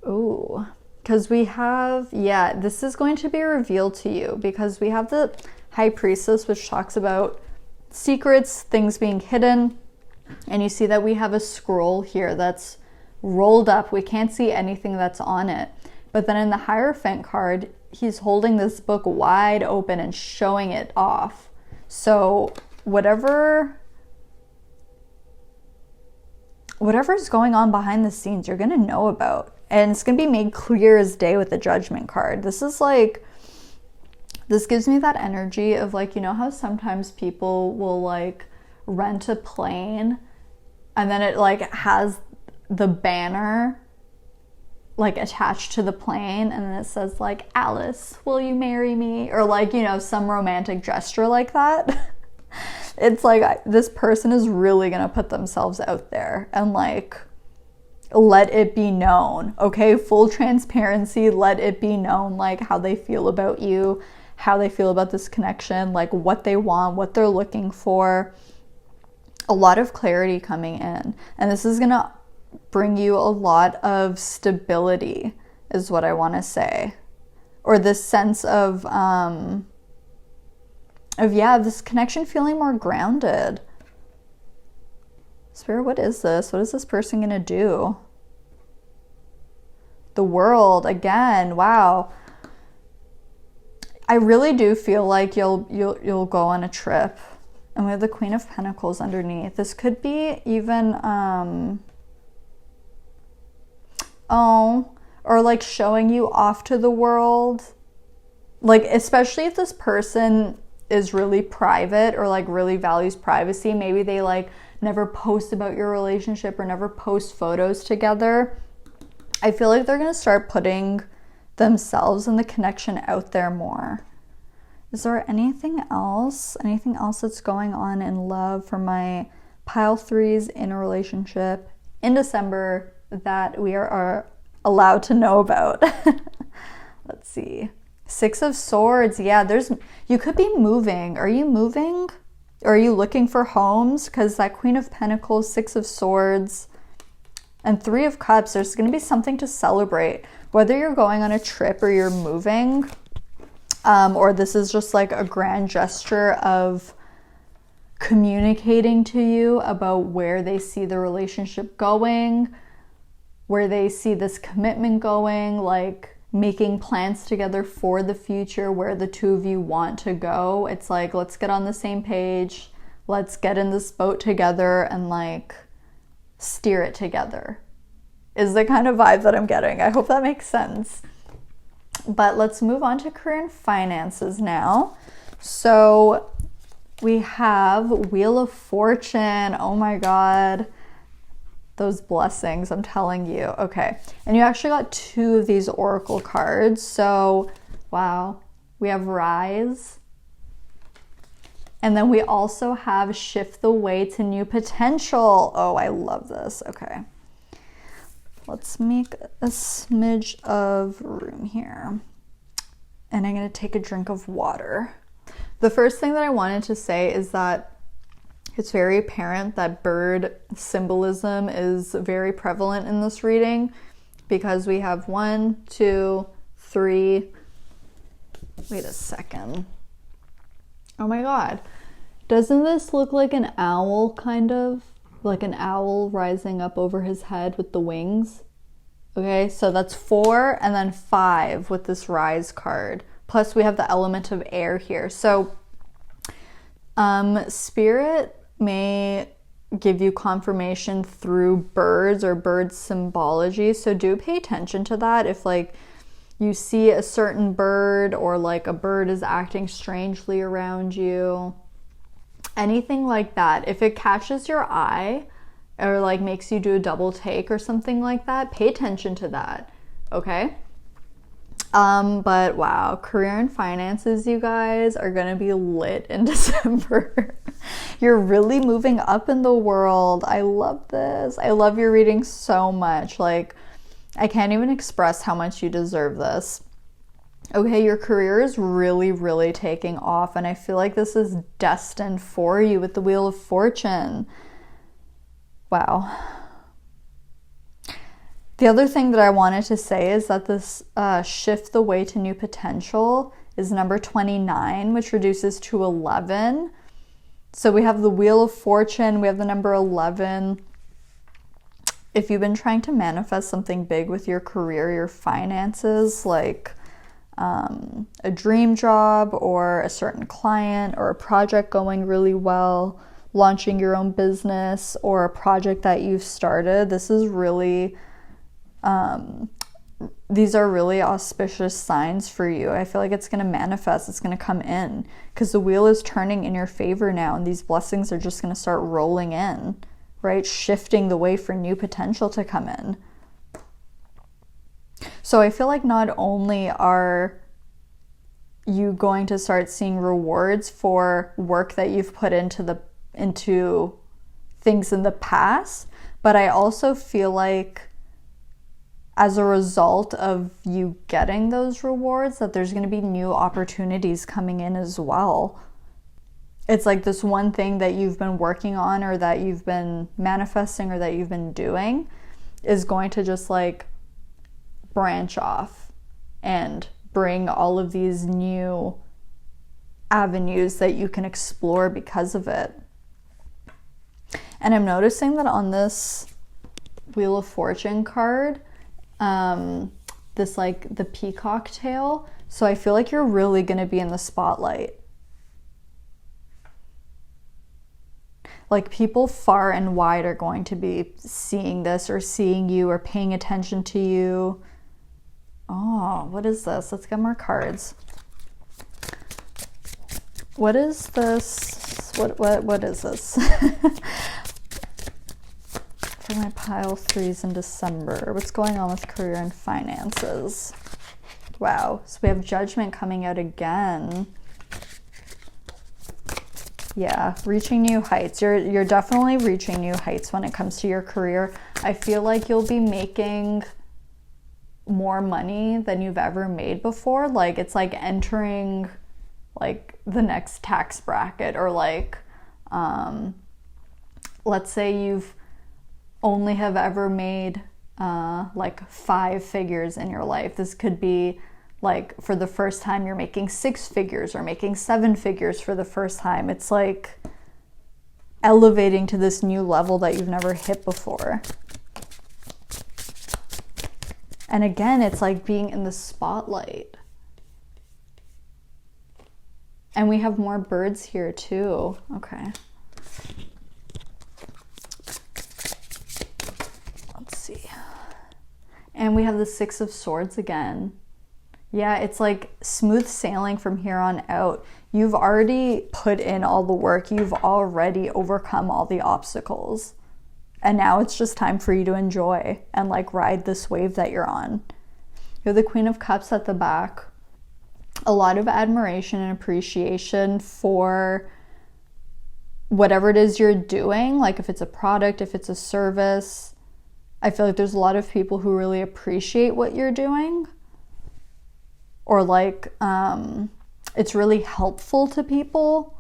Ooh, because we have, yeah, this is going to be revealed to you, because we have the High Priestess, which talks about secrets, things being hidden. And you see that we have a scroll here that's rolled up. We can't see anything that's on it. But then in the Hierophant card, he's holding this book wide open and showing it off. So whatever's going on behind the scenes, you're going to know about. And it's going to be made clear as day with the Judgment card. This gives me that energy of like, you know how sometimes people will like rent a plane and then it like has the banner like attached to the plane and then it says like, Alice, will you marry me? Or like, you know, some romantic gesture like that. It's like this person is really gonna put themselves out there and like let it be known, okay? Full transparency, let it be known like how they feel about you, how they feel about this connection, like what they want, what they're looking for. A lot of clarity coming in, and this is gonna bring you a lot of stability is what I want to say, or this sense of this connection feeling more grounded. Spirit, what is this? What is this person gonna do? The World again. Wow. I really do feel like you'll go on a trip. And we have the Queen of Pentacles underneath. This could be even or like showing you off to the world. Like, especially if this person is really private or like really values privacy. Maybe they like never post about your relationship or never post photos together. I feel like they're going to start putting themselves and the connection out there more. Is there anything else? Anything else that's going on in love for my pile threes in a relationship in December that we are allowed to know about? Let's see. 6 of Swords. Yeah, you could be moving. Are you moving? Or are you looking for homes? Because that Queen of Pentacles, 6 of Swords, and 3 of Cups, there's going to be something to celebrate. Whether you're going on a trip or you're moving, or this is just like a grand gesture of communicating to you about where they see the relationship going, where they see this commitment going, like making plans together for the future, where the two of you want to go. It's like, let's get on the same page. Let's get in this boat together and like steer it together is the kind of vibe that I'm getting. I hope that makes sense. But let's move on to career and finances now. So we have Wheel of Fortune. Oh my God. Those blessings, I'm telling you. Okay. And you actually got 2 of these oracle cards. So, wow. We have Rise. And then we also have Shift the Way to New Potential. Oh, I love this. Okay. Let's make a smidge of room here. And I'm going to take a drink of water. The first thing that I wanted to say is that it's very apparent that bird symbolism is very prevalent in this reading because we have 1, 2, 3. Wait a second. Oh my God. Doesn't this look like an owl kind of? Like an owl rising up over his head with the wings. Okay, so that's 4 and then 5 with this Rise card. Plus we have the element of air here. So Spirit may give you confirmation through birds or bird symbology. So do pay attention to that. If like you see a certain bird or like a bird is acting strangely around you, anything like that, if it catches your eye or like makes you do a double take or something like that, pay attention to that, okay? But wow, career and finances, you guys, are gonna be lit in December. You're really moving up in the world. I love this. I love your reading so much. Like, I can't even express how much you deserve this. Okay, your career is really, really taking off, and I feel like this is destined for you with the Wheel of Fortune. Wow. The other thing that I wanted to say is that this Shift the Way to New Potential is number 29, which reduces to 11. So we have the Wheel of Fortune, we have the number 11. If you've been trying to manifest something big with your career, your finances, like, a dream job or a certain client or a project going really well, launching your own business or a project that you've started. This is really, these are really auspicious signs for you. I feel like it's going to manifest, it's going to come in because the wheel is turning in your favor now, and these blessings are just going to start rolling in, right? Shifting the way for new potential to come in. So I feel like not only are you going to start seeing rewards for work that you've put into things in the past, but I also feel like as a result of you getting those rewards, that there's going to be new opportunities coming in as well. It's like this one thing that you've been working on or that you've been manifesting or that you've been doing is going to just like branch off and bring all of these new avenues that you can explore because of it. And I'm noticing that on this Wheel of Fortune card, this like the peacock tail, so I feel like you're really going to be in the spotlight. Like people far and wide are going to be seeing this or seeing you or paying attention to you. Oh, what is this? Let's get more cards. What is this? What is this? For my pile threes in December. What's going on with career and finances? Wow. So we have Judgment coming out again. Yeah, reaching new heights. You're definitely reaching new heights when it comes to your career. I feel like you'll be making more money than you've ever made before. Like it's like entering like the next tax bracket, or like let's say you've only have ever made like 5 figures in your life. This could be like for the first time you're making 6 figures or making 7 figures for the first time. It's like elevating to this new level that you've never hit before. And again, it's like being in the spotlight. And we have more birds here too. Okay. Let's see. And we have the 6 of Swords again. Yeah, it's like smooth sailing from here on out. You've already put in all the work. You've already overcome all the obstacles. And now it's just time for you to enjoy and like ride this wave that you're on. You have the Queen of Cups at the back. A lot of admiration and appreciation for whatever it is you're doing. Like if it's a product, if it's a service. I feel like there's a lot of people who really appreciate what you're doing. Or like it's really helpful to people.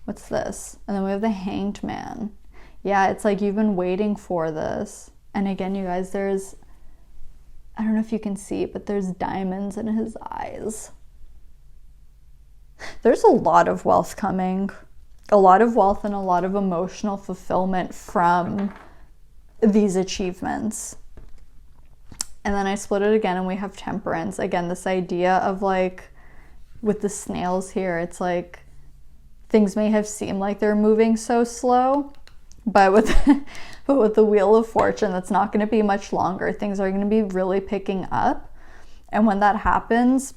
What's this? And then we have the Hanged Man. Yeah, it's like you've been waiting for this. And again, you guys, there's, I don't know if you can see, but there's diamonds in his eyes. There's a lot of wealth coming. A lot of wealth and a lot of emotional fulfillment from these achievements. And then I split it again and we have Temperance. Again, this idea of like, with the snails here, it's like things may have seemed like they're moving so slow, but with the Wheel of Fortune, that's not going to be much longer. Things are going to be really picking up. And when that happens,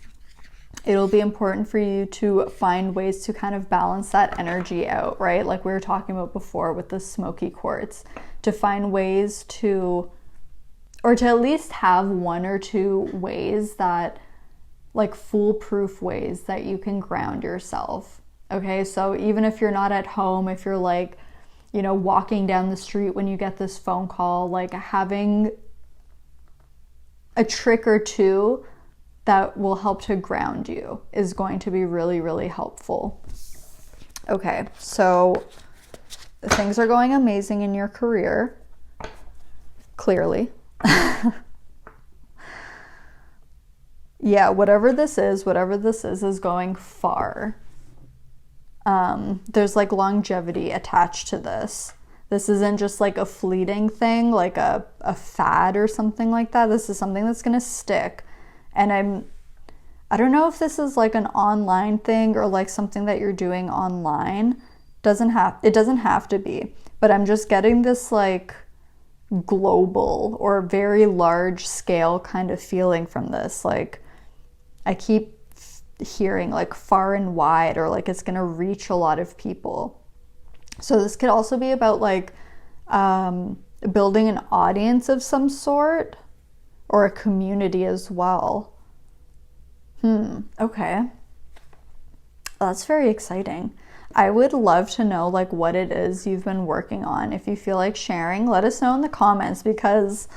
it'll be important for you to find ways to kind of balance that energy out, right? Like we were talking about before with the Smokey Quartz, to find ways to, or to at least have 1 or 2 ways that, like foolproof ways that you can ground yourself. Okay, so even if you're not at home, if you're like, you know, walking down the street when you get this phone call, like having a trick or 2 that will help to ground you is going to be really, really helpful. Okay, so things are going amazing in your career, clearly. Yeah, whatever this is going far. There's like longevity attached to this. This isn't just like a fleeting thing, like a fad or something like that. This is something that's going to stick. And I don't know if this is like an online thing or like something that you're doing online. It doesn't have to be, but I'm just getting this like global or very large scale kind of feeling from this. Like I keep hearing like far and wide, or like it's gonna reach a lot of people. So this could also be about like building an audience of some sort, or a community as well. Okay. That's very exciting. I would love to know like what it is you've been working on. If you feel like sharing, let us know in the comments, because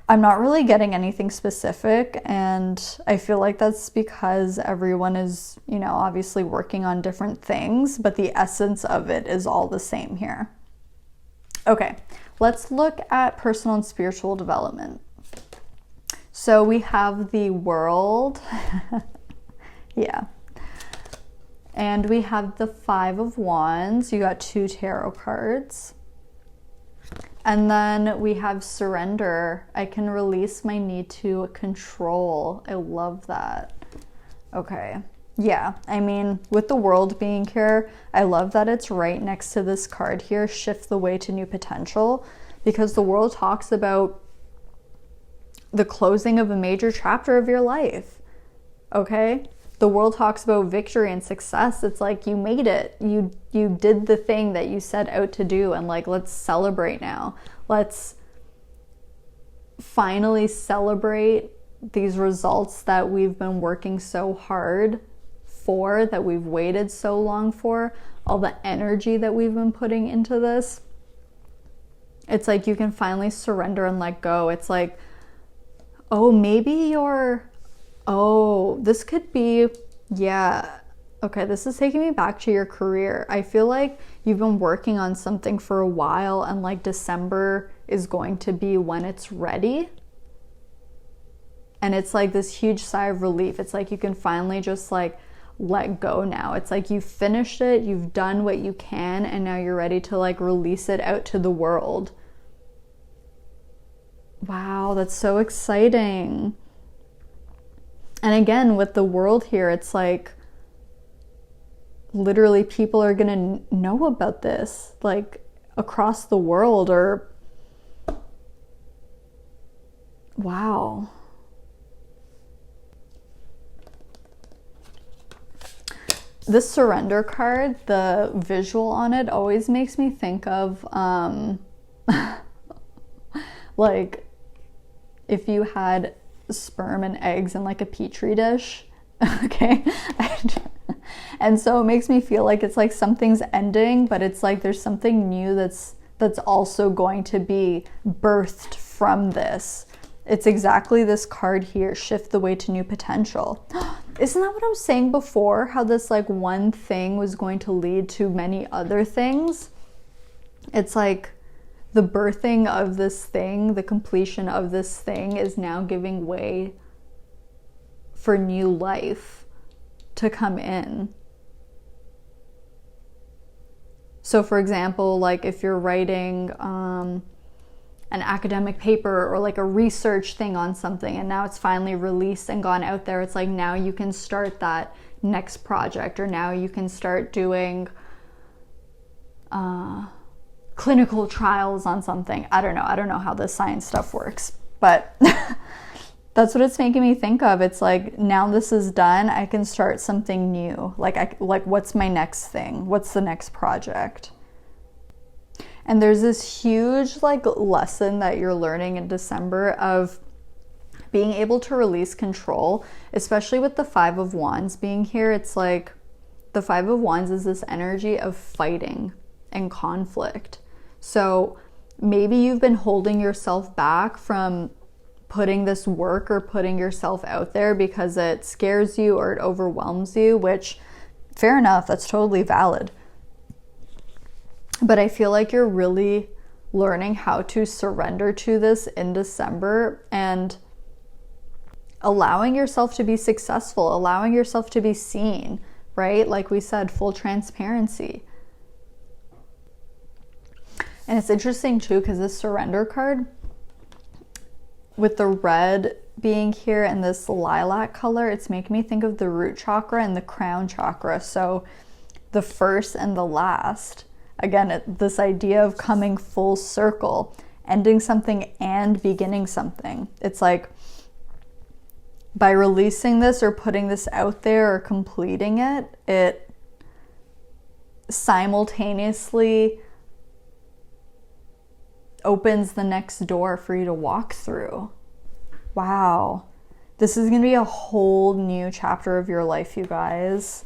I'm not really getting anything specific, and I feel like that's because everyone is, you know, obviously working on different things, but the essence of it is all the same here. Okay, let's look at personal and spiritual development. So we have the world. Yeah. And we have the 5 of Wands. You got 2 tarot cards. And then we have surrender. I can release my need to control. I love that. Okay. Yeah, I mean, with the world being here, I love that it's right next to this card here, shift the way to new potential, because the world talks about the closing of a major chapter of your life. Okay? The world talks about victory and success. It's like you made it. You did the thing that you set out to do, and like let's celebrate now. Let's finally celebrate these results that we've been working so hard for, that we've waited so long for, all the energy that we've been putting into this. It's like you can finally surrender and let go. It's like, oh, maybe this could be, yeah. Okay, this is taking me back to your career. I feel like you've been working on something for a while, and like December is going to be when it's ready. And it's like this huge sigh of relief. It's like you can finally just like let go now. It's like you've finished it, you've done what you can, and now you're ready to like release it out to the world. Wow, that's so exciting. And again, with the world here, it's like literally people are gonna know about this, like across the world, or wow. This surrender card, the visual on it always makes me think of like if you had sperm and eggs in like a petri dish. Okay. And so it makes me feel like it's like something's ending, but it's like there's something new that's also going to be birthed from this. It's exactly this card here, shift the way to new potential. Isn't that what I was saying before? How this like one thing was going to lead to many other things? It's like the birthing of this thing, the completion of this thing is now giving way for new life to come in. So for example, like if you're writing an academic paper or like a research thing on something, and now it's finally released and gone out there, it's like now you can start that next project, or now you can start doing clinical trials on something. I don't know how this science stuff works, but that's what it's making me think of. It's like now this is done, I can start something new. Like what's my next thing? What's the next project? And there's this huge like lesson that you're learning in December of being able to release control, especially with the 5 of Wands being here. It's like the 5 of Wands is this energy of fighting and conflict. So maybe you've been holding yourself back from putting this work or putting yourself out there because it scares you or it overwhelms you, which fair enough, that's totally valid. But I feel like you're really learning how to surrender to this in December and allowing yourself to be successful, allowing yourself to be seen, right? Like we said, full transparency. And it's interesting too, because this surrender card with the red being here in this lilac color, it's making me think of the root chakra and the crown chakra. So the first and the last. Again, this idea of coming full circle, ending something and beginning something. It's like by releasing this or putting this out there or completing it, it simultaneously opens the next door for you to walk through. Wow. This is going to be a whole new chapter of your life, you guys.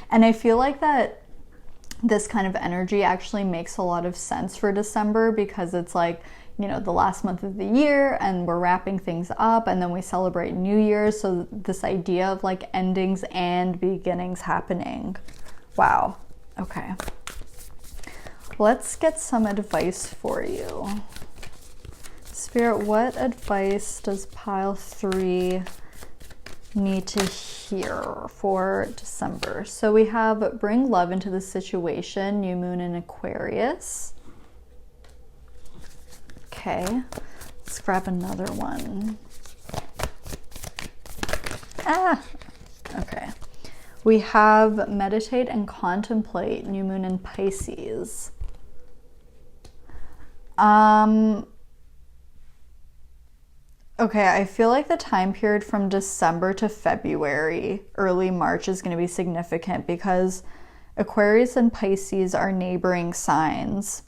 And I feel like that this kind of energy actually makes a lot of sense for December, because it's like, you know, the last month of the year and we're wrapping things up and then we celebrate New Year's. So this idea of like endings and beginnings happening. Wow. Okay. Let's get some advice for you. Spirit, what advice does pile 3 need to hear for December? So we have bring love into the situation, new moon in Aquarius. Okay, let's grab another one. Okay. We have meditate and contemplate, new moon in Pisces. Okay, I feel like the time period from December to February, early March is going to be significant, because Aquarius and Pisces are neighboring signs.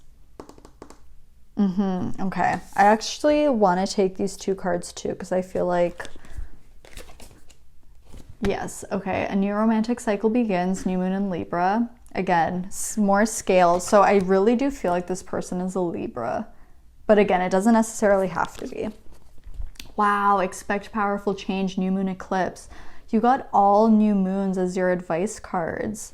Okay, I actually want to take these 2 cards too, because I feel like, yes, okay, a new romantic cycle begins, new moon in Libra. Again, more scales. So I really do feel like this person is a Libra. But again, it doesn't necessarily have to be. Wow, expect powerful change, new moon eclipse. You got all new moons as your advice cards.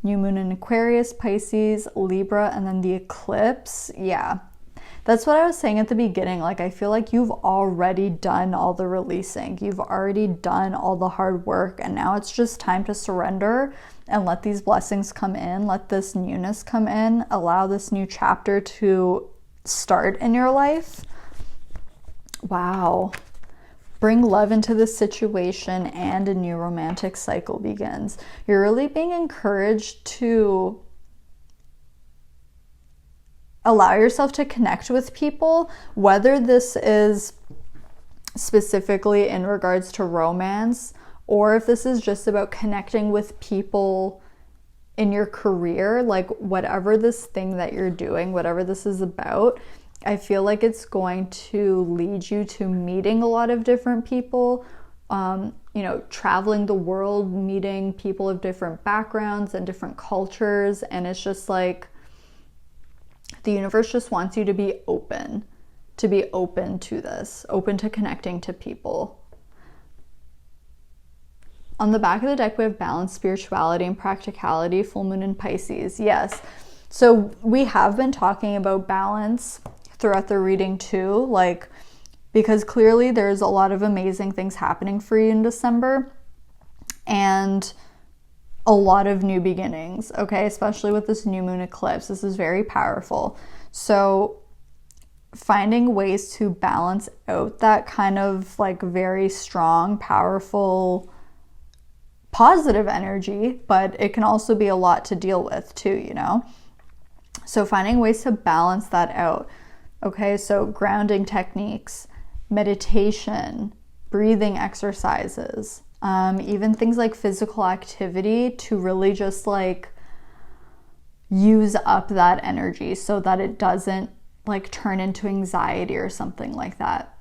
New moon in Aquarius, Pisces, Libra, and then the eclipse. Yeah, that's what I was saying at the beginning. Like, I feel like you've already done all the releasing. You've already done all the hard work. And now it's just time to surrender and let these blessings come in. Let this newness come in. Allow this new chapter to start in your life. Wow. Bring love into the situation and a new romantic cycle begins. You're really being encouraged to allow yourself to connect with people, whether this is specifically in regards to romance, or if this is just about connecting with people in your career, like whatever this thing that you're doing, whatever this is about, I feel like it's going to lead you to meeting a lot of different people, you know, traveling the world, meeting people of different backgrounds and different cultures. And it's just like, the universe just wants you to be open to this, open to connecting to people. On the back of the deck, we have balance, spirituality, and practicality, full moon in Pisces. Yes. So we have been talking about balance throughout the reading too, like, because clearly there's a lot of amazing things happening for you in December and a lot of new beginnings, okay? Especially with this new moon eclipse. This is very powerful. So finding ways to balance out that kind of like very strong, powerful, positive energy, but it can also be a lot to deal with too, you know? So finding ways to balance that out. Okay, so grounding techniques, meditation, breathing exercises, even things like physical activity to really just like use up that energy so that it doesn't like turn into anxiety or something like that.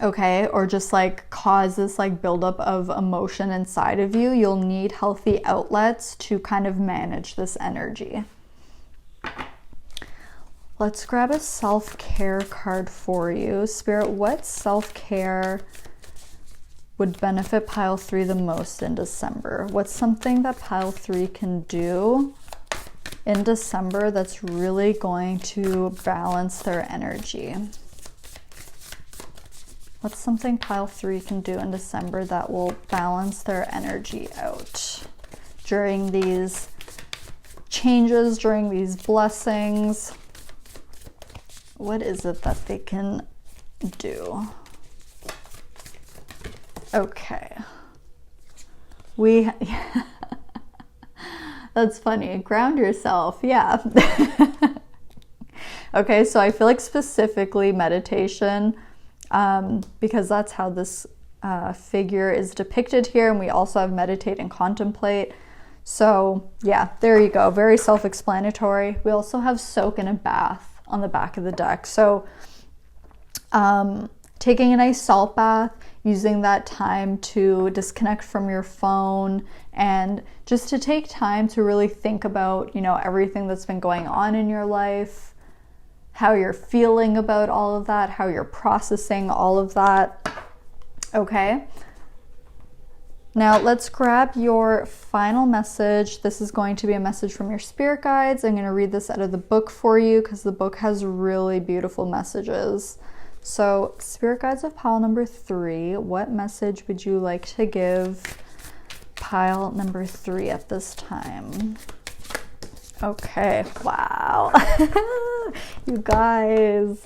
Okay, or just like cause this like buildup of emotion inside of you. You'll need healthy outlets to kind of manage this energy. Let's grab a self-care card for you. Spirit, what self-care would benefit pile 3 the most in December? What's something that pile 3 can do in December that's really going to balance their energy? What's something pile 3 can do in December that will balance their energy out during these changes, during these blessings? what is it that they can do? Okay. That's funny. Ground yourself. Yeah. Okay, so I feel like specifically meditation, because that's how this figure is depicted here, and we also have meditate and contemplate. So yeah, there you go. Very self-explanatory. We also have soak in a bath on the back of the deck. So taking a nice salt bath, using that time to disconnect from your phone and just to take time to really think about, you know, everything that's been going on in your life, how you're feeling about all of that, how you're processing all of that. Okay. Now let's grab your final message. This is going to be a message from your spirit guides. I'm going to read this out of the book for you because the book has really beautiful messages. So, spirit guides of pile number 3, what message would you like to give pile number 3 at this time? Okay, wow. You guys,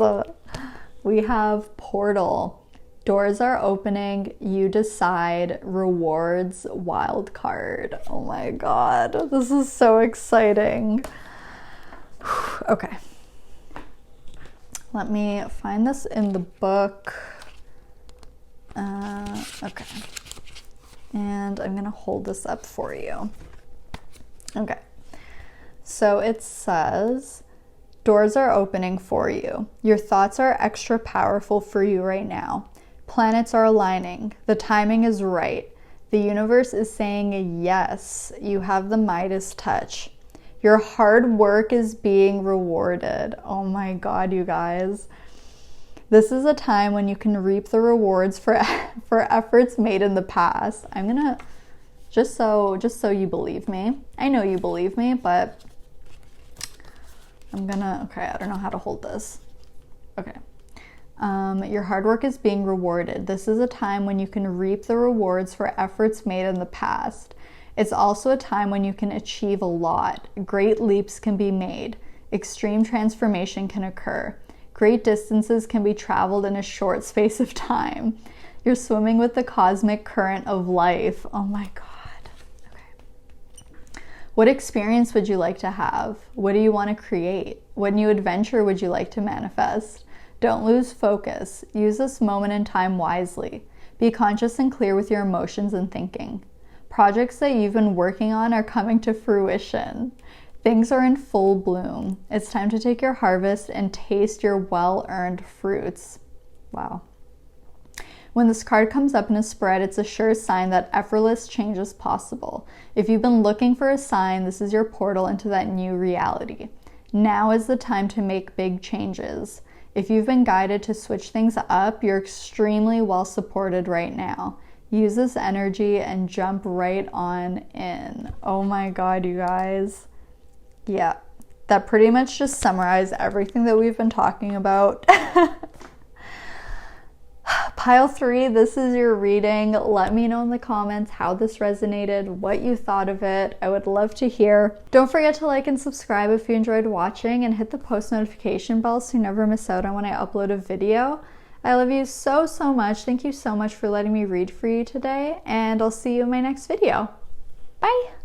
we have portal. Doors are opening, you decide, rewards, wild card. Oh my God, this is so exciting. Okay. Let me find this in the book. Okay. And I'm gonna hold this up for you. Okay. So it says, doors are opening for you. Your thoughts are extra powerful for you right now. Planets are aligning. The timing is right. The universe is saying yes. You have the Midas touch. Your hard work is being rewarded. Oh my God, you guys. This is a time when you can reap the rewards for efforts made in the past. I'm gonna, just so you believe me. I know you believe me, but I'm gonna, okay, I don't know how to hold this. Okay. Your hard work is being rewarded. This is a time when you can reap the rewards for efforts made in the past. It's also a time when you can achieve a lot. Great leaps can be made. Extreme transformation can occur. Great distances can be traveled in a short space of time. You're swimming with the cosmic current of life. Oh my God. Okay. What experience would you like to have? What do you want to create? What new adventure would you like to manifest? Don't lose focus. Use this moment in time wisely. Be conscious and clear with your emotions and thinking. Projects that you've been working on are coming to fruition. Things are in full bloom. It's time to take your harvest and taste your well-earned fruits. Wow. When this card comes up in a spread, it's a sure sign that effortless change is possible. If you've been looking for a sign, this is your portal into that new reality. Now is the time to make big changes. If you've been guided to switch things up, you're extremely well supported right now. Use this energy and jump right on in. Oh my God, you guys. Yeah, that pretty much just summarized everything that we've been talking about. Pile 3, this is your reading. Let me know in the comments how this resonated, what you thought of it. I would love to hear. Don't forget to like and subscribe if you enjoyed watching, and hit the post notification bell so you never miss out on when I upload a video. I love you so, so much. Thank you so much for letting me read for you today, and I'll see you in my next video. Bye!